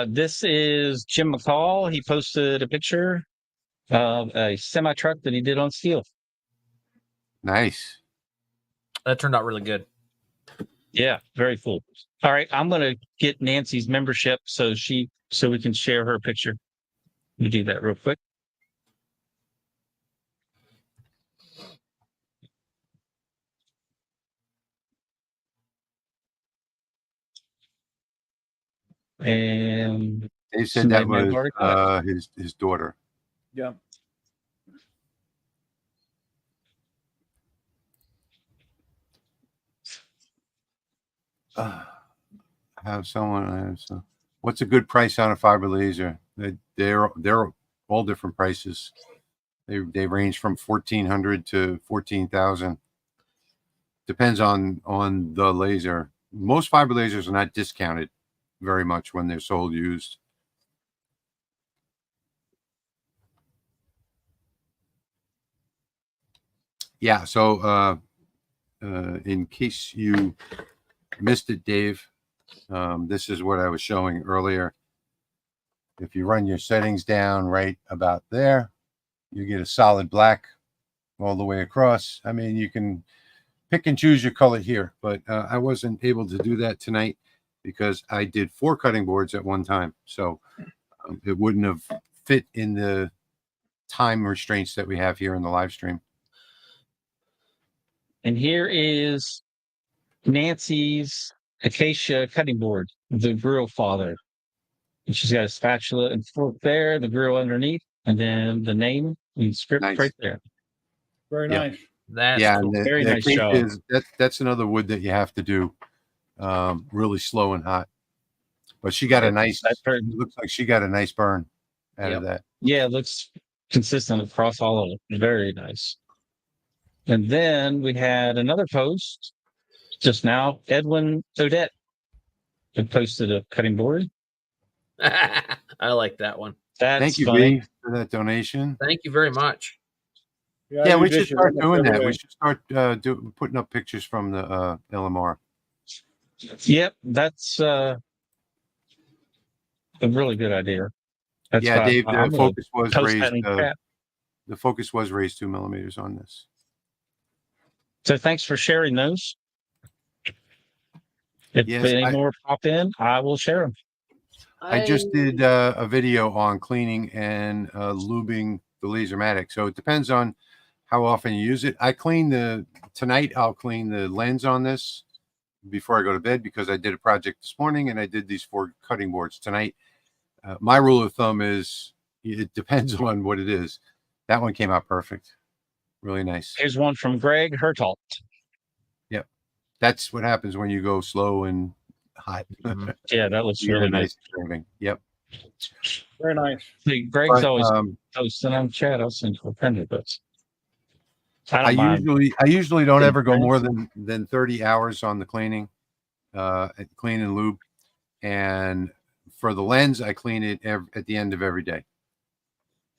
[SPEAKER 7] This is Jim McCall. He posted a picture of a semi truck that he did on steel.
[SPEAKER 2] nice.
[SPEAKER 5] That turned out really good.
[SPEAKER 7] Yeah, very cool. All right, I'm gonna get Nancy's membership so we can share her picture. Let me do that real quick. And
[SPEAKER 2] Dave said that
[SPEAKER 7] somebody may have already got
[SPEAKER 2] was his daughter.
[SPEAKER 4] Yeah.
[SPEAKER 2] I have some. What's a good price on a fiber laser? They're all different prices. They range from 1,400 to 14,000. Depends on the laser. Most fiber lasers are not discounted very much when they're sold used. Yeah. So in case you missed it, Dave, this is what I was showing earlier. If you run your settings down right about there, you get a solid black all the way across. I mean, you can pick and choose your color here, but I wasn't able to do that tonight because I did 4 cutting boards at one time. So it wouldn't have fit in the time restraints that we have here in the live stream.
[SPEAKER 7] And here is Nancy's acacia cutting board, the grill father. And she's got a spatula and fork there, the grill underneath, and then the name and script right there.
[SPEAKER 4] Very
[SPEAKER 2] Yeah.
[SPEAKER 4] nice.
[SPEAKER 5] That's cool.
[SPEAKER 2] And
[SPEAKER 7] Very nice job.
[SPEAKER 2] That's another wood that you have to do really slow and hot. But she got a nice. It looks like she got a nice burn out of that.
[SPEAKER 7] Yeah, it looks consistent across all of it. Very nice. And then we had another post just now. Edwin Odette had posted a cutting board.
[SPEAKER 5] I like that one.
[SPEAKER 7] That's
[SPEAKER 2] Thank you,
[SPEAKER 7] funny.
[SPEAKER 2] B, for that donation.
[SPEAKER 5] Thank you very much.
[SPEAKER 2] Yeah, we should start doing that.
[SPEAKER 4] Day.
[SPEAKER 2] We should start putting up pictures from the LMR.
[SPEAKER 7] Yep, that's a really good idea. That's
[SPEAKER 2] Yeah,
[SPEAKER 7] fine.
[SPEAKER 2] Dave,
[SPEAKER 7] I'm
[SPEAKER 2] the
[SPEAKER 7] gonna
[SPEAKER 2] focus was
[SPEAKER 7] post
[SPEAKER 2] raised.
[SPEAKER 7] that in chat.
[SPEAKER 2] The focus was raised 2 millimeters on this.
[SPEAKER 7] So thanks for sharing those. If
[SPEAKER 2] Yes,
[SPEAKER 7] any more pop in, I will share them.
[SPEAKER 2] I just did a video on cleaning and lubing the Lasermatic. So it depends on how often you use it. Tonight I'll clean the lens on this before I go to bed because I did a project this morning and I did these 4 cutting boards tonight. My rule of thumb is it depends on what it is. That one came out perfect. Really nice.
[SPEAKER 7] Here's one from Greg Hertalt.
[SPEAKER 2] Yep. That's what happens when you go slow and hot.
[SPEAKER 7] Yeah, that looks
[SPEAKER 2] You get
[SPEAKER 7] really
[SPEAKER 2] a
[SPEAKER 7] nice.
[SPEAKER 2] nice engraving. Yep.
[SPEAKER 4] Very nice.
[SPEAKER 7] See, Greg's
[SPEAKER 2] But,
[SPEAKER 7] always posting on chat. I'll send you a friend of this.
[SPEAKER 2] I usually don't ever go
[SPEAKER 7] Thanks.
[SPEAKER 2] more than 30 hours on the cleaning, clean and lube. And for the lens, I clean it at the end of every day.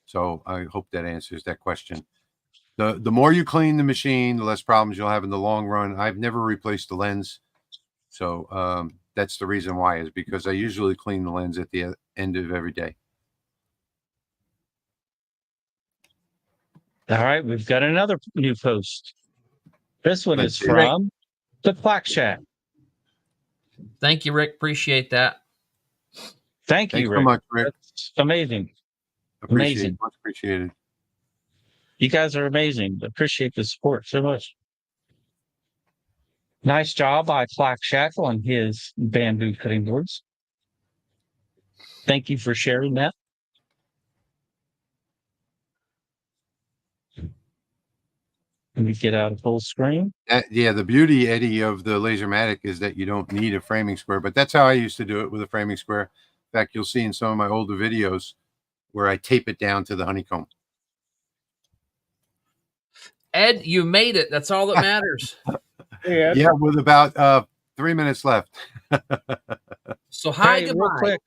[SPEAKER 2] So I hope that answers that question. The more you clean the machine, the less problems you'll have in the long run. I've never replaced the lens, so that's the reason why, is because I usually clean the lens at the end of every day.
[SPEAKER 7] All right, we've got another new post. This one
[SPEAKER 2] Let's
[SPEAKER 7] is
[SPEAKER 2] see.
[SPEAKER 7] from the Quack Shack.
[SPEAKER 5] Thank you, Rick. Appreciate that.
[SPEAKER 7] Thank
[SPEAKER 2] Thanks
[SPEAKER 7] you,
[SPEAKER 2] so
[SPEAKER 7] Rick.
[SPEAKER 2] much, Rick.
[SPEAKER 7] That's amazing.
[SPEAKER 2] Appreciate
[SPEAKER 7] Amazing.
[SPEAKER 2] it. Much appreciated.
[SPEAKER 7] You guys are amazing. Appreciate the support so much. Nice job by Quack Shack on his bamboo cutting boards. Thank you for sharing that. Let me get out of full screen.
[SPEAKER 2] Yeah, the beauty, Eddie, of the Lasermatic is that you don't need a framing square, but that's how I used to do it with a framing square. In fact, you'll see in some of my older videos where I tape it down to the honeycomb.
[SPEAKER 5] Ed, you made it. That's all that matters.
[SPEAKER 4] Yeah.
[SPEAKER 2] Yeah, with about 3 minutes left.
[SPEAKER 5] So hi,
[SPEAKER 7] Hey,
[SPEAKER 5] goodbye.
[SPEAKER 7] real quick.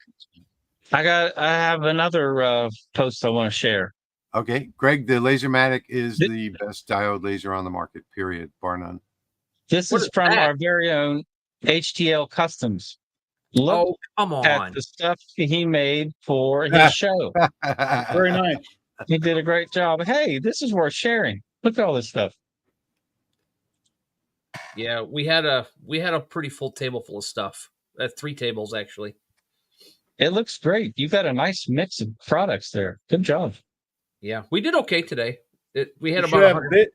[SPEAKER 7] I have another post I want to share.
[SPEAKER 2] Okay, Greg, the Lasermatic is the best diode laser on the market, period, bar none.
[SPEAKER 7] This
[SPEAKER 5] What
[SPEAKER 7] is
[SPEAKER 5] is
[SPEAKER 7] from
[SPEAKER 5] that?
[SPEAKER 7] our very own HTL Customs. Look
[SPEAKER 5] Oh, come
[SPEAKER 7] at
[SPEAKER 5] on.
[SPEAKER 7] the stuff he made for his show.
[SPEAKER 4] Very nice.
[SPEAKER 7] He did a great job. Hey, this is worth sharing. Look at all this stuff.
[SPEAKER 5] Yeah, we had a pretty full table full of stuff. 3 tables actually.
[SPEAKER 7] It looks great. You've got a nice mix of products there. Good job.
[SPEAKER 5] Yeah, we did okay today. We had
[SPEAKER 4] You
[SPEAKER 5] about
[SPEAKER 4] should have
[SPEAKER 5] 100.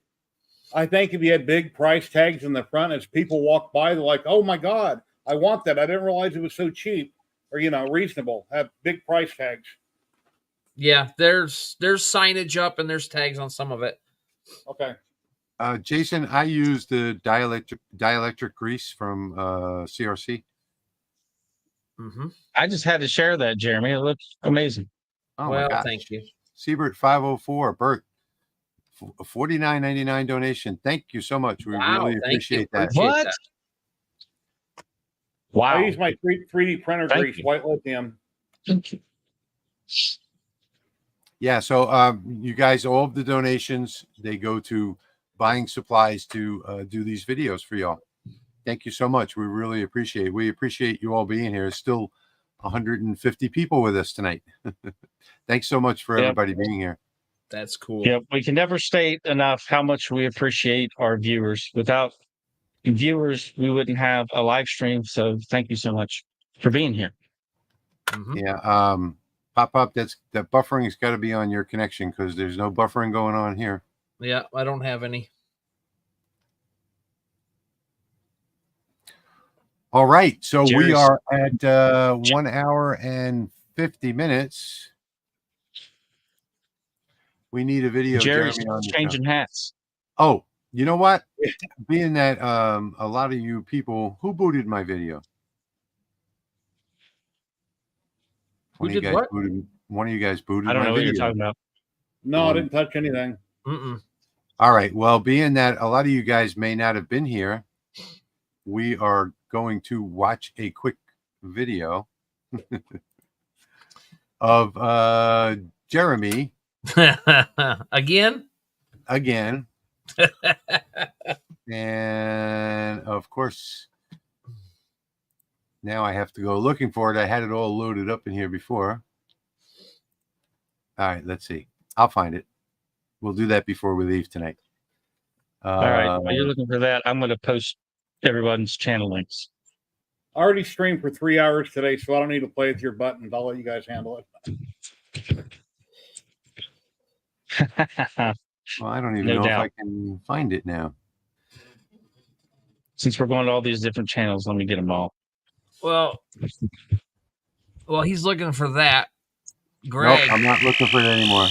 [SPEAKER 4] I think if you had big price tags in the front, as people walk by, they're like, "Oh my God, I want that! I didn't realize it was so cheap or reasonable." Have big price tags.
[SPEAKER 5] Yeah, there's signage up and there's tags on some of it.
[SPEAKER 4] Okay.
[SPEAKER 2] Jason, I used the dielectric grease from CRC.
[SPEAKER 5] Mm-hmm.
[SPEAKER 7] I just had to share that, Jeremy. It looks amazing.
[SPEAKER 2] Oh
[SPEAKER 5] Well,
[SPEAKER 2] my gosh.
[SPEAKER 5] thank you.
[SPEAKER 2] Siebert 504, Bert, $49.99 donation. Thank you so much. We
[SPEAKER 5] Wow,
[SPEAKER 2] really
[SPEAKER 5] thank
[SPEAKER 2] appreciate
[SPEAKER 5] you.
[SPEAKER 2] that.
[SPEAKER 5] Appreciate
[SPEAKER 7] What?
[SPEAKER 5] that.
[SPEAKER 7] Wow.
[SPEAKER 4] I use my 3D printer
[SPEAKER 7] Thank
[SPEAKER 4] grease,
[SPEAKER 7] you.
[SPEAKER 4] white lithium.
[SPEAKER 7] Thank you.
[SPEAKER 2] Yeah, so you guys, all of the donations, they go to buying supplies to do these videos for y'all. Thank you so much. We really appreciate it. We appreciate you all being here. There's still 150 people with us tonight. Thanks so much for everybody being here.
[SPEAKER 5] That's cool.
[SPEAKER 7] Yeah, we can never state enough how much we appreciate our viewers. Without viewers, we wouldn't have a live stream. So thank you so much for being here.
[SPEAKER 5] Mm-hmm.
[SPEAKER 2] Yeah, Pop, that buffering's got to be on your connection because there's no buffering going on here.
[SPEAKER 5] Yeah, I don't have any.
[SPEAKER 2] All right, so we
[SPEAKER 7] Cheers.
[SPEAKER 2] are at 1 hour and 50 minutes. We need a video.
[SPEAKER 7] Jerry's
[SPEAKER 2] Jeremy, on the
[SPEAKER 7] changing hats.
[SPEAKER 2] Oh, you know what? Being that a lot of you people who booted my video.
[SPEAKER 5] Who
[SPEAKER 2] One of you
[SPEAKER 5] did
[SPEAKER 2] guys
[SPEAKER 5] what?
[SPEAKER 2] booted. One of you guys booted
[SPEAKER 7] I don't
[SPEAKER 2] my
[SPEAKER 7] know what
[SPEAKER 2] video.
[SPEAKER 7] you're talking about.
[SPEAKER 4] No, I didn't touch anything.
[SPEAKER 5] Mm-mm.
[SPEAKER 2] All right. Well, being that a lot of you guys may not have been here, we are going to watch a quick video of Jeremy
[SPEAKER 5] Again?
[SPEAKER 2] And of course, now I have to go looking for it. I had it all loaded up in here before. All right, let's see. I'll find it. We'll do that before we leave tonight.
[SPEAKER 7] All right. While you're looking for that, I'm going to post everyone's channel links.
[SPEAKER 4] I already streamed for 3 hours today, so I don't need to play with your buttons. I'll let you guys handle it.
[SPEAKER 2] Well, I don't even
[SPEAKER 7] No
[SPEAKER 2] know
[SPEAKER 7] doubt.
[SPEAKER 2] if I can find it now.
[SPEAKER 7] Since we're going to all these different channels, let me get them all.
[SPEAKER 5] Well, he's looking for that. Greg.
[SPEAKER 2] Nope, I'm not looking for it anymore.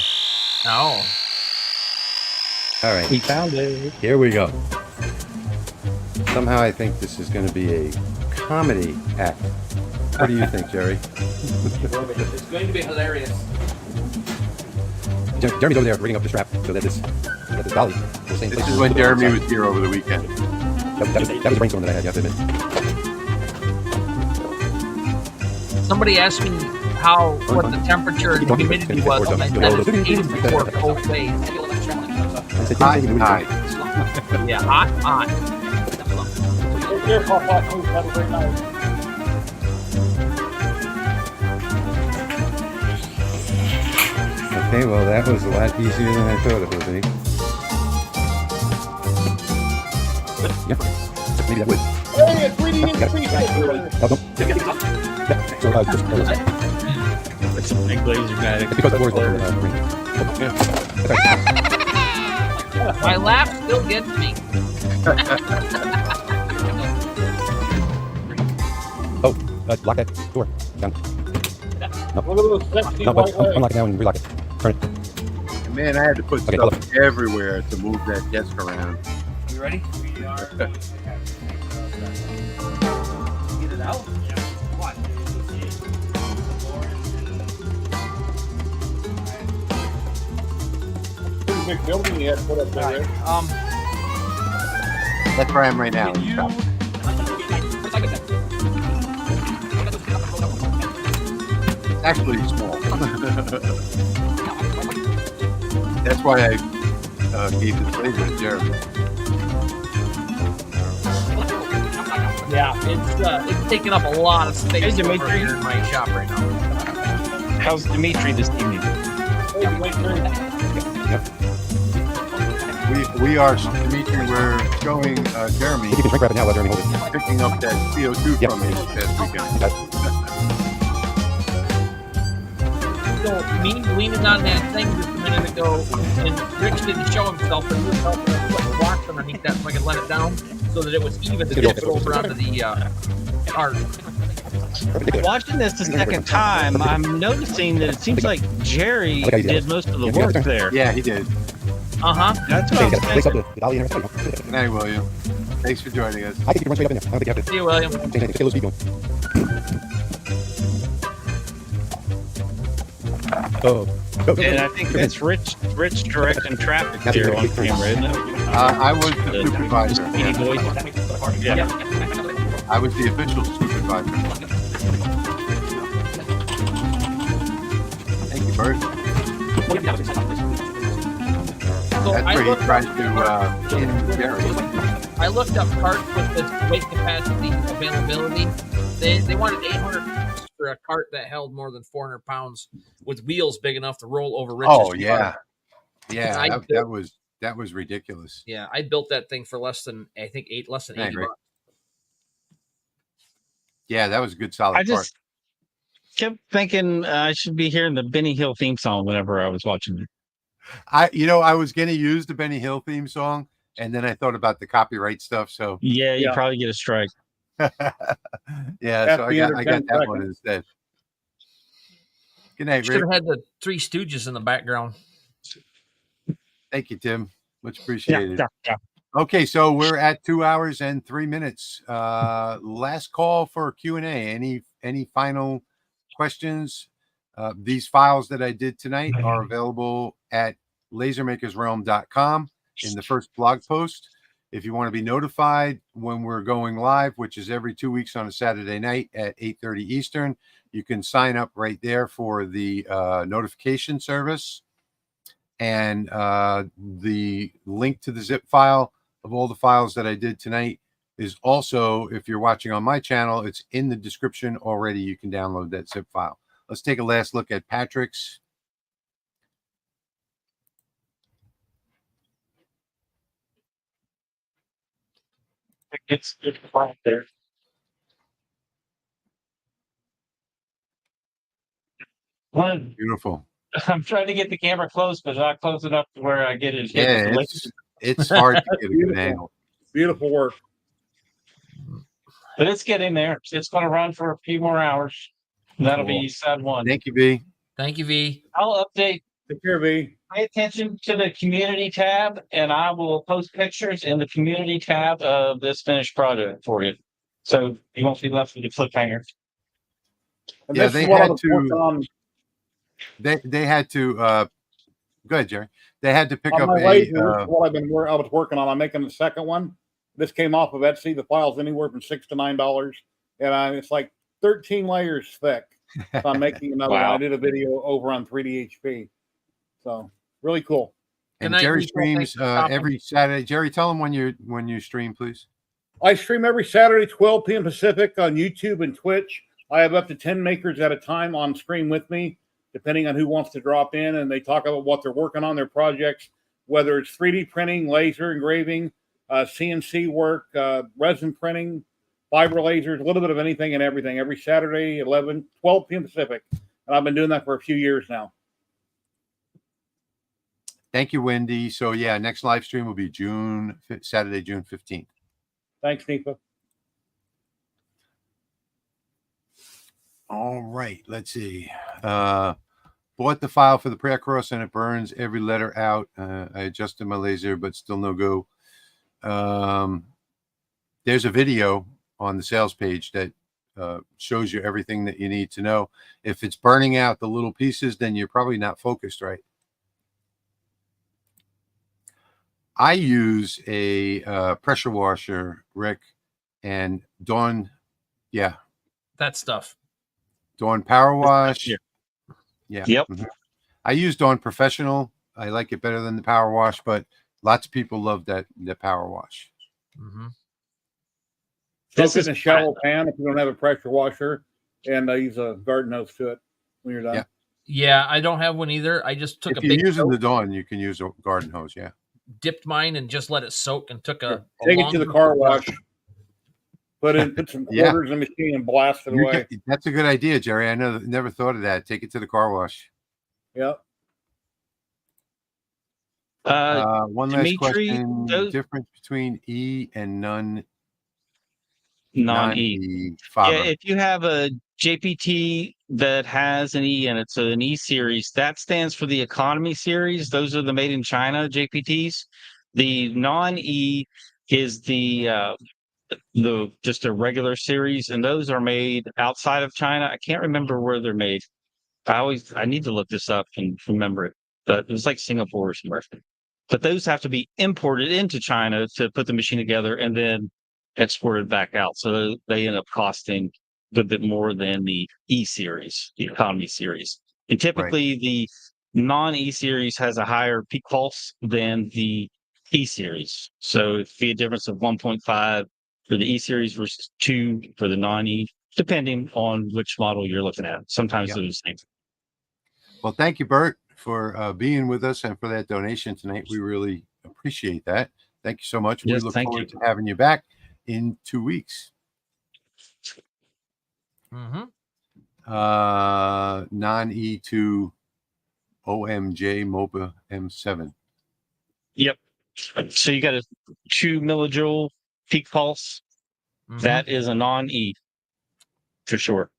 [SPEAKER 5] Oh.
[SPEAKER 2] All right,
[SPEAKER 7] We found it.
[SPEAKER 2] here we go. Somehow I think this is going to be a comedy act. What do you think, Jerry?
[SPEAKER 5] It's going to be hilarious.
[SPEAKER 6] Jeremy's over there rigging up the strap so that this dolly will stay in place.
[SPEAKER 2] This is when Jeremy was here over the weekend.
[SPEAKER 6] That was a brainstorm that I had, you have to admit.
[SPEAKER 5] Somebody asked me what the temperature and humidity was on that 7 days before cold phase.
[SPEAKER 2] Hot, hot.
[SPEAKER 5] Yeah, hot.
[SPEAKER 4] Take care, Papa. Have a great night.
[SPEAKER 6] Okay, well, that was a lot easier than I thought it would be. Yeah, maybe that would.
[SPEAKER 4] Hey, it's 3D increase.
[SPEAKER 6] Oh, no. So, just
[SPEAKER 7] It's a big laser magic.
[SPEAKER 6] it's because the word's over green.
[SPEAKER 5] My laugh still gets me.
[SPEAKER 6] Oh, lock that door. Down.
[SPEAKER 4] Look at those sexy
[SPEAKER 6] No,
[SPEAKER 4] white
[SPEAKER 6] but
[SPEAKER 4] legs.
[SPEAKER 6] unlock it now and relock it. Turn it.
[SPEAKER 2] Man, I had to put
[SPEAKER 6] Okay,
[SPEAKER 2] stuff everywhere to move that desk around.
[SPEAKER 5] You ready? We are. Get it out. What?
[SPEAKER 4] Pretty big building you had to put up there. Rick.
[SPEAKER 2] That's where I am right now.
[SPEAKER 5] Can you?
[SPEAKER 2] It's actually small. That's why I gave this laser to Jeremy.
[SPEAKER 5] Yeah, it's taking up a lot of space
[SPEAKER 7] Hey,
[SPEAKER 5] over
[SPEAKER 7] Dimitri.
[SPEAKER 5] here in my shop right now.
[SPEAKER 7] How's Dimitri this evening?
[SPEAKER 4] Hey, Dimitri.
[SPEAKER 2] We are, Dimitri, we're showing Jeremy
[SPEAKER 6] You can shrink wrap it now, let Jeremy hold it.
[SPEAKER 2] picking up that CO2
[SPEAKER 6] Yep.
[SPEAKER 2] from me this past weekend.
[SPEAKER 5] So me leaning on that thing just a minute ago, and Rich didn't show himself, and he was helping us put the blocks underneath that so I could let it down so that it was even to tip it over onto the cart.
[SPEAKER 7] Watching this the second time, I'm noticing that it seems like Jerry did most of the work there.
[SPEAKER 2] Yeah, he did.
[SPEAKER 7] That's what
[SPEAKER 6] Okay,
[SPEAKER 7] I was
[SPEAKER 6] you gotta place up
[SPEAKER 7] thinking.
[SPEAKER 6] the dolly in there.
[SPEAKER 2] Good night, William. Thanks for joining us.
[SPEAKER 6] I think you can run straight up in there. I don't think you have to
[SPEAKER 5] See you, William.
[SPEAKER 6] change anything. Just get a little speed going. Oh. Go, go,
[SPEAKER 7] And
[SPEAKER 6] go.
[SPEAKER 7] I think that's Rich directing traffic here on camera, isn't it?
[SPEAKER 2] I was the
[SPEAKER 7] The
[SPEAKER 2] supervisor.
[SPEAKER 7] speedy voice. Yeah.
[SPEAKER 2] I was the official supervisor. Thank you, Bert.
[SPEAKER 5] So
[SPEAKER 2] That's
[SPEAKER 5] I
[SPEAKER 2] where he
[SPEAKER 5] looked,
[SPEAKER 2] tried to pin Jerry.
[SPEAKER 5] I looked up carts with this weight capacity availability. They wanted 800 pounds for a cart that held more than 400 pounds with wheels big enough to roll over Rich's
[SPEAKER 2] Oh
[SPEAKER 5] truck.
[SPEAKER 2] yeah, yeah.
[SPEAKER 5] I
[SPEAKER 2] That was ridiculous.
[SPEAKER 5] Yeah, I built that thing for less than
[SPEAKER 2] Dang,
[SPEAKER 5] 80
[SPEAKER 2] Rick.
[SPEAKER 5] bucks.
[SPEAKER 2] Yeah, that was a good solid
[SPEAKER 7] I
[SPEAKER 2] part.
[SPEAKER 7] just kept thinking I should be hearing the Benny Hill theme song whenever I was watching it.
[SPEAKER 2] I was going to use the Benny Hill theme song, and then I thought about the copyright stuff. So
[SPEAKER 7] Yeah, you
[SPEAKER 4] Yeah.
[SPEAKER 7] probably get a strike.
[SPEAKER 2] yeah, so
[SPEAKER 4] be under
[SPEAKER 2] I got
[SPEAKER 4] 10
[SPEAKER 2] that one
[SPEAKER 4] seconds.
[SPEAKER 2] instead. Good night,
[SPEAKER 5] Should
[SPEAKER 2] Rick.
[SPEAKER 5] have had the Three Stooges in the background.
[SPEAKER 2] Thank you, Tim. Much apprecited.
[SPEAKER 7] Yeah.
[SPEAKER 2] Okay, so we're at 2 hours and 3 minutes. Last call for Q&A. Any final questions? These files that I did tonight are available at lasermakersrealm.com in the first blog post. If you want to be notified when we're going live, which is every 2 weeks on a Saturday night at 8:30 Eastern, you can sign up right there for the notification service. And the link to the zip file of all the files that I did tonight is also, if you're watching on my channel, it's in the description already. You can download that zip file. Let's take a last look at Patrick's.
[SPEAKER 7] It's right there. One,
[SPEAKER 2] Beautiful.
[SPEAKER 7] I'm trying to get the camera close, but not close enough to where I get it.
[SPEAKER 2] Yeah, it's hard to get a good
[SPEAKER 4] Beautiful.
[SPEAKER 2] angle.
[SPEAKER 4] Beautiful work.
[SPEAKER 7] But it's getting there. It's going to run for a few more hours. That'll
[SPEAKER 2] Cool.
[SPEAKER 7] be side one.
[SPEAKER 2] Thank you, B.
[SPEAKER 5] Thank you, V.
[SPEAKER 7] I'll update.
[SPEAKER 4] Take care, V.
[SPEAKER 7] Pay attention to the community tab, and I will post pictures in the community tab of this finished project for you. So you won't be left with a cliffhanger.
[SPEAKER 4] And
[SPEAKER 2] Yeah,
[SPEAKER 4] this
[SPEAKER 2] they
[SPEAKER 4] is what I
[SPEAKER 2] had
[SPEAKER 4] was
[SPEAKER 2] to-
[SPEAKER 4] working on.
[SPEAKER 2] They had to go ahead, Jerry. They had to pick
[SPEAKER 4] On
[SPEAKER 2] up
[SPEAKER 4] my
[SPEAKER 2] a
[SPEAKER 4] laser, this is what I was working on. I'm making the second one. This came off of Etsy. The file's anywhere from $6 to $9, and it's like 13 layers thick. So I'm making another one.
[SPEAKER 7] Wow.
[SPEAKER 4] I did a video over on 3D HP. So really cool.
[SPEAKER 2] And
[SPEAKER 5] night,
[SPEAKER 2] Jerry
[SPEAKER 5] Nico. Thanks
[SPEAKER 2] streams
[SPEAKER 5] for stopping.
[SPEAKER 2] every Saturday. Jerry, tell them when you stream, please.
[SPEAKER 4] I stream every Saturday, 12 p.m. Pacific on YouTube and Twitch. I have up to 10 makers at a time on stream with me, depending on who wants to drop in, and they talk about what they're working on, their projects, whether it's 3D printing, laser engraving, CNC work, resin printing, fiber lasers, a little bit of anything and everything. Every Saturday, 12 p.m. Pacific. And I've been doing that for a few years now.
[SPEAKER 2] Thank you, Wendy. So yeah, next live stream will be Saturday, June 15th.
[SPEAKER 4] Thanks, Nico.
[SPEAKER 2] All right, let's see. Bought the file for the prayer cross and it burns every letter out. I adjusted my laser, but still no go. There's a video on the sales page that shows you everything that you need to know. If it's burning out the little pieces, then you're probably not focused right. I use a pressure washer, Rick, and Dawn. Yeah,
[SPEAKER 5] That stuff.
[SPEAKER 2] Dawn Power Wash. Yeah.
[SPEAKER 7] Yep.
[SPEAKER 2] Mhm. I use Dawn Professional. I like it better than the Power Wash, but lots of people love the Power Wash.
[SPEAKER 5] Mm-hmm.
[SPEAKER 7] This
[SPEAKER 4] Soak it
[SPEAKER 7] is
[SPEAKER 4] in a shallow pan if you don't have a pressure washer, and use a garden hose to it when you're done.
[SPEAKER 2] Yeah.
[SPEAKER 5] Yeah, I don't have one either. I just took
[SPEAKER 2] If
[SPEAKER 5] a
[SPEAKER 2] you're
[SPEAKER 5] big
[SPEAKER 2] using
[SPEAKER 5] soak,
[SPEAKER 2] the Dawn, you can use a garden hose. Yeah.
[SPEAKER 5] dipped mine, and just let it soak, and took a
[SPEAKER 4] Take it to the car wash. Put some
[SPEAKER 2] Yeah.
[SPEAKER 4] quarters in the machine and blast it away.
[SPEAKER 2] That's a good idea, Jerry. I never thought of that. Take it to the car wash.
[SPEAKER 4] Yep.
[SPEAKER 2] One last
[SPEAKER 7] Dimitri,
[SPEAKER 2] question.
[SPEAKER 7] those-
[SPEAKER 2] Difference between E and
[SPEAKER 7] non-E.
[SPEAKER 2] non-E
[SPEAKER 7] Yeah,
[SPEAKER 2] fiber.
[SPEAKER 7] if you have a JPT that has an E and it's an E series, that stands for the economy series. Those are the made in China JPTs. The non-E is the just a regular series, and those are made outside of China. I can't remember where they're made. I need to look this up and remember it. But it was like Singapore or somewhere. But those have to be imported into China to put the machine together and then exported back out. So they end up costing a good bit more than the E series, the economy series. And typically the non-E series has a higher peak pulse than the E series. So it'd be a difference of 1.5 for the E series versus 2 for the non-E, depending on which model you're looking at. Sometimes they're the same.
[SPEAKER 2] Well, thank you, Bert, for being with us and for that donation tonight. We really appreciate that. Thank you so much.
[SPEAKER 7] Yes,
[SPEAKER 2] we look
[SPEAKER 7] thank
[SPEAKER 2] forward
[SPEAKER 7] you.
[SPEAKER 2] to having you back in 2 weeks.
[SPEAKER 5] Mm-hmm.
[SPEAKER 2] Non-E2 OMJ MOPA M7.
[SPEAKER 7] Yep. So you got a 2 millijoule peak pulse.
[SPEAKER 5] Mm-hmm.
[SPEAKER 7] That is a non-E for sure.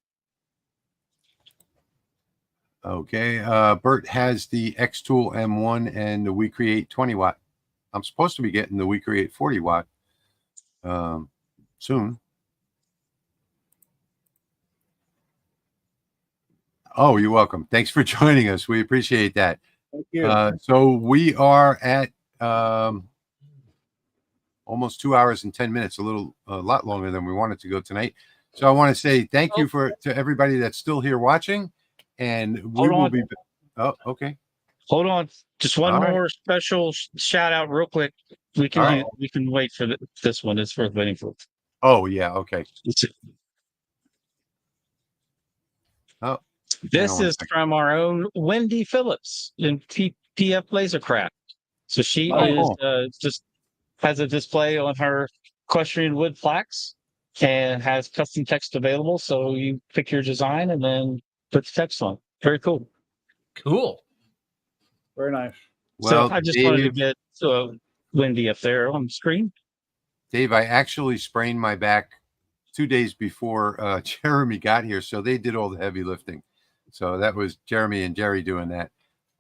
[SPEAKER 2] Okay. Bert has the X-Tool M1 and the WeCreate 20 watt. I'm supposed to be getting the WeCreate 40 watt soon. Oh, you're welcome. Thanks for joining us. We appreciate that.
[SPEAKER 4] Thank you.
[SPEAKER 2] So we are at almost 2 hours and 10 minutes, a lot longer than we wanted to go tonight. So I want to say thank you to everybody that's still here watching, and we will be. Oh, okay.
[SPEAKER 7] Hold on. Just one
[SPEAKER 2] All
[SPEAKER 7] more special shout out real quick. We can
[SPEAKER 2] All right.
[SPEAKER 7] we can wait for this one. It's worth waiting for.
[SPEAKER 2] Oh yeah. Okay. Oh.
[SPEAKER 7] This
[SPEAKER 2] Hang on
[SPEAKER 7] is from our own Wendy Phillips in PF Lasercraft. So she
[SPEAKER 2] Oh,
[SPEAKER 7] is just has a display on her equestrian wood plaques and has custom text available. So you pick your design and then put the text on. Very cool.
[SPEAKER 5] Cool.
[SPEAKER 4] Very nice.
[SPEAKER 2] Well,
[SPEAKER 7] so I just
[SPEAKER 2] Dave,
[SPEAKER 7] wanted to get Wendy up there on the screen.
[SPEAKER 2] Dave, I actually sprained my back 2 days before Jeremy got here, so they did all the heavy lifting. So that was Jeremy and Jerry doing that,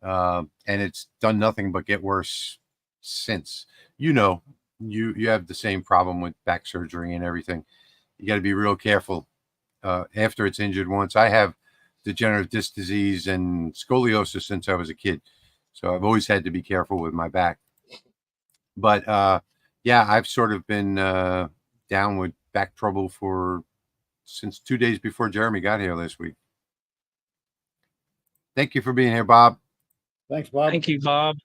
[SPEAKER 2] and it's done nothing but get worse since. You know, you have the same problem with back surgery and everything. You got to be real careful after it's injured once. I have degenerative disc disease and scoliosis since I was a kid, so I've always had to be careful with my back. But yeah, I've sort of been down with back trouble since 2 days before Jeremy got here last week. Thank you for being here, Bob.
[SPEAKER 4] Thanks, Bob.
[SPEAKER 7] Thank you, Bob.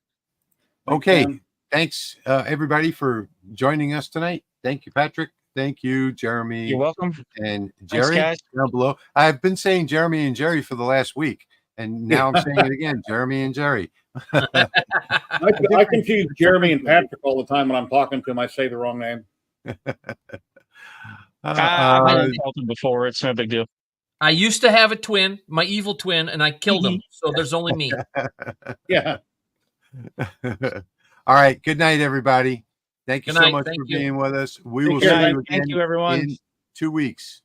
[SPEAKER 2] Okay.
[SPEAKER 4] man.
[SPEAKER 2] Thanks, everybody, for joining us tonight. Thank you, Patrick. Thank you, Jeremy
[SPEAKER 7] You're welcome.
[SPEAKER 2] and
[SPEAKER 7] Thanks,
[SPEAKER 2] Jerry
[SPEAKER 7] guys.
[SPEAKER 2] down below. I've been saying Jeremy and Jerry for the last week, and now I'm saying it again, Jeremy and Jerry.
[SPEAKER 4] I confuse Jeremy and Patrick all the time when I'm talking to them. I say the wrong name.
[SPEAKER 7] I've been insulted before. It's no big deal.
[SPEAKER 5] I used to have a twin, my evil twin, and I killed him. So there's only me.
[SPEAKER 4] Yeah.
[SPEAKER 2] All right. Good night, everybody. Thank you
[SPEAKER 5] Good
[SPEAKER 2] so
[SPEAKER 5] night.
[SPEAKER 2] much
[SPEAKER 5] Thank
[SPEAKER 2] for
[SPEAKER 5] you.
[SPEAKER 2] being with us. We
[SPEAKER 4] Take
[SPEAKER 2] will
[SPEAKER 4] care.
[SPEAKER 2] see
[SPEAKER 7] Good night.
[SPEAKER 2] you again
[SPEAKER 7] Thank you, everyone.
[SPEAKER 2] in 2 weeks.